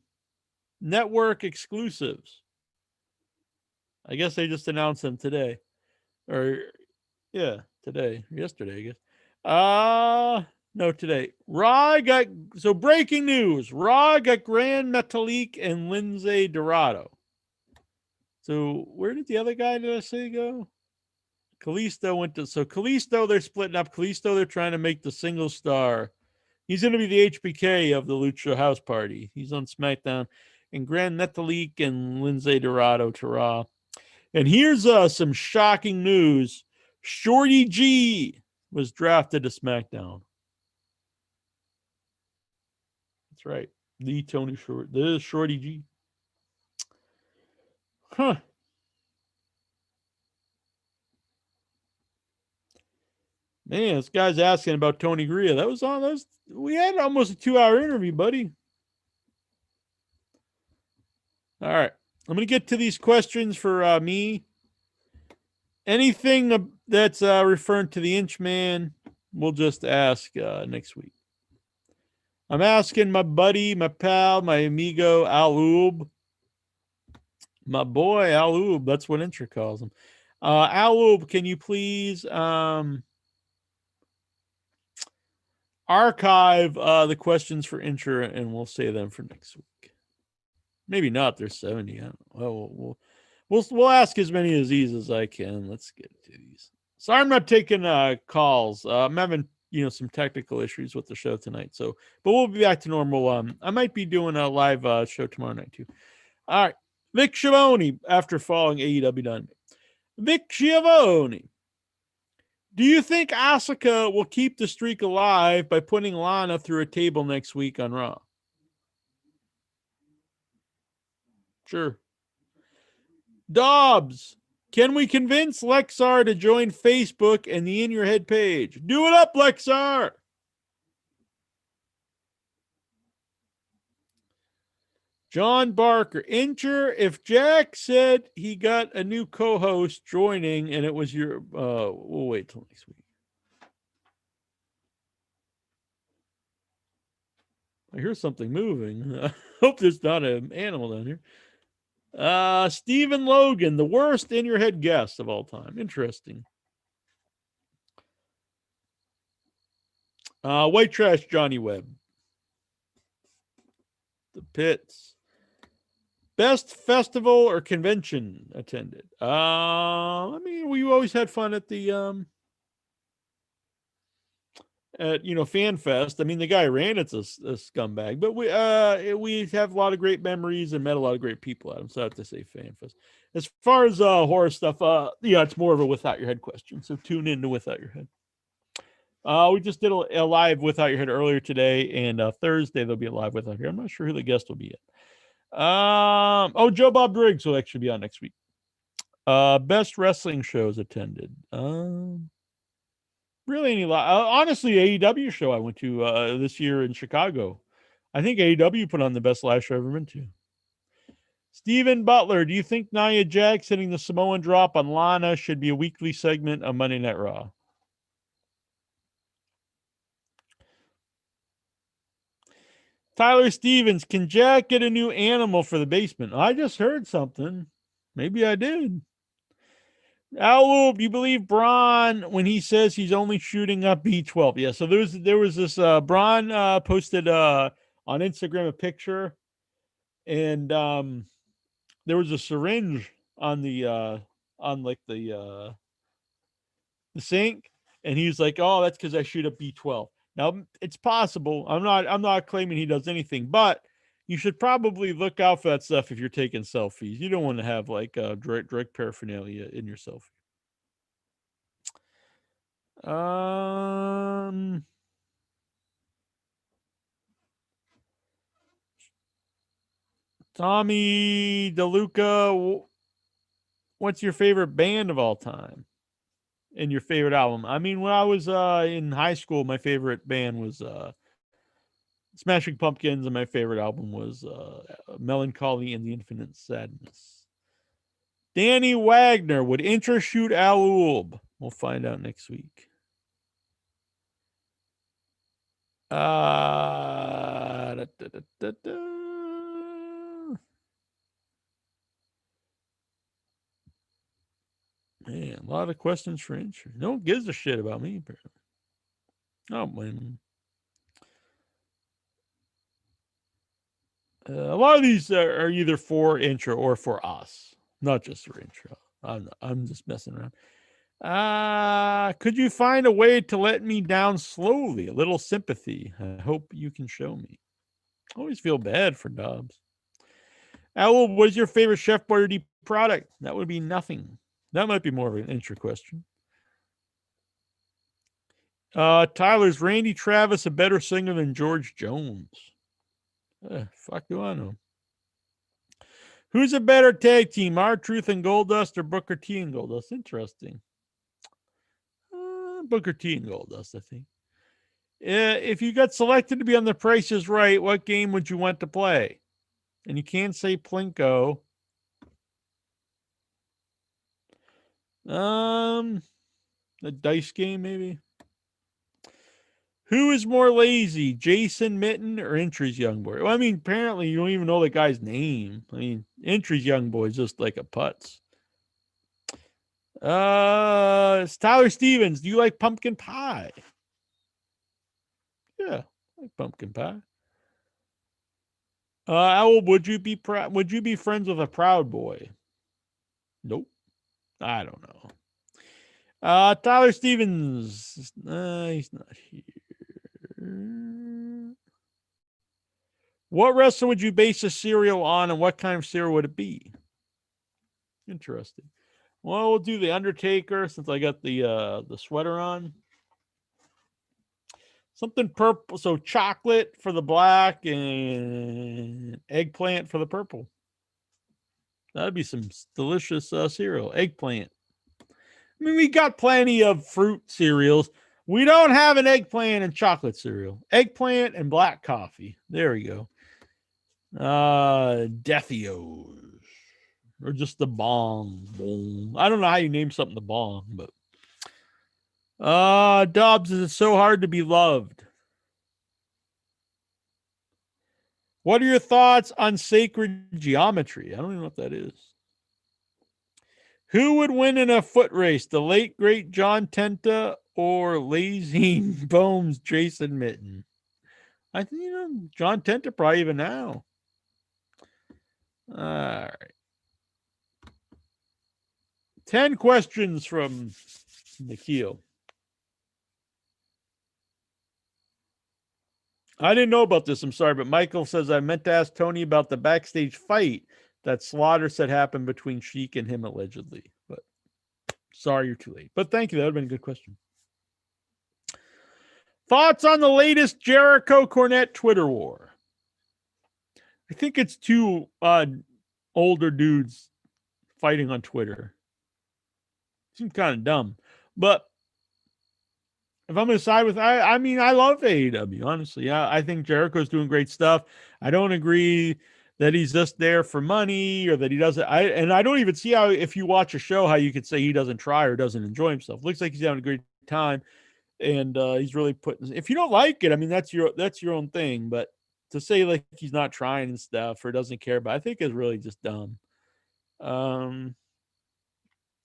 S1: network exclusives. I guess they just announced them today. Today. Yesterday, I guess. No, today. Breaking news. Raw got Grand Metalik and Lindsay Dorado. So where did the other guy, did I say, go? Kalisto went to, so Kalisto, they're splitting up. Kalisto, they're trying to make the single star. He's going to be the HBK of the Lucha House Party. He's on SmackDown. And Grand Metalik and Lindsay Dorado to Raw. And here's some shocking news. Shorty G was drafted to SmackDown. That's right. The Shorty G. Huh. Man, this guy's asking about Tony Garea. We had almost a 2-hour interview, buddy. All right. I'm going to get to these questions for me. Anything that's referring to the Inchman, we'll just ask next week. I'm asking my buddy, my pal, my amigo, Al Oob. My boy, Al Oob. That's what Incher calls him. Al Oob, can you please archive the questions for Incher, and we'll save them for next week. Maybe not. There's 70. I don't know. We'll ask as many of these as I can. Let's get to these. Sorry, I'm not taking calls. I'm having some technical issues with the show tonight. But we'll be back to normal. I might be doing a live show tomorrow night too. All right, Vic Schiavone after following AEW Dynamite. Vic Schiavone, do you think Asuka will keep the streak alive by putting Lana through a table next week on Raw? Sure. Dobbs, can we convince Lexar to join Facebook and the In Your Head page? Do it up, Lexar. John Barker, Incher, if Jack said he got a new co-host joining and it was your, we'll wait till next week. I hear something moving. I hope there's not an animal down here. Stephen Logan, the worst In Your Head guest of all time. Interesting. White Trash, Johnny Webb. The Pits. Best festival or convention attended? We always had fun at the at Fan Fest. I mean, the guy ran it's a scumbag, but we have a lot of great memories and met a lot of great people at him. So I have to say Fan Fest. As far as horror stuff, it's more of a Without Your Head question. So tune in to Without Your Head. We just did a live Without Your Head earlier today, and Thursday there'll be a live Without Your Head. I'm not sure who the guest will be yet. Joe Bob Briggs will actually be on next week. Best wrestling shows attended. Really any honestly, AEW show I went to this year in Chicago. I think AEW put on the best live show I've ever been to. Stephen Butler, do you think Nia Jax hitting the Samoan drop on Lana should be a weekly segment of Monday Night Raw? Tyler Stevens, can Jack get a new animal for the basement? I just heard something. Maybe I did. Al, do you believe Braun when he says he's only shooting up B12? Yeah, so there was this Braun posted on Instagram a picture, and there was a syringe on the sink, and he's like, "Oh, that's because I shoot up B12." Now it's possible. I'm not claiming he does anything, but you should probably look out for that stuff if you're taking selfies. You don't want to have like drug paraphernalia in your selfie. Tommy DeLuca, what's your favorite band of all time and your favorite album? I mean, when I was in high school, my favorite band was Smashing Pumpkins, and my favorite album was Melancholy and the Infinite Sadness. Danny Wagner would intershoot Al Ulb. We'll find out next week. Man, a lot of questions for intro. No one gives a shit about me, apparently. Oh, man. A lot of these are either for intro or for us, not just for intro. I'm just messing around. Could you find a way to let me down slowly? A little sympathy. I hope you can show me. I always feel bad for Dobbs. Al, what is your favorite Chef Boyardee product? That would be nothing. That might be more of an intro question. Tyler's Randy Travis a better singer than George Jones? Fuck do I know? Who's a better tag team, R-Truth and Goldust or Booker T and Goldust? Interesting. Booker T and Goldust, I think. If you got selected to be on The Price is Right, what game would you want to play? And you can't say Plinko. The dice game, maybe. Who is more lazy, Jason Mitten or Entry's young boy? Well, I mean, apparently you don't even know the guy's name. I mean, Entry's young boy is just like a putz. It's Tyler Stevens. Do you like pumpkin pie? Yeah, I like pumpkin pie. Owl, would you be friends with a Proud Boy? Nope. I don't know. Tyler Stevens. He's not here. What wrestler would you base a cereal on, and what kind of cereal would it be? Interesting. Well, we'll do the Undertaker since I got the sweater on. Something purple, so chocolate for the black and eggplant for the purple. That'd be some delicious cereal. Eggplant. I mean, we got plenty of fruit cereals. We don't have an eggplant and chocolate cereal. Eggplant and black coffee. There we go. Deathios. Or just the bong. I don't know how you name something the bong, but Dobbs, is it so hard to be loved? What are your thoughts on sacred geometry? I don't even know what that is. Who would win in a foot race? The late, great John Tenta or Lazy Bones Jason Mitten? I think, John Tenta probably even now. All right. 10 questions from Nikhil. I didn't know about this. I'm sorry, but Michael says I meant to ask Tony about the backstage fight that Slaughter said happened between Sheik and him allegedly. But sorry, you're too late. But thank you. That would have been a good question. Thoughts on the latest Jericho Cornette Twitter war? I think it's two older dudes fighting on Twitter. Seems kind of dumb. But if I'm going to side with, I mean, I love AEW, honestly. Yeah, I think Jericho's doing great stuff. I don't agree that he's just there for money or that he doesn't. I don't even see how, if you watch a show, how you could say he doesn't try or doesn't enjoy himself. Looks like he's having a great time, and he's really putting. If you don't like it, I mean, that's your own thing. But to say like he's not trying and stuff or doesn't care about, I think is really just dumb.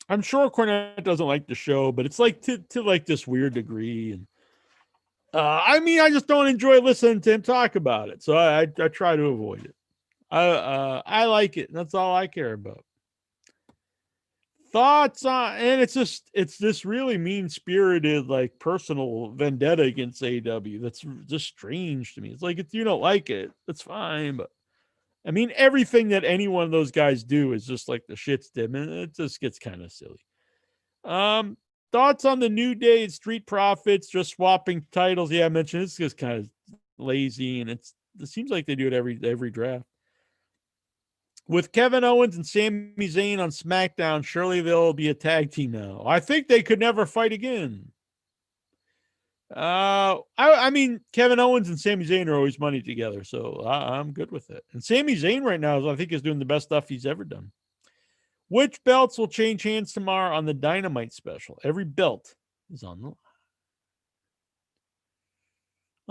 S1: I'm sure Cornette doesn't like the show, but it's like to like this weird degree. And I mean, I just don't enjoy listening to him talk about it. So I try to avoid it. I like it. And that's all I care about. Thoughts on, and it's this really mean-spirited, like personal vendetta against AEW. That's just strange to me. It's like, if you don't like it, that's fine. But I mean, everything that any one of those guys do is just like the shit's dim, and it just gets kind of silly. Thoughts on the New Day and Street Profits just swapping titles? Yeah, I mentioned it's just kind of lazy, and it seems like they do it every draft. With Kevin Owens and Sami Zayn on SmackDown, surely they'll be a tag team now. I think they could never fight again. I mean, Kevin Owens and Sami Zayn are always money together, so I'm good with it. And Sami Zayn right now, I think, is doing the best stuff he's ever done. Which belts will change hands tomorrow on the Dynamite special? Every belt is on the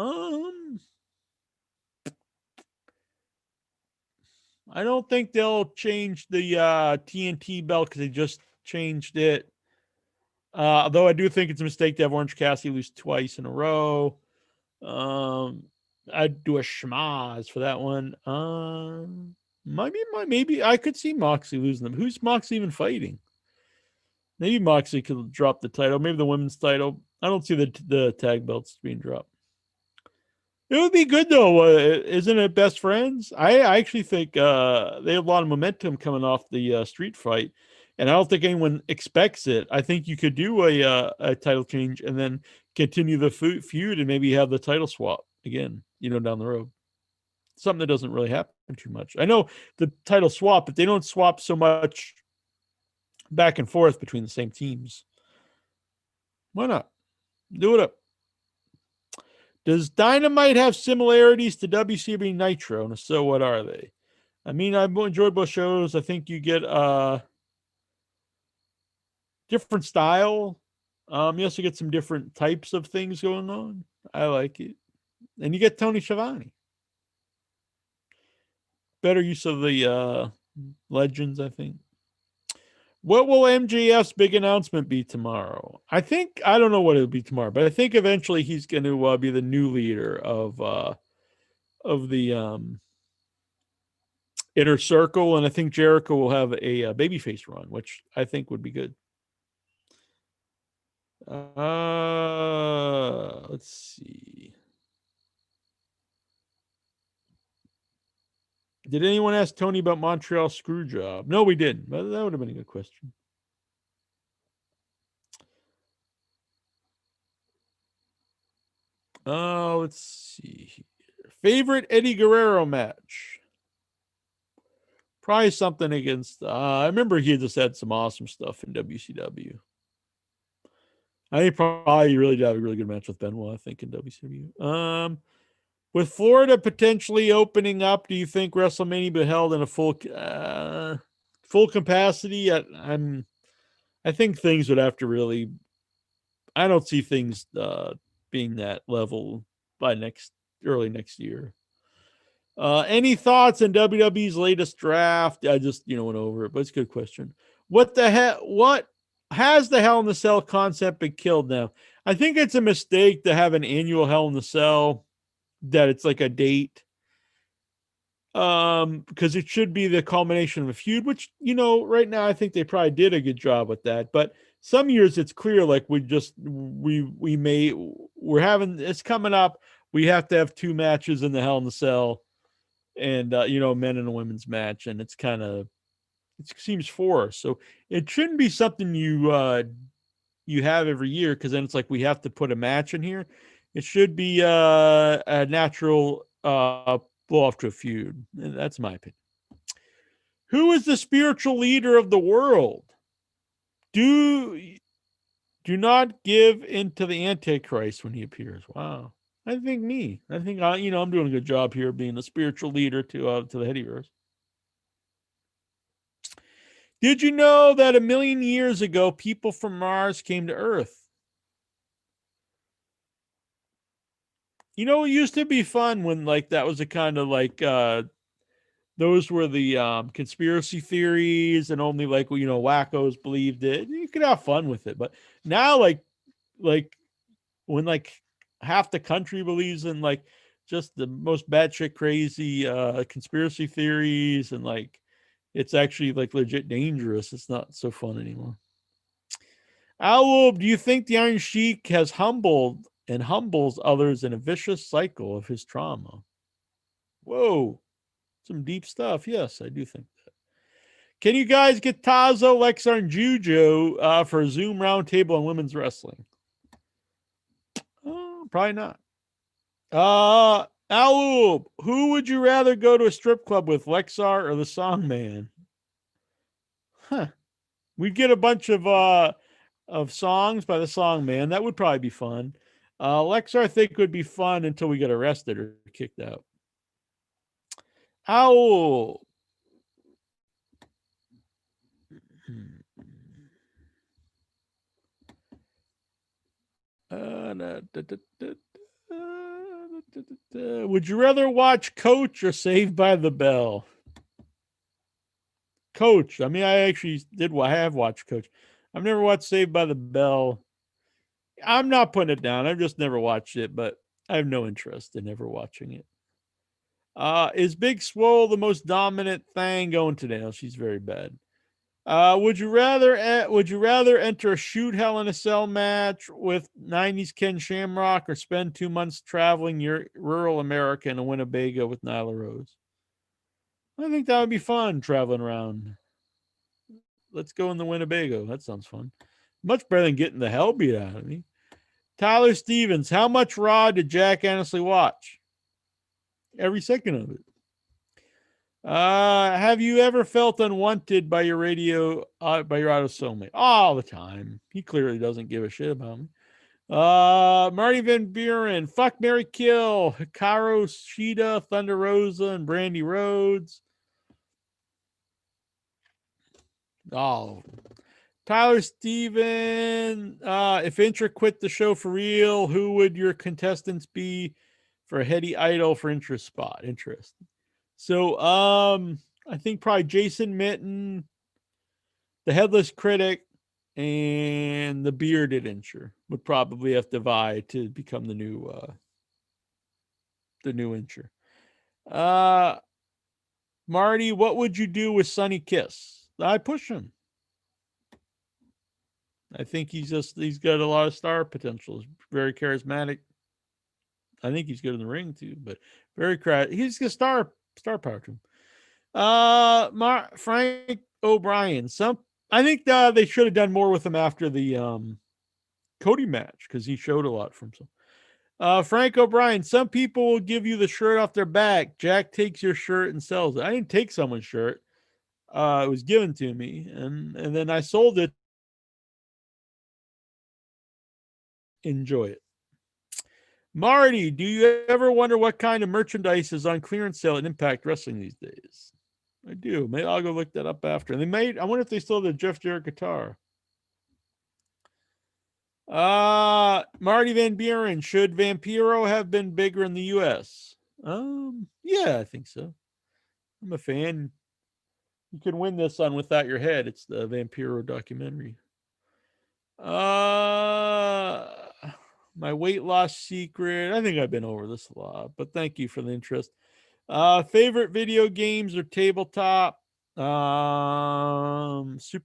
S1: line. I don't think they'll change the TNT belt because they just changed it. Though I do think it's a mistake to have Orange Cassidy lose twice in a row. I'd do a schmaz for that one. Maybe I could see Moxley losing them. Who's Moxley even fighting? Maybe Moxley could drop the title. Maybe the women's title. I don't see the tag belts being dropped. It would be good though, isn't it? Best friends. I actually think they have a lot of momentum coming off the street fight, and I don't think anyone expects it. I think you could do a title change and then continue the feud and maybe have the title swap again, down the road. Something that doesn't really happen too much. I know the title swap, but they don't swap so much back and forth between the same teams. Why not? Do it up. Does Dynamite have similarities to WCW Nitro? And if so, what are they? I mean, I've enjoyed both shows. I think you get different style. You also get some different types of things going on. I like it. And you get Tony Schiavone. Better use of the legends, I think. What will MJF's big announcement be tomorrow? I don't know what it'll be tomorrow, but I think eventually he's going to be the new leader of the Inner Circle, and I think Jericho will have a babyface run, which I think would be good. Let's see. Did anyone ask Tony about Montreal Screwjob? No, we didn't. But that would have been a good question. Let's see here. Favorite Eddie Guerrero match? Probably something against. I remember he just had some awesome stuff in WCW. I think probably really did have a really good match with Benoit, I think, in WCW. With Florida potentially opening up, do you think WrestleMania be held in a full capacity? I think things would have to really. I don't see things being that level by early next year. Any thoughts on WWE's latest draft? I just went over it, but it's a good question. What has the Hell in the Cell concept been killed now? I think it's a mistake to have an annual Hell in the Cell. That it's like a date, because it should be the culmination of a feud, which right now I think they probably did a good job with that. But some years it's clear like it's coming up, we have to have 2 matches in the Hell in the Cell, and men and a women's match, and it seems forced. So it shouldn't be something you have every year, because then it's like we have to put a match in here. It should be a natural blow off to a feud. That's my opinion. Who is the spiritual leader of the world? Do not give into the Antichrist when he appears. Wow. I think me. I think I'm doing a good job here being the spiritual leader to the Headyverse. Did you know that 1 million years ago, people from Mars came to Earth? It used to be fun when that was a kind of those were the conspiracy theories, and only wackos believed it. You could have fun with it, but now like when half the country believes in just the most batshit crazy conspiracy theories, and it's actually legit dangerous. It's not so fun anymore. Alub, do you think the Iron Sheik has humbled and humbles others in a vicious cycle of his trauma? Whoa, some deep stuff. Yes, I do think that. Can you guys get Tazo, Lexar, and Juju for a Zoom roundtable on women's wrestling? Probably not. Alub, who would you rather go to a strip club with, Lexar or the Songman? Huh. We'd get a bunch of songs by the Songman. That would probably be fun. Lexar, I think, would be fun until we get arrested or kicked out. Owl. Would you rather watch Coach or Saved by the Bell? Coach. I mean, I actually I have watched Coach. I've never watched Saved by the Bell. I'm not putting it down. I've just never watched it, but I have no interest in ever watching it. Is Big Swole the most dominant thing going today? No, she's very bad. Would you rather enter a shoot Hell in a Cell match with 90s Ken Shamrock, or spend 2 months traveling rural America in a Winnebago with Nyla Rose? I think that would be fun, traveling around. Let's go in the Winnebago. That sounds fun. Much better than getting the hell beat out of me. Tyler Stevens, how much Raw did Jack honestly watch? Every second of it. Have you ever felt unwanted by your auto soulmate? All the time. He clearly doesn't give a shit about me. Marty Van Buren, fuck, Mary, kill Hikaru Shida, Thunder Rosa, and Brandy Rhodes. Oh, Tyler Steven, if Intra quit the show for real, who would your contestants be for a heady idol for Intra's spot? Interesting. So, I think probably Jason Mitten, the Headless Critic, and the Bearded Incher would probably have to vie to become the new Incher. Marty, what would you do with Sonny Kiss? I push him. I think he's got a lot of star potential. He's very charismatic. I think he's good in the ring too, but he's got star power to him. Frank O'Brien. I think they should have done more with him after the Cody match, because he showed a lot from himself. Frank O'Brien. Some people will give you the shirt off their back. Jack takes your shirt and sells it. I didn't take someone's shirt. It was given to me, and then I sold it. Enjoy it. Marty, do you ever wonder what kind of merchandise is on clearance sale at Impact Wrestling these days? I do. Maybe I'll go look that up after. I wonder if they still have the Jeff Jarrett guitar. Marty Van Buren, should Vampiro have been bigger in the US? Yeah, I think so. I'm a fan. You can win this on Without Your Head. It's the Vampiro documentary. My weight loss secret. I think I've been over this a lot, but thank you for the interest. Favorite video games or tabletop? Super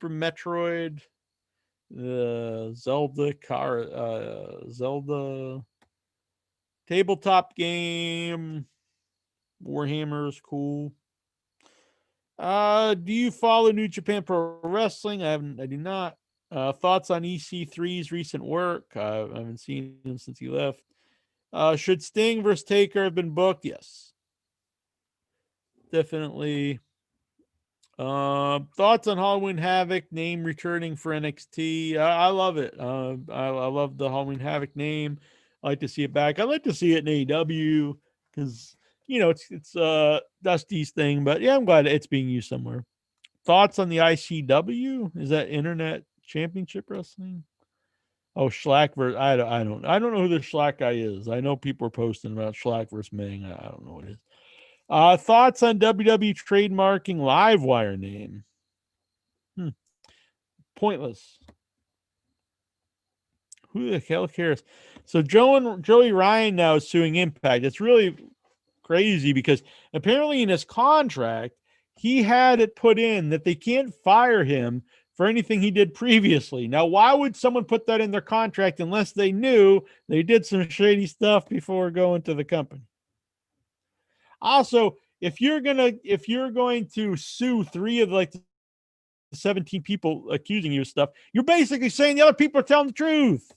S1: Metroid, Zelda Tabletop game. Warhammer is cool. Do you follow New Japan Pro Wrestling? I do not. Thoughts on EC3's recent work? I haven't seen him since he left. Should Sting versus Taker have been booked? Yes. Definitely. Thoughts on Halloween Havoc name returning for NXT? I love it. I love the Halloween Havoc name. I like to see it back. I like to see it in AEW because it's Dusty's thing. But yeah, I'm glad it's being used somewhere. Thoughts on the ICW? Is that Internet Championship Wrestling? Oh, Schlack versus I don't know who the Schlack guy is. I know people are posting about Schlack versus Meng. I don't know what it is. Thoughts on WWE trademarking Livewire name? Pointless. Who the hell cares? So Joey Ryan now is suing Impact. It's really crazy because apparently in his contract, he had it put in that they can't fire him for anything he did previously. Now, why would someone put that in their contract unless they knew they did some shady stuff before going to the company? Also, if you're going to sue 3 of the 17 people accusing you of stuff, you're basically saying the other people are telling the truth.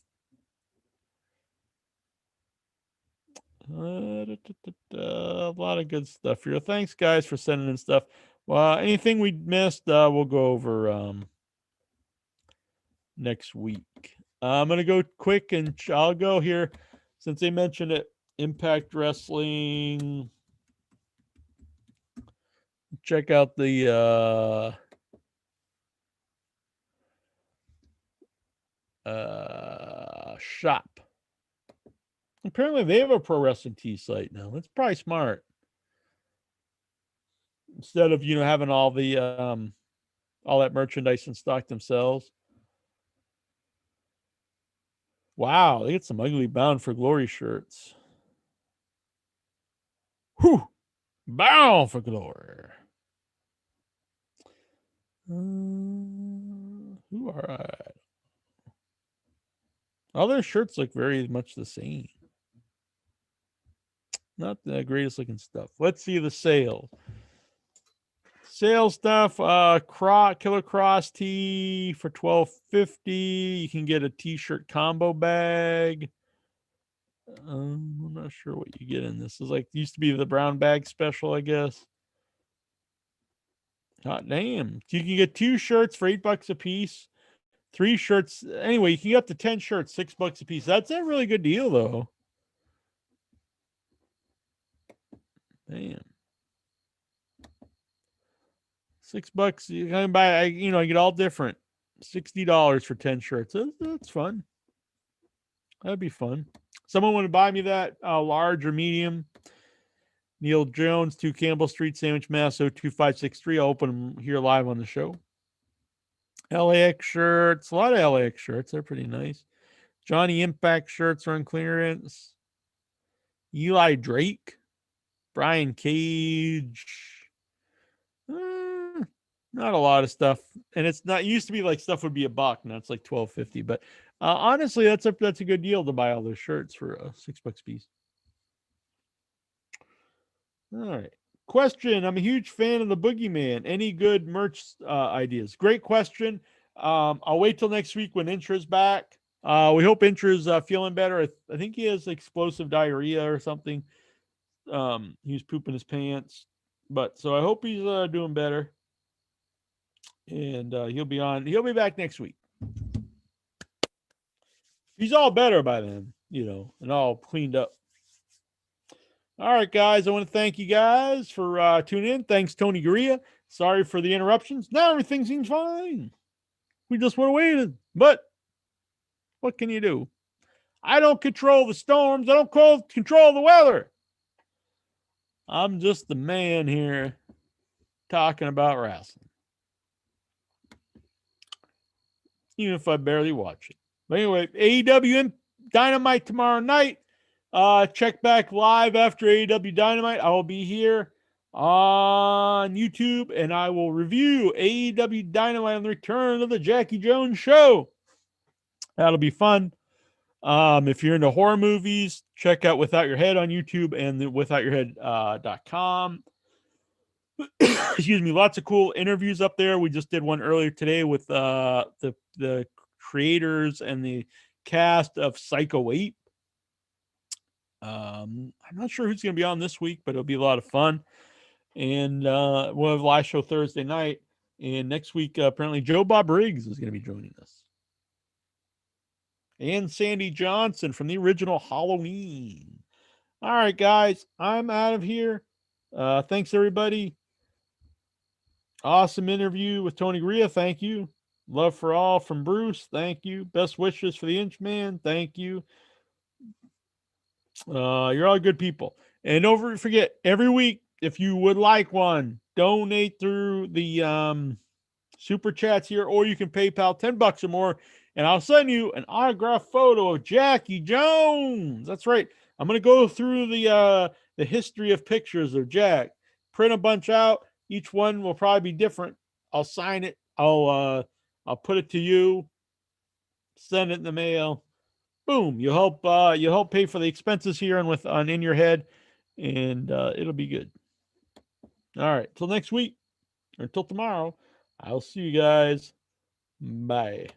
S1: A lot of good stuff here. Thanks, guys, for sending in stuff. Well, anything we missed, we'll go over next week. I'm gonna go quick, and I'll go here since they mentioned it. Impact Wrestling. Check out the shop. Apparently, they have a pro wrestling tee site now. That's probably smart. Instead of having all the all that merchandise in stock themselves. Wow, they get some ugly Bound for Glory shirts. Whew, Bound for Glory. Who are I? All their shirts look very much the same. Not the greatest looking stuff. Let's see the sale. Sale stuff. Killer Cross tee for $12.50. You can get a t-shirt combo bag. I'm not sure what you get in this. Is used to be the brown bag special, I guess. Hot damn. You can get 2 shirts for $8 a piece. 3 shirts. Anyway, you can get up to 10 shirts, $6 a piece. That's a really good deal, though. Damn. $6. You can buy, you get all different. $60 for 10 shirts. That's fun. That'd be fun. Someone want to buy me that large or medium? Neil Jones, 2 Campbell Street, Sandwich, Mass. 02563. I'll open them here live on the show. LAX shirts. A lot of LAX shirts. They're pretty nice. Johnny Impact shirts are on clearance. Eli Drake. Brian Cage. Not a lot of stuff. And it's not, it used to be stuff would be $1. Now it's $12.50. But honestly, that's a good deal to buy all those shirts for $6 a piece. All right. Question. I'm a huge fan of the Boogeyman. Any good merch ideas? Great question. I'll wait till next week when Intra's back. We hope Intra's feeling better. I think he has explosive diarrhea or something. He was pooping his pants. So I hope he's doing better. And he'll be back next week. He's all better by then, and all cleaned up. All right, guys. I want to thank you guys for tuning in. Thanks, Tony Garea. Sorry for the interruptions. Now everything seems fine. We just would have waited. But what can you do? I don't control the storms. I don't control the weather. I'm just the man here talking about wrestling. Even if I barely watch it. But anyway, AEW Dynamite tomorrow night. Check back live after AEW Dynamite. I will be here on YouTube, and I will review AEW Dynamite on the return of the Jackie Jones show. That'll be fun. If you're into horror movies, check out Without Your Head on YouTube and the withoutyourhead.com. Excuse me, lots of cool interviews up there. We just did one earlier today with the creators and the cast of Psycho 8. I'm not sure who's going to be on this week, but it'll be a lot of fun. And we'll have a live show Thursday night. And next week, apparently, Joe Bob Riggs is going to be joining us. And Sandy Johnson from the original Halloween. All right, guys, I'm out of here. Thanks, everybody. Awesome interview with Tony Garea. Thank you. Love for all from Bruce. Thank you. Best wishes for the Inchman. Thank you. You're all good people. And don't forget, every week, if you would like one, donate through the super chats here, or you can PayPal $10 or more, and I'll send you an autographed photo of Jackie Jones. That's right. I'm going to go through the history of pictures of Jack, print a bunch out. Each one will probably be different. I'll sign it. I'll put it to you. Send it in the mail. Boom. You'll help pay for the expenses here and on In Your Head, and it'll be good. All right. Till next week or till tomorrow. I'll see you guys. Bye.